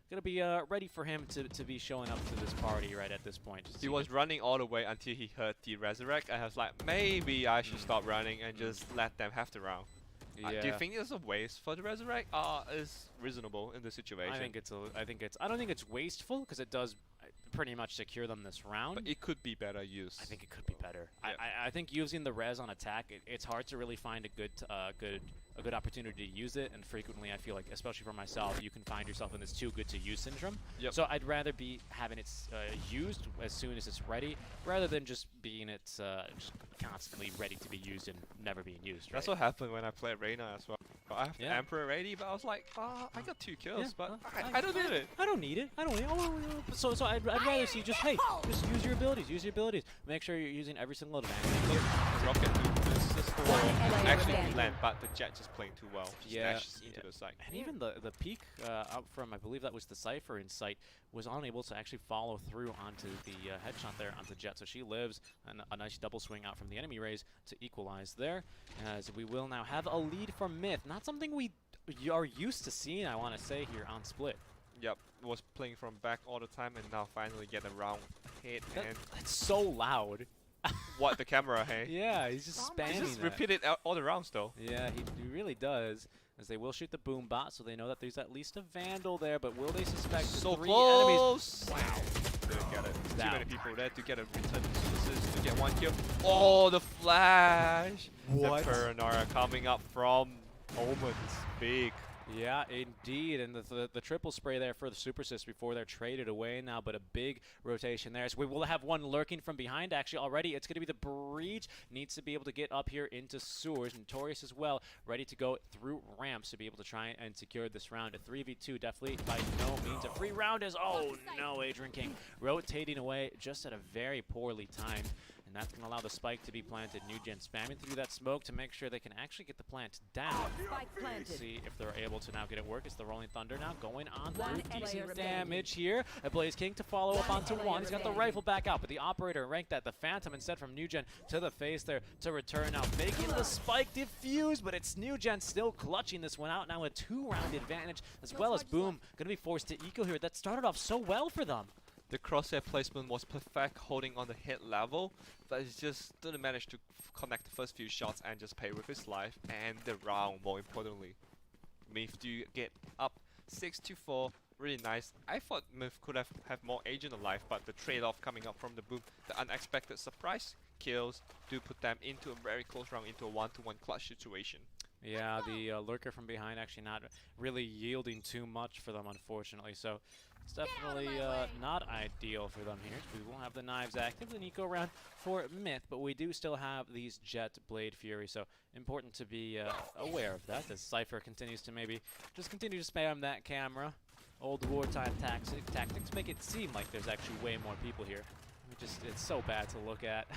going to be ready for him to be showing up to this party right at this point. He was running all the way until he heard the Resurrect. I was like, maybe I should stop running and just let them have the round. Yeah. Do you think it's a waste for the Resurrect? Is reasonable in the situation? I don't think it's wasteful, because it does pretty much secure them this round. But it could be better used. I think it could be better. Yeah. I think using the res on attack, it's hard to really find a good opportunity to use it, and frequently I feel like, especially for myself, you can find yourself in this too good to use syndrome. Yep. So I'd rather be having it used as soon as it's ready, rather than just being just constantly ready to be used and never being used. Right? That's what happened when I played Reyna as well. I have the Yeah. Emperor ready, but I was like, I got 2 kills, Yeah, but well, I don't need it. I don't need it. I don't need it. So I'd rather see just, hey, just use your abilities. Use your abilities. Make sure you're using every single advantage here. Rocket this is the wall. LA Actually standing. land, but the Jet just playing too well. Just dashes into the site. And even the peak out from, I believe that was the Cypher in sight, was unable to actually follow through onto the headshot there onto Jet. So she lives, and a nice double swing out from the enemy raise to equalize there. As we will now have a lead from Myth. Not something we are used to seeing, I want to say, here on Split. Yep, was playing from back all the time, and now finally get a round hit. And That's so loud. what, the camera, hey? Yeah, he's just spamming He just that. repeat it all the rounds though. Yeah, he really does. As they will shoot the boom bot, so they know that there's at least a Vandal there, but will they suspect So 3 close! enemies? Wow. Didn't get it. Too Down. many people there to get a return to get 1 kill. Oh, the flash! What? The Paranoia coming up from Omen. It's big. Yeah, indeed, and the triple spray there for the Super Assist before they're traded away now, but a big rotation there. So we will have one lurking from behind, actually, already. It's going to be the Breach. Needs to be able to get up here into sewers. Notorious as well, ready to go through ramps to be able to try and secure this round. A 3v2, definitely by no means a free round is, oh no, Adrian King rotating away just at a very poorly timed. And that's going to allow the spike to be planted. NewGen spamming through that smoke to make sure they can actually get the plant down. Spike planted. See if they're able to now get it work. It's the Rolling Thunder now going on One through. LA Decent remaining. damage here. A Blaze King to follow up onto one. He's got the rifle back out, but the operator ranked that. The Phantom instead from NewGen to the face there to return now. Making the spike diffuse, but it's NewGen still clutching this one out. Now a 2-round advantage, as well as Boom going to be forced to eco here. That started off so well for them. The crosshair placement was perfect, holding on the hit level, but it just didn't manage to connect the first few shots and just pay with his life and the round, more importantly. Myth do get up 6-4, really nice. I thought Myth could have more agent alive, but the trade-off coming up from the Boom, the unexpected surprise kills do put them into a very close round, into a 1-to-1 clutch situation. Yeah, the lurker from behind actually not really yielding too much for them, unfortunately. So it's definitely not ideal for them here. We will have the knives active, the Nico round for Myth, but we do still have these Jet Blade Fury, so important to be aware of that as Cypher continues to maybe just continue to spam that camera. Old wartime tactics make it seem like there's actually way more people here. It's so bad to look at.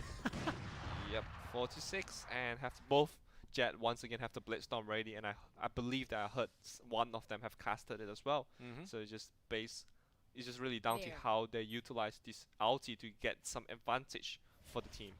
Yep, 4-6, and have to both Jet once again have the Blitzdorm ready, and I believe that I heard one of them have casted it as well. So it's just really down to how they utilize this ulti to get some advantage for the team.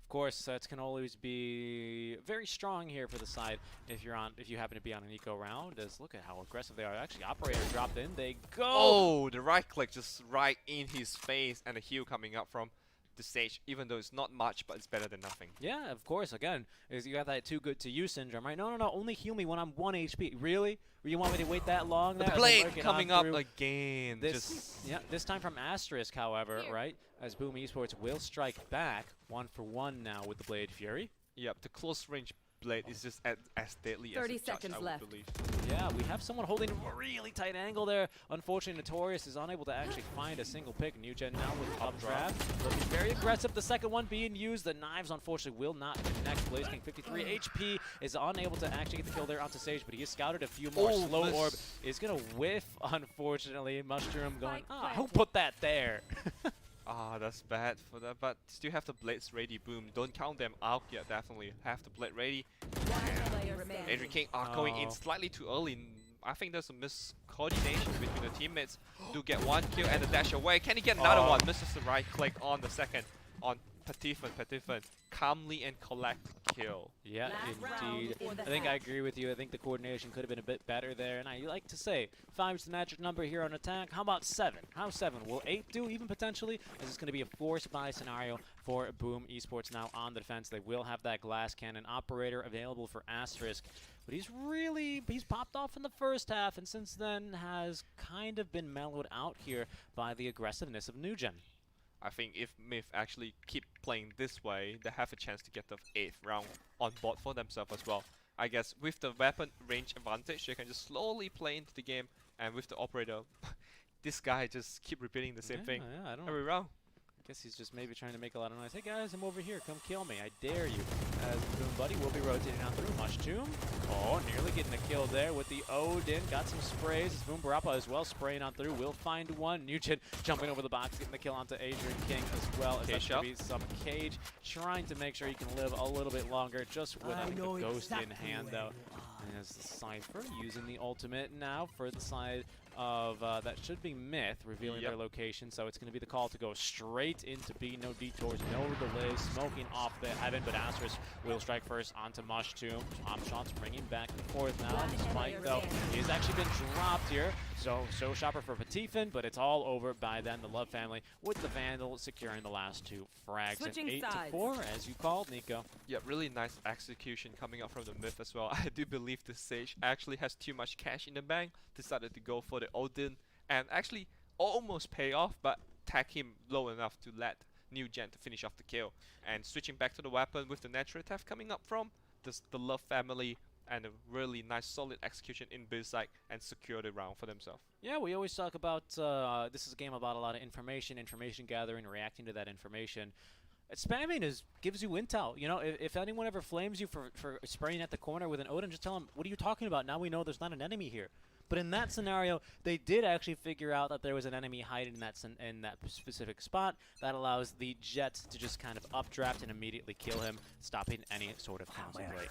Of course, sets can always be very strong here for the side if you happen to be on an eco round. As look at how aggressive they are. Actually, operator dropped in. They go. Oh, the right click just right in his face, and a heal coming up from the stage, even though it's not much, but it's better than nothing. Yeah, of course. Again, is you got that too good to use syndrome, right? No, only heal me when I'm 1 HP. Really? You want me to wait that long? The blade coming up again. This time from ASRock, however, right? As Boom Esports will strike back 1-for-1 now with the Blade Fury. Yep, the close range blade is just as deadly 30 as a seconds judge, left. I would believe. Yeah, we have someone holding a really tight angle there. Unfortunately, Notorious is unable to actually find a single pick. New Gen now with updraft. Looking very aggressive. The second one being used. The knives, unfortunately, will not connect. Blaze King, 53 HP, is unable to actually get the kill there onto stage, but he has scouted a few more. Slow Orb is going to whiff, unfortunately. Mushroom going, who put that there? That's bad for that, but still have the blades ready. Boom, don't count them out yet. Definitely have the blade ready. Adrian King are going in slightly too early. I think there's a miscoordination between the teammates. Do get one kill and a dash away. Can he get another one? Misses the right click on the second on Patifan. Calmly and collect kill. Yeah, indeed. I think I agree with you. I think the coordination could have been a bit better there. And I like to say 5 is the magic number here on attack. How about 7? How's 7? Will 8 do even potentially? Is this going to be a force buy scenario for Boom Esports now on the defense? They will have that glass cannon operator available for ASRock. But he's popped off in the first half, and since then has kind of been mellowed out here by the aggressiveness of New Gen. I think if Myth actually keep playing this way, they have a chance to get the 8th round on board for themselves as well. I guess with the weapon range advantage, they can just slowly play into the game, and with the operator, this guy just keep repeating the same thing every round. I guess he's just maybe trying to make a lot of noise. Hey guys, I'm over here. Come kill me. I dare you. As Boom Buddy will be rotating on through. Mushroom. Oh, nearly getting a kill there with the Odin. Got some sprays. As Boom Barappa as well spraying on through. Will find one. Nugent jumping over the box, getting the kill onto Adrian King as well. As that's going to be some Cage. Trying to make sure he can live a little bit longer just with having the Ghost in hand though. As the Cypher using the ultimate now for the side of that should be Myth revealing their location, so it's going to be the call to go straight into B. No detours, no delays, smoking off the heaven, but ASRock will strike first onto Mushroom. Top shots bringing back and forth now. Spike though he's actually been dropped here, so shopper for Patifan, but it's all over by then. The Love family with the Vandal securing the last 2 frags. Switching and 8-4 as you called, Nico. Yeah, really nice execution coming up from the Myth as well. I do believe the Sage actually has too much cash in the bank, decided to go for the Odin, and actually almost pay off, but tag him low enough to let New Gen to finish off the kill. And switching back to the weapon with the natural theft coming up from the Love family, and a really nice solid execution in B-side and secure the round for themselves. Yeah, we always talk about this is a game about a lot of information gathering, reacting to that information. Spamming gives you intel. You know, if anyone ever flames you for spraying at the corner with an Odin, just tell them, what are you talking about? Now we know there's not an enemy here. But in that scenario, they did actually figure out that there was an enemy hiding in that specific spot. That allows the Jet to just kind of updraft and immediately kill him, stopping any sort of counter break.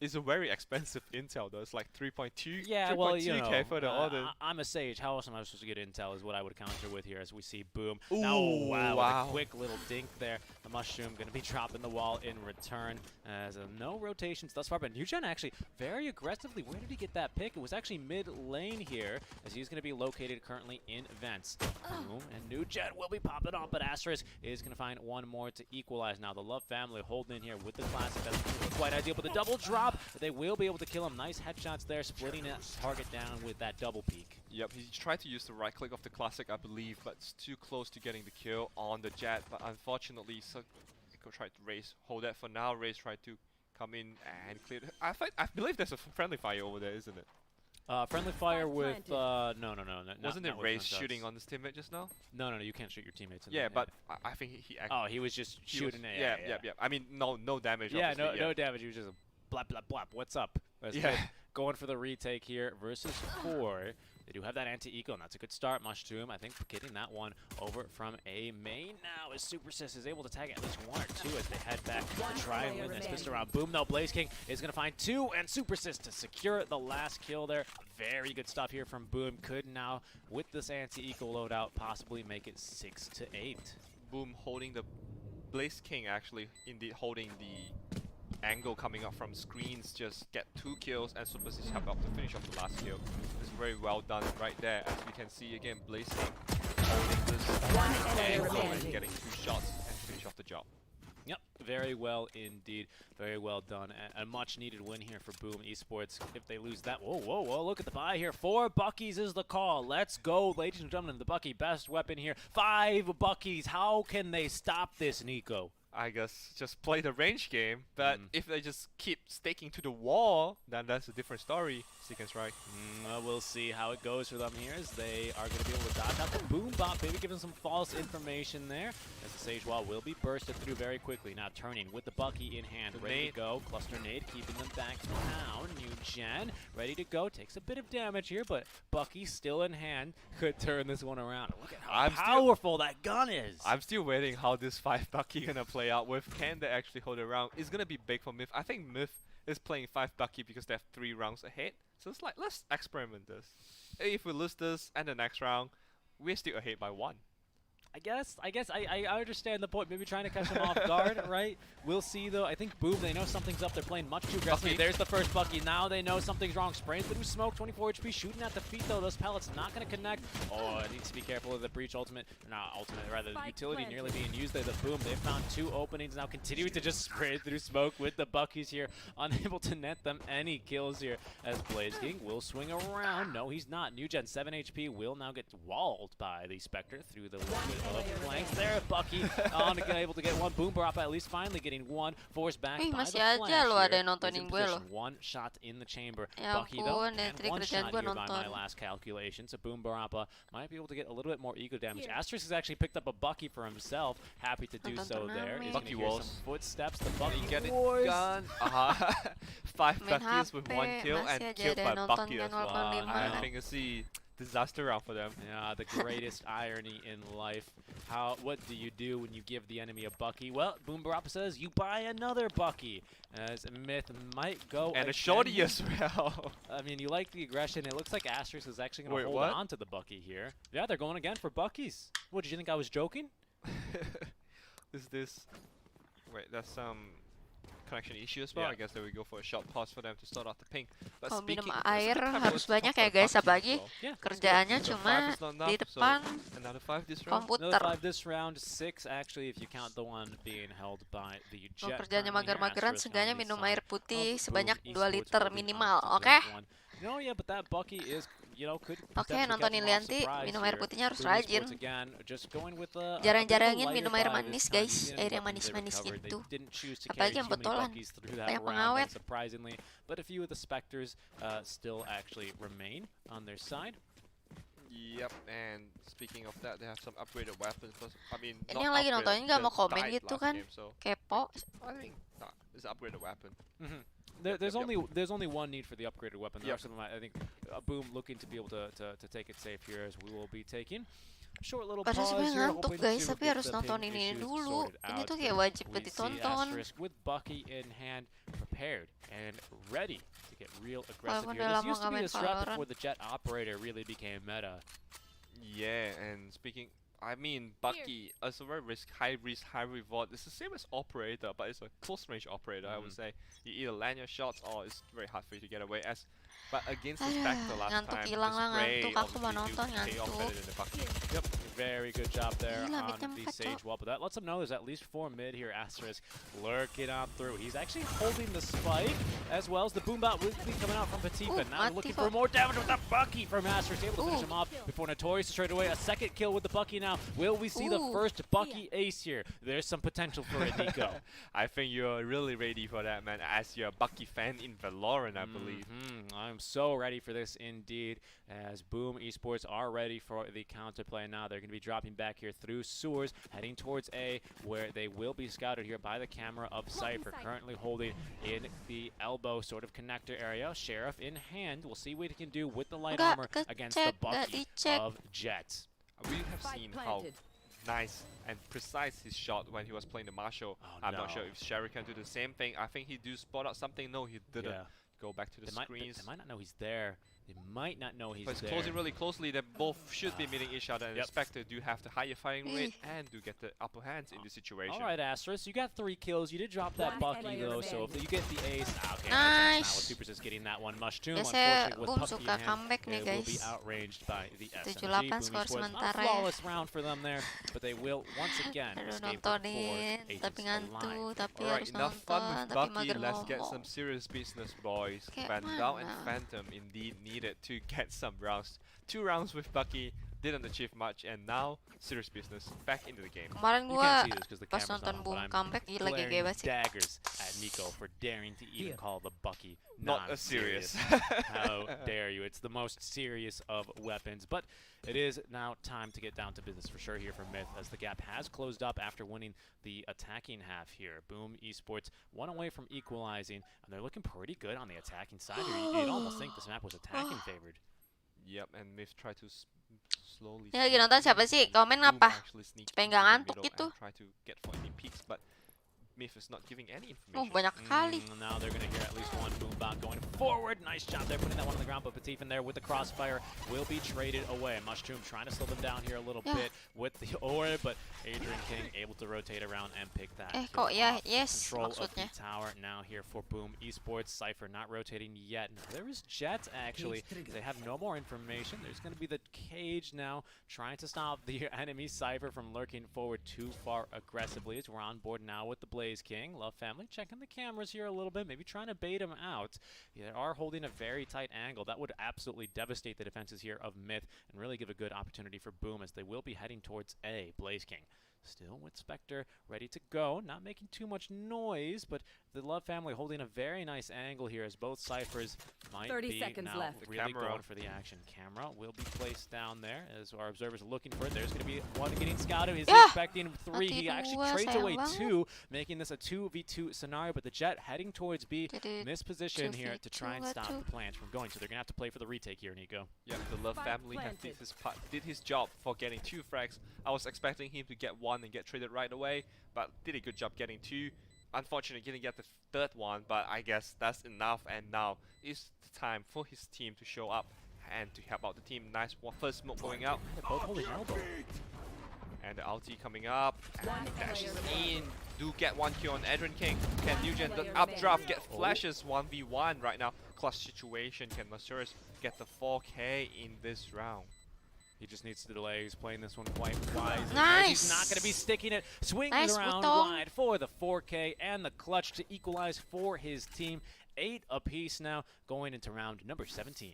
It's a very expensive intel though. It's like 3.2. Yeah, well, you know, for the Odin. I'm a Sage. How else am I supposed to get intel? Is what I would counter with here as we see Boom. Ooh, now, wow, wow. with a quick little dink there. The Mushroom going to be dropping the wall in return. As no rotations thus far, but New Gen actually very aggressively. Where did he get that pick? It was actually mid lane here, as he's going to be located currently in vents. Boom, and New Gen will be popping off, but ASRock is going to find one more to equalize. Now the Love family holding in here with the classic. That's quite ideal, but the double drop, they will be able to kill him. Nice headshots there, splitting that target down with that double peek. Yep, he tried to use the right click of the classic, I believe, but it's too close to getting the kill on the Jet. But unfortunately, Nico tried to hold that for now. Raze tried to come in and clear. I believe there's a friendly fire over there, isn't it? Friendly fire with no. Wasn't it Ray's shooting on his teammate just now? No, you can't shoot your teammates. Yeah, but I think he actually. Oh, he was just shooting. Yeah. I mean, no damage. Yeah, obviously, no damage. He was just blap blap blap. What's up? Yeah. Going for the retake here versus 4. They do have that anti-eco, and that's a good start. Mushroom, I think, getting that one over from A main now as Supersys is able to tag at least 1 or 2 as they head back to try and win this pistol round. Boom, though, Blaze King is going to find 2, and Supersys to secure the last kill there. Very good stuff here from Boom. Could now, with this anti-eco loadout, possibly make it 6 to 8. Boom holding the Blaze King, actually, indeed holding the angle coming up from screens, just get 2 kills, and Supersys help out to finish off the last kill. It's very well done right there, as we can see again, Blaze King holding this angle and getting 2 shots and finish off the job. Yep, very well indeed. Very well done. A much needed win here for Boom Esports. If they lose that, whoa, look at the buy here. 4 Buckies is the call. Let's go, ladies and gentlemen. The Bucky best weapon here. 5 Buckies. How can they stop this, Nico? I guess just play the range game, but if they just keep staking to the wall, then that's a different story. Seconds, right? We'll see how it goes for them here as they are going to be able to dodge out the boom bot, maybe giving some false information there as the Sage Wall will be bursted through very quickly. Now turning with the Bucky in hand, ready to go. Cluster nade keeping them back down. New Gen ready to go. Takes a bit of damage here, but Bucky still in hand could turn this one around. Look at how powerful that gun is. I'm still waiting how this 5 Bucky gonna play out with. Can they actually hold it around? It's gonna be big for Myth. I think Myth is playing 5 Bucky because they have 3 rounds ahead. So it's like, let's experiment this. If we lose this and the next round, we're still ahead by 1. I guess I understand the point. Maybe trying to catch them off guard, right? We'll see, though. I think Boom, they know something's up. They're playing much too aggressively. Bucky. There's the first Bucky. Now they know something's wrong. Spraying through smoke, 24 HP, shooting at the feet, though. Those pellets not going to connect. Oh, it needs to be careful of the breach ultimate. Not ultimate, rather the utility nearly being used there. The Boom, they found 2 openings. Now continuing to just spray through smoke with the Buckies here. Unable to net them any kills here as Blaze King will swing around. No, he's not. New Gen 7 HP will now get walled by the Spectre through the little bit of flanks. There, Bucky able to get 1. Boom Barappa at least finally getting 1. Forced back by the masih flash aja lo ada here. yang nontonin gue lo. 1 shot in the chamber. Ya Bucky though, ampun, dari and tadi 1 kerjaan shot gue here by my nonton. last calculation. So Boom Barappa might be able to get a little bit more ego damage. ASRock has actually picked up a Bucky for himself. Happy to do so there. He's Bucky gonna hear walls. some footsteps. The Bucky Get it wars. gun. 5 Main Buckies with 1 HP, kill masih and aja killed ada by yang nonton Bucky yang as well. 85. I think it's the disaster round for them. Yeah, the greatest irony in life. What do you do when you give the enemy a Bucky? Well, Boom Barappa says you buy another Bucky. As Myth might go And a again. shorty as well. I mean, you like the aggression. It looks like ASRock is actually going Wait, to hold what? on to the Bucky here. Yeah, they're going again for Buckies. What, did you think I was joking? Is this... Wait, that's some connection issue as well. Yeah. I guess there we go for a short pause for them to start off the ping. But Kalau minum speaking, air that's a good time harus to banyak talk ya about guys, Buckies apalagi as well. Yeah, kerjaannya So cuma 5 is not enough, di so depan another 5 this round. Another komputer. 5 this round, 6 actually if you count the one being held by the Kalau Jet. kerjaannya currently here. mager-mageran, ASRock seenggaknya on the minum side air putih of sebanyak Boom 2 Esports liter holding minimal, on to oke? that one. No, yeah, but that Bucky is, you know, could Oke, potentially nontonin catch them off LIANTI, surprise minum air here. putihnya harus Boom rajin. Esports again, just going with a Jarang-jarangin lighter minum air buy manis, this time, guys. using Air the yang weapons they manis-manis recovered. They gitu. didn't choose to Apalagi carry yang too many botolan. Buckies through that Banyak round, pengawet. surprisingly, but a few of the Spectres still actually remain on their side. Yep, and speaking of that, they have some upgraded weapons. I mean, Ini not yang lagi upgraded, nontonnya nggak mau just komen died gitu last kan? game, so Kepo. I think it's an upgraded weapon. There's Yep. only one need for the upgraded weapon. The Yep. rest of them, I think, Boom looking to be able to take it safe here as we will be taking short little Padahal pause sebenarnya here, ngantuk hoping guys, to tapi get harus the ping nontonin ini issues dulu. sorted Ini out. tuh kayak wajib We see ditonton. ASRock with Bucky in hand, prepared and ready to get real aggressive Walaupun here. udah This lama used to nggak be main a strat Valorant. before the Jet operator really became meta. Yeah, and speaking, I mean, Bucky is a very high risk, high reward. It's the same as operator, but it's a close range operator. I would say you either land your shots or it's very hard for you to get away. But against the Spectre last Ngantuk time, hilang the lah, spray ngantuk. Aku mau obviously nonton, do pay off ngantuk. better than the Bucky. Yep. very good job there Gila, on midnya the 4, Sage Cok. wall, but that lets him know there's at least 4 mid here. ASRock lurking on through. He's actually holding the spike, as well as the boom bot will be coming out from Patifa. Now mati looking kok. for more damage with that Bucky from ASRock, able to finish him off before Notorious straight away. A second kill with the Bucky now. Will we see the first Bucky ace here? There's some potential for it, Nico. I think you're really ready for that, man, as you're a Bucky fan in Valorant, I believe. I'm so ready for this indeed, as Boom Esports are ready for the counterplay now. They're going to be dropping back here through sewers, heading towards A, where they will be scouted here by the camera of Cypher, currently holding in the elbow sort of connector area. Sheriff in hand. We'll see what he can do with the light Enggak armor against the kecek, enggak Bucky dicek. of Jet. We have seen how nice and precise his shot when he was playing the Marshall. I'm not sure if Sherry can do the same thing. I think he do spot out something. No, he didn't. Yeah. Go back to the screens. They might not know he's there. They might not know he's But it's there. closing really closely. They both should be meeting each other, and Spectre do have the higher firing rate and do get the upper hands in this situation. Alright, ASRock, you got 3 kills. You did drop that Bucky though, so if you get the ace, okay, Nice. now with Supers is getting that one. Mushroom, Biasanya unfortunately, with Boom Puppy suka in hand, comeback nih, it will be guys. outranged by the SMG. 78 Boom skor Esports, sementara a ya. flawless round for them there, but they will once again Aduh, escape with nontonin, 4 tapi agents ngantuk, alive. tapi Alright, harus enough nonton, fun with tapi Bucky. mager Let's get ngomong. some serious business, boys. Kayak Vandal and mana? Phantom indeed needed to get some rounds. 2 rounds with Bucky, didn't achieve much, and now serious business back into the game. Kemarin You gua can't see this because the pas camera's nonton on, Boom but I'm comeback gila GG glaring banget sih. daggers at Nico for daring to even call the Bucky Not a serious. How dare you? It's the most serious of weapons. But it is now time to get down to business for sure here for Myth, as the gap has closed up after winning the attacking half here. Boom Esports 1 away from equalizing, and they're looking pretty good on the attacking side here. You'd almost think this map was attacking favored. Yep, and Myth try to slowly. Ini lagi nonton siapa sih? Komen Boom apa? actually sneak Supaya into nggak the ngantuk middle gitu. and try to get for any peaks, but Myth is not giving any Oh, information. banyak kali. Now they're going to hear at least one boom bot going forward. Nice job there, putting that one on the ground, but Patif in there with the crossfire will be traded away. Mushroom trying to slow them down here a little bit with the orb, but Adrian King able to rotate around and pick that. Kok ya, yes Control of maksudnya. the tower now here for Boom Esports. Cypher not rotating yet. Now, there is Jet actually. They have no more information. There's going to be the cage now trying to stop the enemy Cypher from lurking forward too far aggressively. As we're on board now with the Blaze King. Love family checking the cameras here a little bit, maybe trying to bait him out. They are holding a very tight angle. That would absolutely devastate the defenses here of Myth and really give a good opportunity for Boom, as they will be heading towards A. Blaze King still with Spectre, ready to go, not making too much noise, but the Love family holding a very nice angle here, as both Cyphers might 30 be seconds now left. really Camera. going for the action. Camera will be placed down there, as our observers are looking for it. There's going to be one getting scouted. He's expecting 3. He actually Mati trades dua, away sayang 2, making this a 2v2 scenario, but the Jet heading towards B, Jadi misposition here to try and 2v2 stop tuh. the plans from going. So they're going to have to play for the retake here, Nico. Yeah, the Love Spike family have planted. did his job for getting 2 frags. I was expecting him to get 1 and get traded right away, but did a good job getting 2. Unfortunately, didn't get the 3rd one, but I guess that's enough. And now is the time for his team to show up and to help out the team. Nice first smoke going out, Both holding elbow. and the ulti coming up. And dashes in. Do get 1 kill on Adrian King. Can Nugent the updraft get flashes 1v1 right now? Clutch situation. Can Masurus get the 4K in this round? He just needs to delay. He's playing this one quite wisely. Nice. He's not going to be sticking it. Swinging Nice, around Butong. wide for the 4K and the clutch to equalize for his team. 8 apiece now, going into round number 17.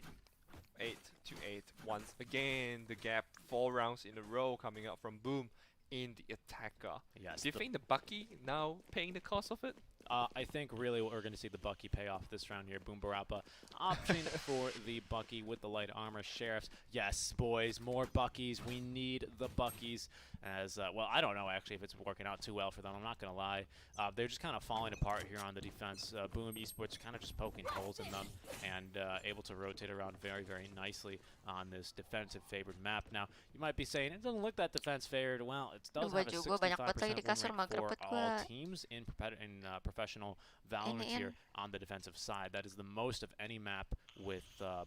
8 to 8 once again. The gap 4 rounds in a row coming up from Boom in the attacker. Yes, Do you think the Bucky now paying the cost of it? I think really what we're going to see the Bucky pay off this round here. Boom Barappa opting for the Bucky with the light armor. Sheriffs, yes, boys, more Buckies. We need the Buckies. As well, I don't know actually if it's working out too well for them. I'm not going to lie. They're just kind of falling apart here on the defense. Boom Esports kind of just poking holes in them and able to rotate around very, very nicely on this defensive favored map. Now, you might be saying it doesn't look that defense favored. Well, it does have a Baju gua banyak banget lagi 65% di kasur, win rate mager for banget all gua. teams in professional Valorant Iniin. here on the defensive side. That is the most of any map with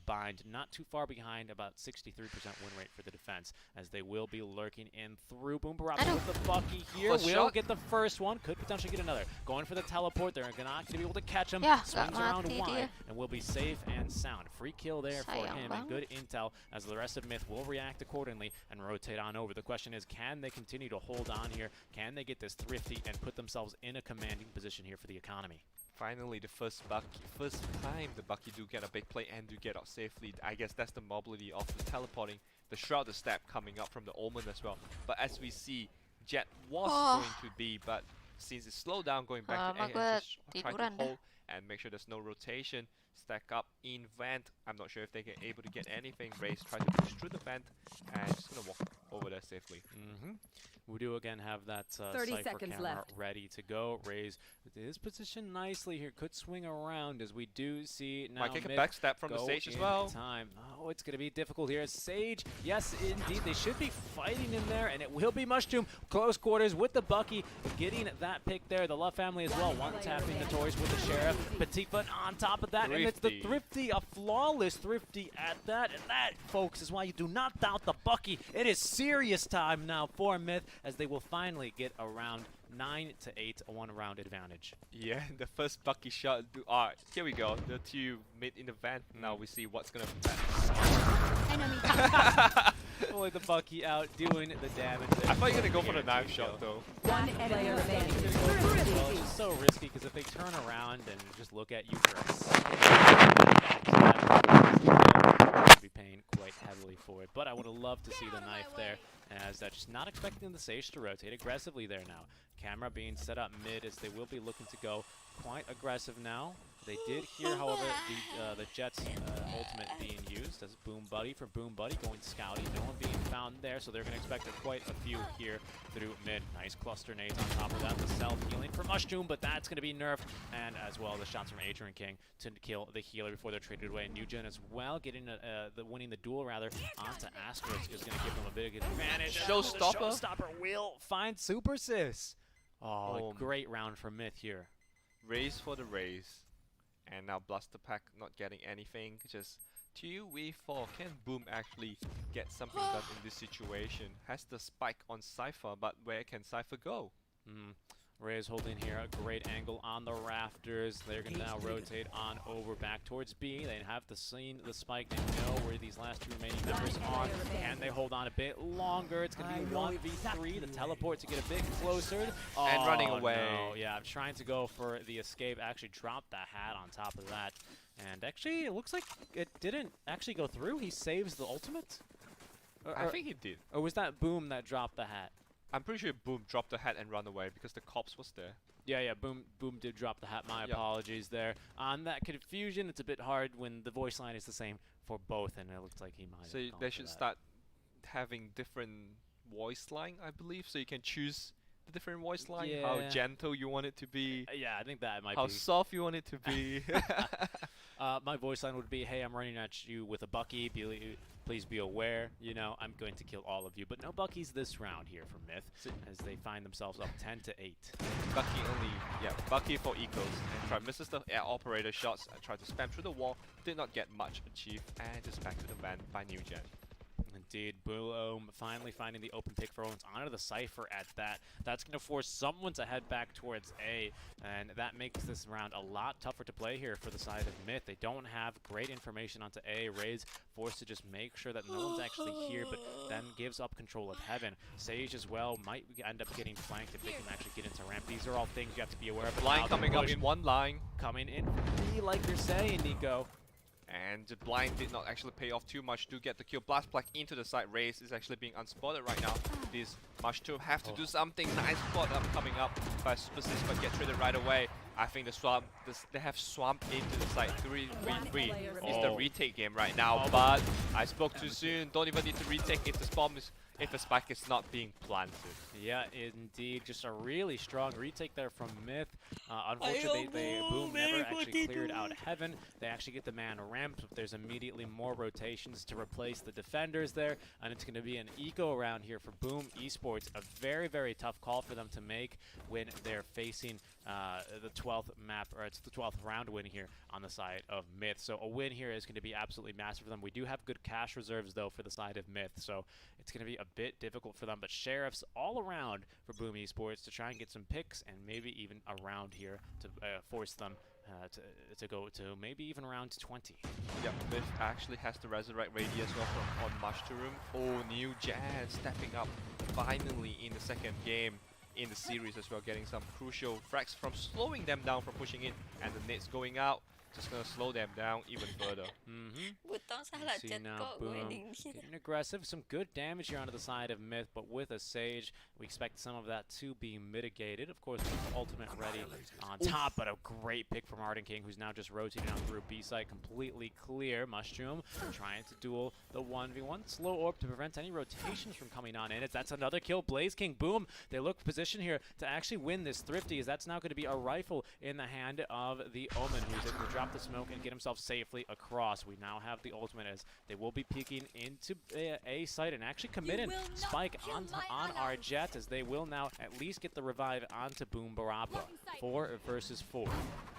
Bind not too far behind, about 63% win rate for the defense, as they will be lurking in through. Boom Baraka with the Bucky here. First Will shot. get the first one, could potentially get another. Going for the teleport, they're not going to be able to catch him. Yeah, Swings nggak around mati wide dia. and will be safe and sound. Free kill there for Sayang him and good intel, as the rest of Myth will react accordingly and rotate on over. The question is, can they continue to hold on here? Can they get this thrifty and put themselves in a commanding position here for the economy? Finally, the first time the Bucky do get a big play and do get out safely. I guess that's the mobility of the teleporting, the Shroud, the Stab coming up from the Omen as well. But as we see, Jet was going to be, but since it's slowed down, going back to A and just try to tiduran dah. hold and make sure there's no rotation. Stack up in vent. I'm not sure if they get able to get anything. Raze try to push through the vent and just gonna walk over there safely. We do again have that 30 Cypher seconds camera left. ready to go. Raze is positioned nicely here. Could swing around, as we do see now. Might kick a Myth backstab from the go stage as in well. Time. Oh, it's going to be difficult here. Sage, yes, indeed. They should be fighting in there, and it will be Mushroom. Close quarters with the Bucky, getting that pick there. The Love family as well. One tapping the toys with the Sheriff. Petit Foot on top of that, and it's the Thrifty, a flawless Thrifty at that. And that, folks, is why you do not doubt the Bucky. It is serious time now for Myth, as they will finally get around 9 to 8, a 1-round advantage. Yeah, the first Bucky shot. Here we go. The two mid in the vent. Now we see what's gonna Pulling the Bucky out, doing the damage. I thought you were gonna go for the knife shot though. One player remaining. Well, it's just so risky, because if they turn around and just look at you for a second, you'll be paying quite heavily for it. But I would have loved to see the knife there, as just not expecting the Sage to rotate aggressively there now. Camera being set up mid, as they will be looking to go quite aggressive now. They did hear, however, the Jet's ultimate being used as Boom Buddy for Boom Buddy going scouting. No one being found there, so they're going to expect quite a few here through mid. Nice cluster nades on top of that. The self-healing for Mushroom, but that's going to be nerfed. And as well, the shots from Adrian King to kill the healer before they're traded away. Nugen as well, getting winning the duel rather onto ASRock is going to give them a big advantage. Showstopper. The Showstopper will find Super Sis. Oh, a great round for Myth here. Raze for the Raze. And now Blaster Pack not getting anything. Just 2v4. Can Boom actually get something done in this situation? Has the spike on Cypher, but where can Cypher go? Raze holding here a great angle on the rafters. They're going to now rotate on over back towards B. They have seen the spike. They know where these last two remaining members are. Can they hold on a bit longer? It's going to be 1v3. The teleport to get a bit closer. And running away. No. Yeah, I'm trying to go for the escape. Actually dropped the hat on top of that. And actually, it looks like it didn't actually go through. He saves the ultimate. I think he did. Or was that Boom that dropped the hat? I'm pretty sure Boom dropped the hat and ran away because the cops was there. Yeah, Boom did drop the hat. My apologies there. On that confusion, it's a bit hard when the voice line is the same for both, and it looks like he might have gone they for should that. start having different voice line, I believe, so you can choose the different voice line, how gentle you want it to be, yeah, I think that might how be. soft you want it to be. My voice line would be, hey, I'm running at you with a Bucky. Please be aware, you know, I'm going to kill all of you. But no Buckies this round here for Myth, as they find themselves up 10 to 8. Bucky for equals. And try misses the air operator shots, and tried to spam through the wall, did not get much achieved, and just back to the van by New Gen. Indeed, Boom finally finding the open pick for Owens onto the Cypher at that. That's going to force someone to head back towards A, and that makes this round a lot tougher to play here for the side of Myth. They don't have great information onto A. Raze forced to just make sure that no one's actually here, but then gives up control of Heaven. Sage as well might end up getting flanked if they can actually get into ramp. These are all things you have to be aware of. Line coming up in one line. Coming in free, like you're saying, Nico. And the blind did not actually pay off too much to get the kill. Blast Plug into the side. Raze is actually being unspotted right now. These Mushroom have to do something. Nice spot up coming up by Super Sis, but get traded right away. I think they have swamped into the side. 3v3 is the retake game right now, but I spoke too soon. Don't even need to retake if the spawn is if the spike is not being planted. Yeah, indeed. Just a really strong retake there from Myth. Unfortunately, Boom never actually cleared out Heaven. They actually get the man ramped. There's immediately more rotations to replace the defenders there, and it's going to be an eco around here for Boom Esports. A very, very tough call for them to make when they're facing the 12th map, or it's the 12th round win here on the side of Myth. So a win here is going to be absolutely massive for them. We do have good cash reserves, though, for the side of Myth, so it's going to be a bit difficult for them. But Sheriffs all around for Boom Esports to try and get some picks, and maybe even around here to force them to go to maybe even round 20. Yep, Myth actually has the Resurrect Ready as well from on Mushroom. Oh, New Jan stepping up finally in the second game in the series as well, getting some crucial frags from slowing them down from pushing in, and the nets going out. Just gonna slow them down even further. Butong salah See chat now, kok gue Boom dingin. getting aggressive. Some good damage here onto the side of Myth, but with a Sage, we expect some of that to be mitigated. Of course, with the ultimate ready on top, but a great pick from Arden King, who's now just rotating on through B site, completely clear. Mushroom trying to duel the 1v1. Slow orb to prevent any rotations from coming on in. That's another kill. Blaze King, Boom. They look positioned here to actually win this Thrifty, as that's now going to be a rifle in the hand of the Omen, who's able to drop the smoke and get himself safely across. We now have the ultimate, as they will be peeking into A site and actually committing spike on our Jet, as they will now at least get the revive onto Boom Barappa. 4 versus 4.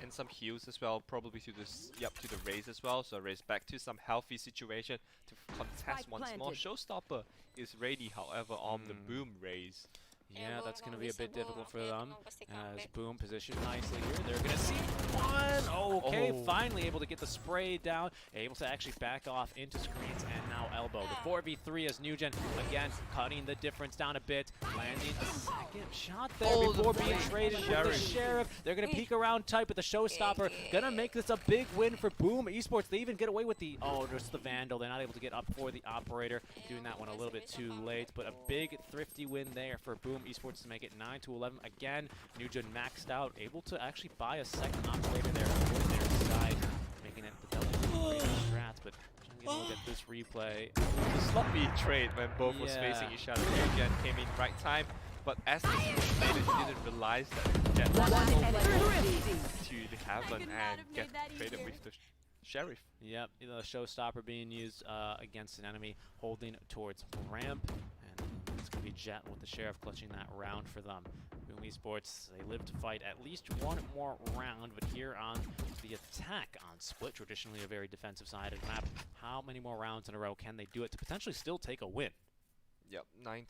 And some heals as well, probably to this, to the Raze as well. So Raze back to some healthy situation to contest once more. Showstopper is ready, however, on the Boom Raze. Yeah, that's going to be a bit difficult for them, as Boom positioned nicely here. They're going to see one. Okay, finally able to get the spray down, able to actually back off into screens, and now elbow. The 4v3 as NewGen, again, cutting the difference down a bit, landing a second shot there before being traded with the Sheriff. They're going to peek around tight with the Showstopper. Going to make this a big win for Boom Esports. They even get away with the, just the Vandal. They're not able to get up for the Operator, doing that one a little bit too late, but a big thrifty win there for Boom Esports to make it 9-11. Again, NewGen maxed out, able to actually buy a second Operator there for their side, making it the double strats. But trying to get a look at this replay. A sloppy trade when both was facing each other. Again, came in right time, but as this was played, he didn't realize that Jet was to the Heaven and get traded with the Sheriff. Yep, the Showstopper being used against an enemy holding towards ramp, and it's going to be Jet with the Sheriff clutching that round for them. Boom Esports, they live to fight at least one more round, but here on the attack on Split, traditionally a very defensive side of the map, how many more rounds in a row can they do it to potentially still take a win? Yep, 9-11.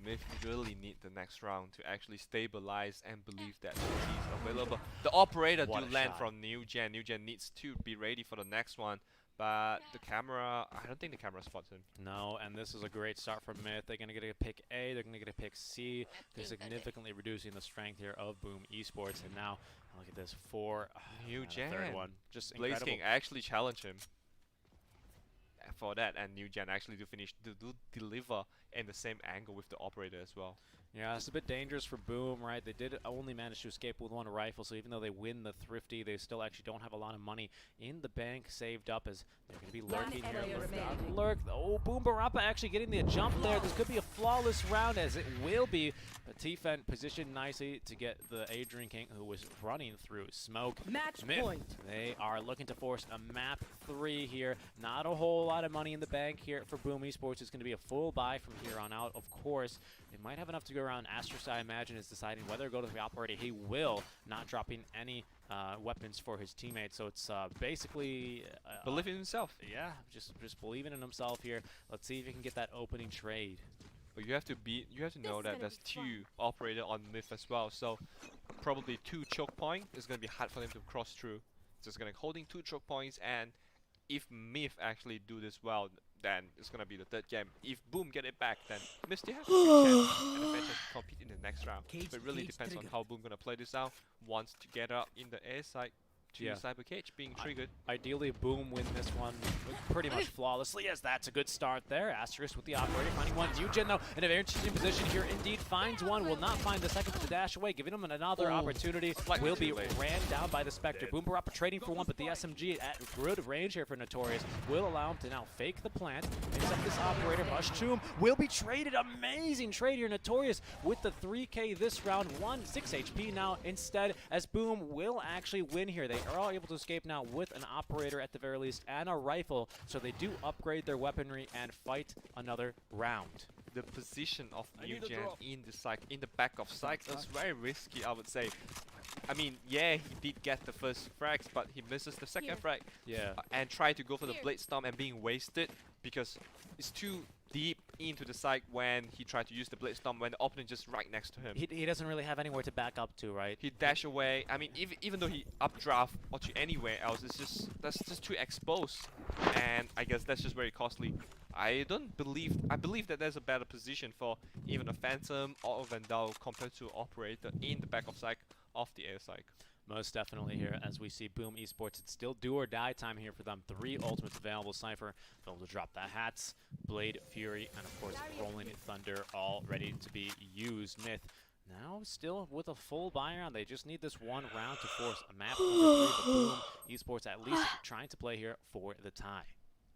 Myth really need the next round to actually stabilize and believe that the key is available. The Operator do land from NewGen. NewGen needs to be ready for the next one. But the camera, I don't think the camera spots him. No, and this is a great start from Myth. They're going to get a pick A, they're going to get a pick C. They're significantly reducing the strength here of Boom Esports. And now, look at this, NewGen. Third one. Just Blaze incredible. King actually challenged him for that, and NewGen actually do deliver in the same angle with the Operator as well. Yeah, it's a bit dangerous for Boom, right? They did only manage to escape with one rifle, so even though they win the Thrifty, they still actually don't have a lot of money in the bank saved up, as they're going to be lurking here. Lurk. Oh, Boom Barappa actually getting the jump there. This could be a flawless round, as it will be. But Tifen positioned nicely to get the Adrian King, who was running through smoke. Match Myth, point. they are looking to force a map 3 here. Not a whole lot of money in the bank here for Boom Esports. It's going to be a full buy from here on out, of course. They might have enough to go around. ASRock, I imagine, is deciding whether to go to the Operator. He will, not dropping any weapons for his teammates. So it's basically Believe in himself. Yeah, just believing in himself here. Let's see if he can get that opening trade. But you have to know that there's 2 Operator on Myth as well. So probably 2 choke point is gonna be hard for them to cross through. Just gonna holding 2 choke points, and if Myth actually do this well, then it's gonna be the 3rd game. If Boom get it back, then Myth still has a good chance and eventually compete in the next round. But it really depends on how Boom gonna play this out. Wants to get up in the air side to Yeah. Cyber Cage being triggered. Ideally, Boom win this one pretty much flawlessly, as that's a good start there. Asterisk with the operator, finding one. Eugen, though, in a very interesting position here. Indeed, finds one, will not find the second with the dash away, giving him another opportunity. Will be ran down by the Spectre. Boom Barappa trading for one, but the SMG at good range here for Notorious will allow him to now fake the plant. Picks up this operator. Mushroom will be traded. Amazing trade here. Notorious with the 3K this round. 6 HP now instead, as Boom will actually win here. They are all able to escape now with an operator at the very least and a rifle, so they do upgrade their weaponry and fight another round. The position of Eugen in the back of Psych is very risky, I would say. I mean, yeah, he did get the first frags, but he misses the second frag. Yeah. And try to go for the Blade Storm and being wasted because it's too deep into the site when he tried to use the Blade Storm when the opponent just right next to him. He doesn't really have anywhere to back up to, right? He dash away. I mean, even though he updraft or to anywhere else, that's just too exposed, and I guess that's just very costly. I believe that there's a better position for even a Phantom or a Vandal compared to Operator in the back of Psych of the air Psych. Most definitely here, as we see Boom Esports, it's still do or die time here for them. 3 ultimates available. Cypher able to drop the hats, Blade, Fury, and of course Rolling Thunder all ready to be used. Myth now still with a full buy round. They just need this one round to force a map number 3, but Boom Esports at least trying to play here for the tie.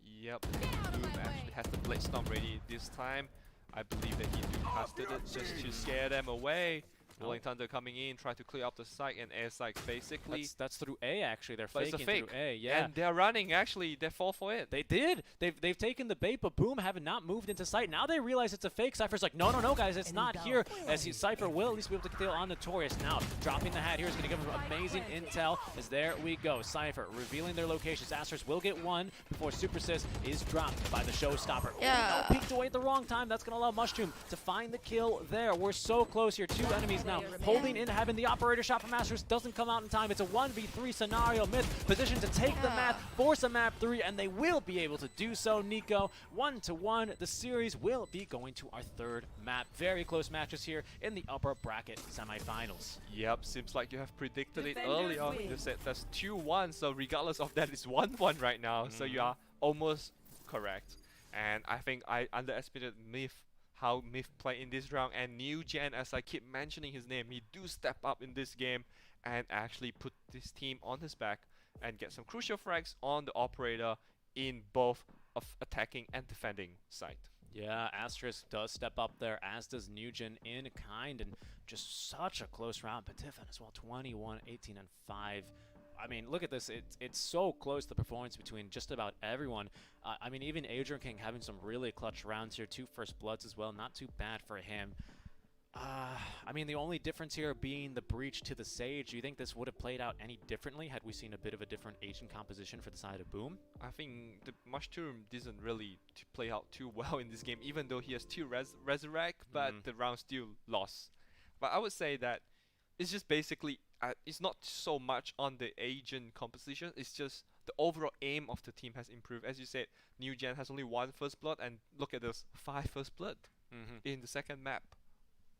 Yep, Boom actually has the Blade Storm ready this time. I believe that he casted it just to scare them away. Rolling Thunder coming in, try to clear up the site and air sites basically. That's through A actually. They're but faking it's a fake. through A, yeah. And they're running actually. They fall for it. They did. They've taken the bait, but Boom have not moved into sight. Now they realize it's a fake. Cypher's like, no, guys, it's not here. As Cypher will at least be able to kill on Notorious. Now dropping the hat here is going to give him amazing intel. As there we go, Cypher revealing their locations. Asterisk will get one before Super Sis is dropped by the showstopper. Yeah. Peeked away at the wrong time. That's going to allow Mushroom to find the kill there. We're so close here. 2 enemies now holding in heaven. The operator shot from Masters doesn't come out in time. It's a 1v3 scenario. Myth positioned to take the map, force a map 3, and they will be able to do so. Nico, 1-1. The series will be going to our 3rd map. Very close matches here in the upper bracket semifinals. Yep, seems like you have predicted it Defenders early on. win. You said that's 2-1, so regardless of that, it's 1-1 right now. So you are almost correct. And I think I underestimated Myth, how Myth play in this round, and New Gen, as I keep mentioning his name, he do step up in this game and actually put this team on his back and get some crucial frags on the operator in both of attacking and defending side. Yeah, Asterisk does step up there, as does Nugent in kind, and just such a close round. Patifan as well, 21, 18, and 5. I mean, look at this. It's so close, the performance between just about everyone. I mean, even Adrian King having some really clutch rounds here. 2 first bloods as well. Not too bad for him. I mean, the only difference here being the breach to the Sage. Do you think this would have played out any differently had we seen a bit of a different agent composition for the side of Boom? I think the Mushroom didn't really play out too well in this game, even though he has 2 resurrect, but the round still lost. But I would say that it's just basically, it's not so much on the agent composition, it's just the overall aim of the team has improved. As you said, New Gen has only 1 first blood, and look at those 5 first blood in the second map.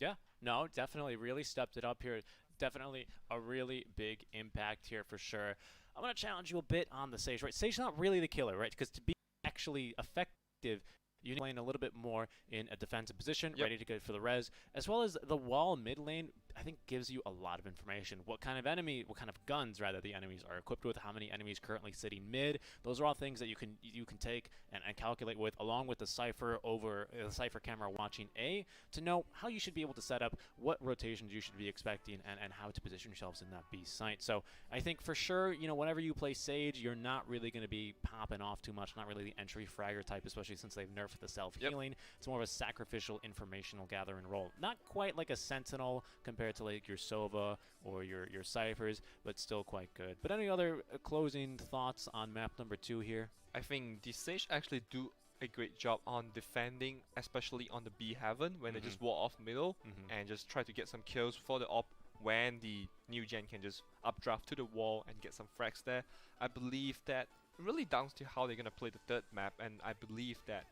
Yeah, no, definitely really stepped it up here. Definitely a really big impact here for sure. I'm going to challenge you a bit on the Sage, right? Sage's not really the killer, right? Because to be actually effective, you need to play a little bit more in a defensive position, ready to go for the res, as well as the wall mid lane. I think gives you a lot of information. What kind of guns rather the enemies are equipped with, how many enemies currently sitting mid. Those are all things that you can take and calculate with, along with the Cypher over the Cypher camera watching A, to know how you should be able to set up, what rotations you should be expecting, and how to position yourselves in that B site. So I think for sure, you know, whenever you play Sage, you're not really going to be popping off too much, not really the entry fragger type, especially since they've nerfed the self-healing. It's more of a sacrificial informational gathering role. Not quite like a Sentinel compared to like your Sova or your Cyphers, but still quite good. But any other closing thoughts on map number 2 here? I think the Sage actually do a great job on defending, especially on the B Heaven, when they just wall off middle and just try to get some kills for the op when the New Gen can just updraft to the wall and get some frags there. I believe that it really down to how they're going to play the 3rd map, and I believe that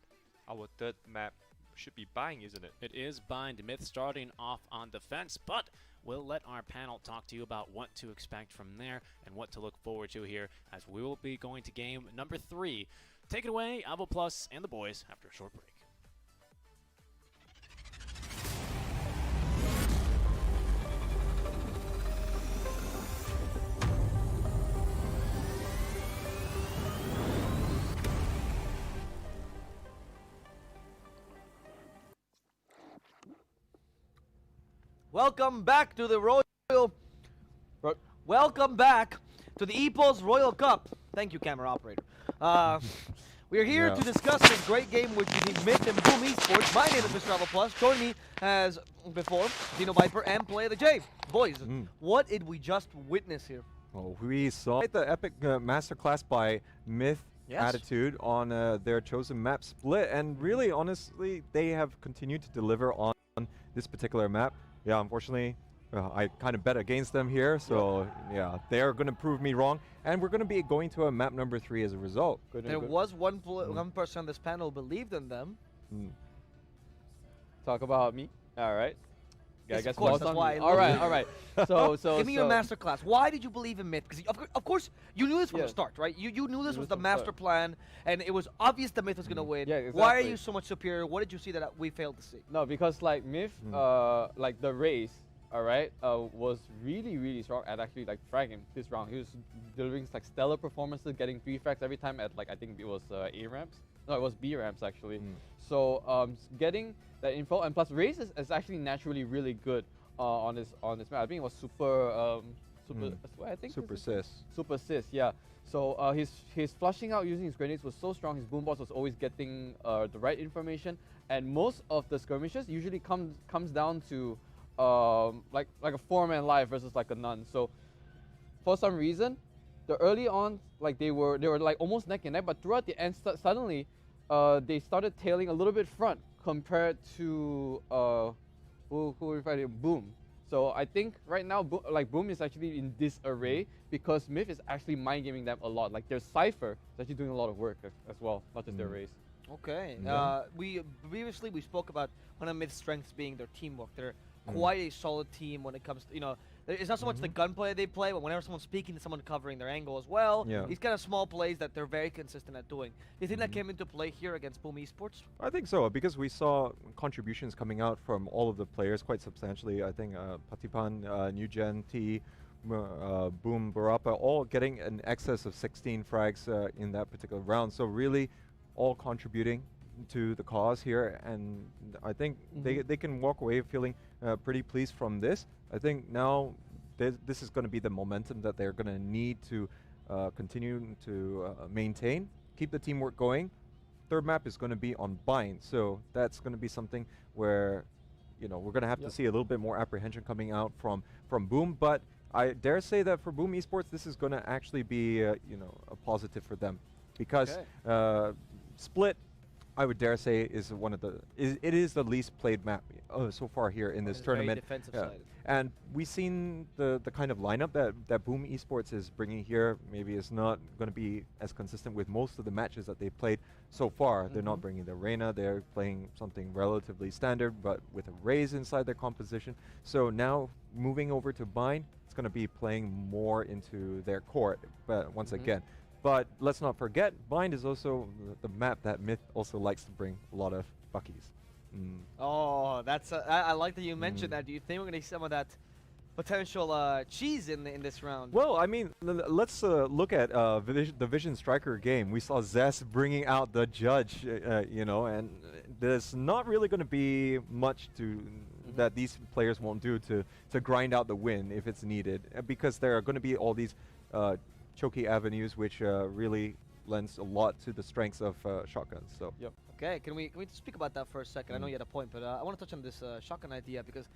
our 3rd map should be buying, isn't it? It is Bind Myth starting off on defense, but we'll let our panel talk to you about what to expect from there and what to look forward to here as we will be going to game number 3. Take it away, Avo Plus and the boys after a short break. Welcome back to the Welcome back to the EPOS Royal Cup. Thank you, camera operator. We are here to discuss this great game between Myth and Boom Esports. My name is Mr. Avo Plus. Join me as before, Dino Viper and Play the J. Boys, what did we just witness here? Oh, we saw the epic masterclass by Myth Attitude on their chosen map Split, and really, honestly, they have continued to deliver on this particular map. Yeah, unfortunately, I kind of bet against them here, so yeah, they are going to prove me wrong, and we're going to be going to a map number 3 as a result. There was one person on this panel who believed in them. Talk about me? All right. Yes, of course, that's why. All right. So give me your masterclass. Why did you believe in Myth? Because of course you knew this from the start, right? You knew this was the master plan, and it was obvious that Myth was gonna win. Yeah, exactly. Why are you so much superior? What did you see that we failed to see? No, because like Myth, like the race, all right, was really strong at actually like fragging this round. He was delivering like stellar performances, getting 3 frags every time at like I think it was A ramps. No, it was B ramps actually. So getting that info, and plus race is actually naturally really good on this map. I think it was super Super sis, yeah. So his flushing out using his grenades was so strong. His boombox was always getting the right information, and most of the skirmishes usually comes down to like a 4-man live versus like a none. So for some reason, the early on like they were like almost neck and neck, but throughout the end suddenly they started tailing a little bit front compared to who we fighting? Boom. So I think right now Boom is actually in disarray because Myth is actually mind gaming them a lot. Like their Cypher is actually doing a lot of work as well, not just their race. Okay. We previously spoke about one of Myth's strengths being their teamwork. They're quite a solid team when it comes to, it's not so much the gunplay they play, but whenever someone's speaking to someone covering their angle as well, these kind of small plays that they're very consistent at doing. Do you think that came into play here against Boom Esports? I think so, because we saw contributions coming out from all of the players quite substantially. I think Patipan, New Gen, T, Boom, Barappa, all getting an excess of 16 frags in that particular round. So really all contributing to the cause here, and I think they can walk away feeling pretty pleased from this. I think now this is going to be the momentum that they're going to need to continue to maintain, keep the teamwork going. Third map is going to be on Bind, so that's going to be something where we're going to have to see a little bit more apprehension coming out from Boom, but I dare say that for Boom Esports this is going to actually be a positive for them, because Split, I would dare say, is it is the least played map so far here in this tournament. Very defensive-sided. And we've seen the kind of lineup that Boom Esports is bringing here. Maybe it's not going to be as consistent with most of the matches that they've played so far. They're not bringing the Reyna. They're playing something relatively standard, but with a Raze inside their composition. So now moving over to Bind, it's going to be playing more into their court. But once again. But let's not forget, Bind is also the map that Myth also likes to bring a lot of buckies. Oh, that's I like that you mentioned that. Do you think we're going to see some of that potential cheese in this round? Well, I mean, let's look at the Vision Striker game. We saw Zest bringing out the Judge, and there's not really going to be much that these players won't do to grind out the win if it's needed, because there are going to be all these choky avenues, which really lends a lot to the strengths of shotguns. So Okay, can we speak about that for a second? I know you had a point, but I want to touch on this shotgun idea, because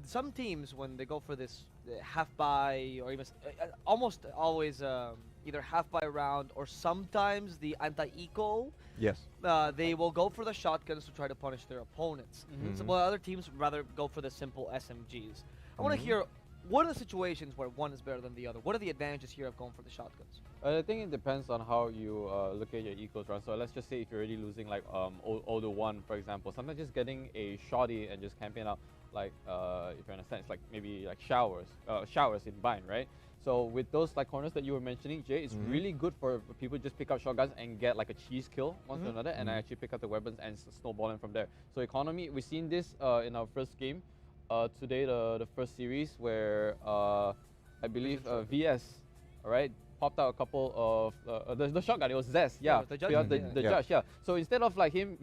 some teams, when they go for this half buy, or even almost always either half buy round or sometimes the anti-eco, they will go for the shotguns to try to punish their opponents. So while other teams would rather go for the simple SMGs. I want to hear, what are the situations where one is better than the other? What are the advantages here of going for the shotguns? I think it depends on how you look at your ecos, right? So let's just say if you're already losing like Odo 1, for example, sometimes just getting a shoddy and just camping out, like if you understand, it's like maybe like showers in bind, right? So with those like corners that you were mentioning, Jay, it's really good for people to just pick up shotguns and get like a cheese kill one to another, and actually pick up the weapons and snowballing from there. So economy, we've seen this in our first game today, the first series where I believe VS, all right, popped out a couple of the shotgun. It was Zest, yeah, the judge, the judge, yeah. So instead of like him,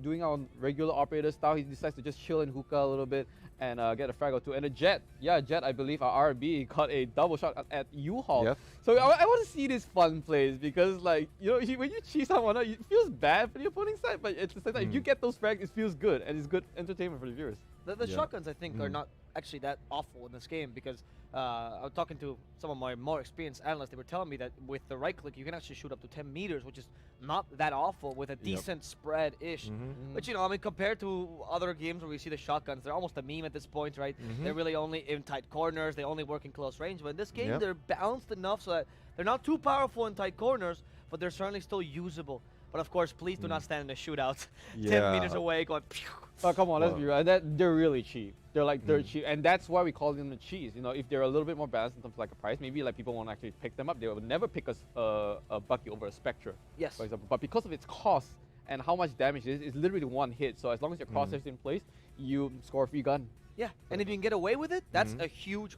doing our regular operator style, he decides to just chill in hookah a little bit and get a frag or two. And a Jet, Jet, I believe our RB got a double shot at U-Haul. Yep. So I want to see these fun plays because like when you cheese someone out, it feels bad for the opposing side, but at the same time, if you get those frags, it feels good and it's good entertainment for the viewers. The shotguns, I think, are not actually that awful in this game because I was talking to some of my more experienced analysts. They were telling me that with the right click, you can actually shoot up to 10 meters, which is not that awful with a decent spread-ish. But, I mean, compared to other games where we see the shotguns, they're almost a meme at this point, right? They're really only in tight corners. They only work in close range. But in this game, they're balanced enough so that they're not too powerful in tight corners, but they're certainly still usable. But of course, please do not stand in a shootout 10 meters away going pew. Oh, come on, let's be real. They're really cheap. They're like dirt cheap, and that's why we call them the cheese. If they're a little bit more balanced in terms of like a price, maybe like people won't actually pick them up. They would never pick a Bucky over a Spectre, yes, for example. But because of its cost and how much damage it is, it's literally one hit. So as long as your crosshairs in place, you score a free gun. Yeah, and if you can get away with it, that's a huge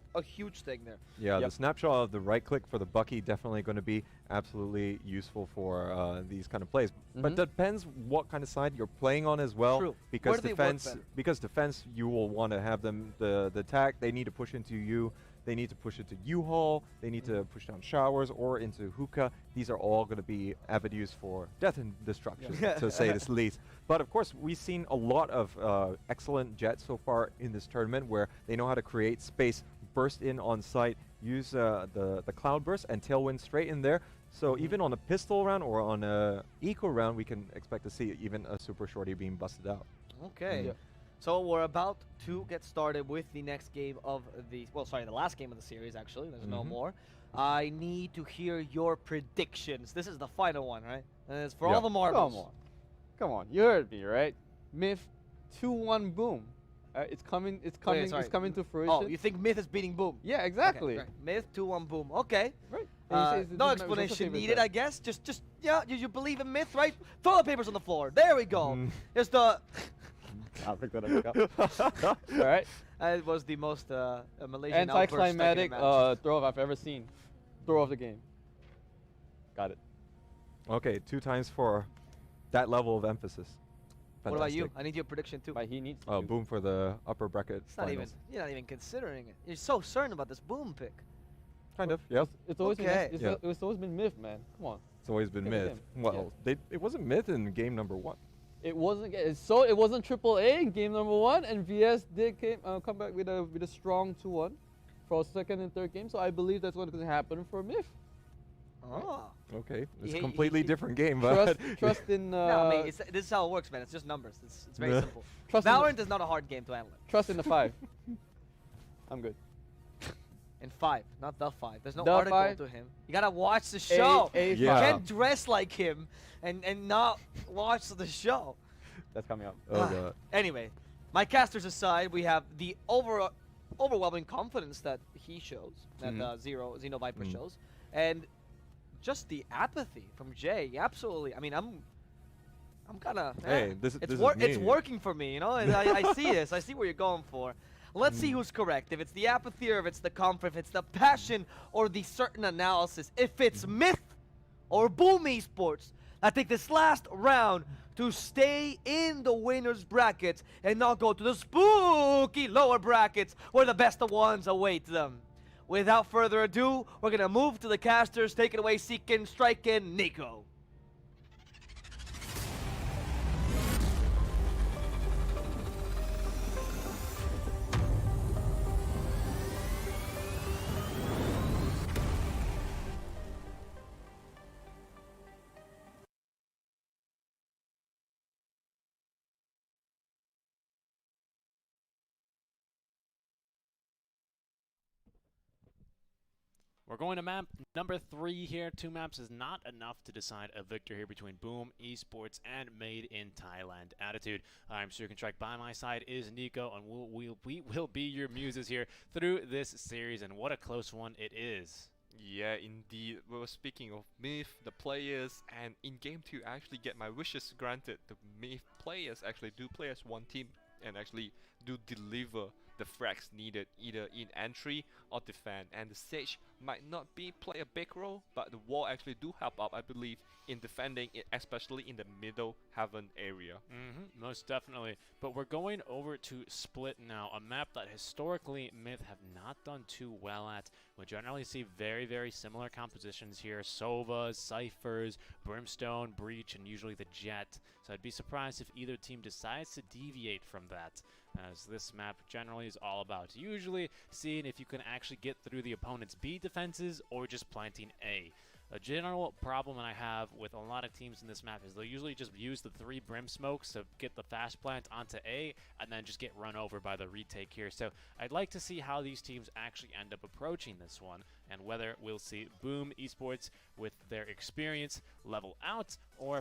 thing there. Yeah, the snapshot of the right click for the Bucky definitely going to be absolutely useful for these kind of plays. But depends what kind of side you're playing on as well. True. Because defense, you will want to have them the attack. They need to push into you. They need to push into U-Haul. They need to push down showers or into hookah. These are all going to be avenues for death and destruction, to say the least. But of course, we've seen a lot of excellent Jets so far in this tournament where they know how to create space, burst in on site, use the cloud burst and tailwind straight in there. So even on a pistol round or on a eco round, we can expect to see even a super shorty being busted out. Okay. So we're about to get started with the next game of the, the last game of the series, actually. There's no more. I need to hear your predictions. This is the final one, right? And it's for all the marbles. Come on, you heard me, right? Myth 2-1 boom. It's coming to fruition. Oh, you think Myth is beating Boom? Yeah, exactly. Okay, Myth 2-1 Boom. Okay. Right. No explanation needed, I guess. Just you believe in Myth, right? Throw the papers on the floor. There we go. It's the I'll pick that up. All right. It was the most Malaysian anticlimactic throw I've ever seen. Throw of the game. Got it. Okay, 2 times for that level of emphasis. Fantastic. What about you? I need your prediction too. But he needs to. Boom for the upper bracket. You're not even considering it. You're so certain about this Boom pick. Kind of. Yes. It's always it's always been Myth, man. Come on. It's always been Myth. Well, it wasn't Myth in game number 1. It wasn't. It wasn't AAA in game number 1, and VS did come back with a strong 2-1 for second and third game. So I believe that's what's going to happen for Myth. Oh. Okay, it's a completely different game, but trust in. No, I mean, this is how it works, man. It's just numbers. It's very simple. Valorant is not a hard game to handle. Trust in the 5. I'm good. In 5, not the 5. There's no article to him. You gotta watch the show. You can't dress like him and not watch the show. That's coming up. Anyway, my casters aside, we have the overwhelming confidence that he shows, that Xeno Viper shows, and just the apathy from Jay. Absolutely. I mean, I'm kind of. Hey, this is it's working for me, you know. I see this. I see what you're going for. Let's see who's correct. If it's the apathy or if it's the comfort, if it's the passion or the certain analysis, if it's Myth or Boom Esports, I take this last round to stay in the winners brackets and not go to the spooky lower brackets where the best of ones await them. Without further ado, we're going to move to the casters. Take it away, Seekin, Strikin, Nico. We're going to map number 3 here. 2 maps is not enough to decide a victor here between Boom Esports and Made in Thailand Attitude. I'm Siang. By my side is Nico, and we will be your muses here through this series, and what a close one it is. Yeah, indeed. We were speaking of Myth, the players, and in game 2 I actually get my wishes granted. The Myth players actually do play as one team and actually do deliver the frags needed either in entry or defend, and the Sage might not play a big role, but the wall actually do help out, I believe, in defending it, especially in the middle heaven area. Most definitely. But we're going over to Split now, a map that historically Myth have not done too well at. We generally see very, very similar compositions here: Sovas, Cyphers, Brimstone, Breach, and usually the Jet. So I'd be surprised if either team decides to deviate from that, as this map generally is all about usually seeing if you can actually get through the opponent's B defenses or just planting A. A general problem that I have with a lot of teams in this map is they'll usually just use the 3 Brim smokes to get the fast plant onto A and then just get run over by the retake here. So I'd like to see how these teams actually end up approaching this one, and whether we'll see Boom Esports with their experience level out, or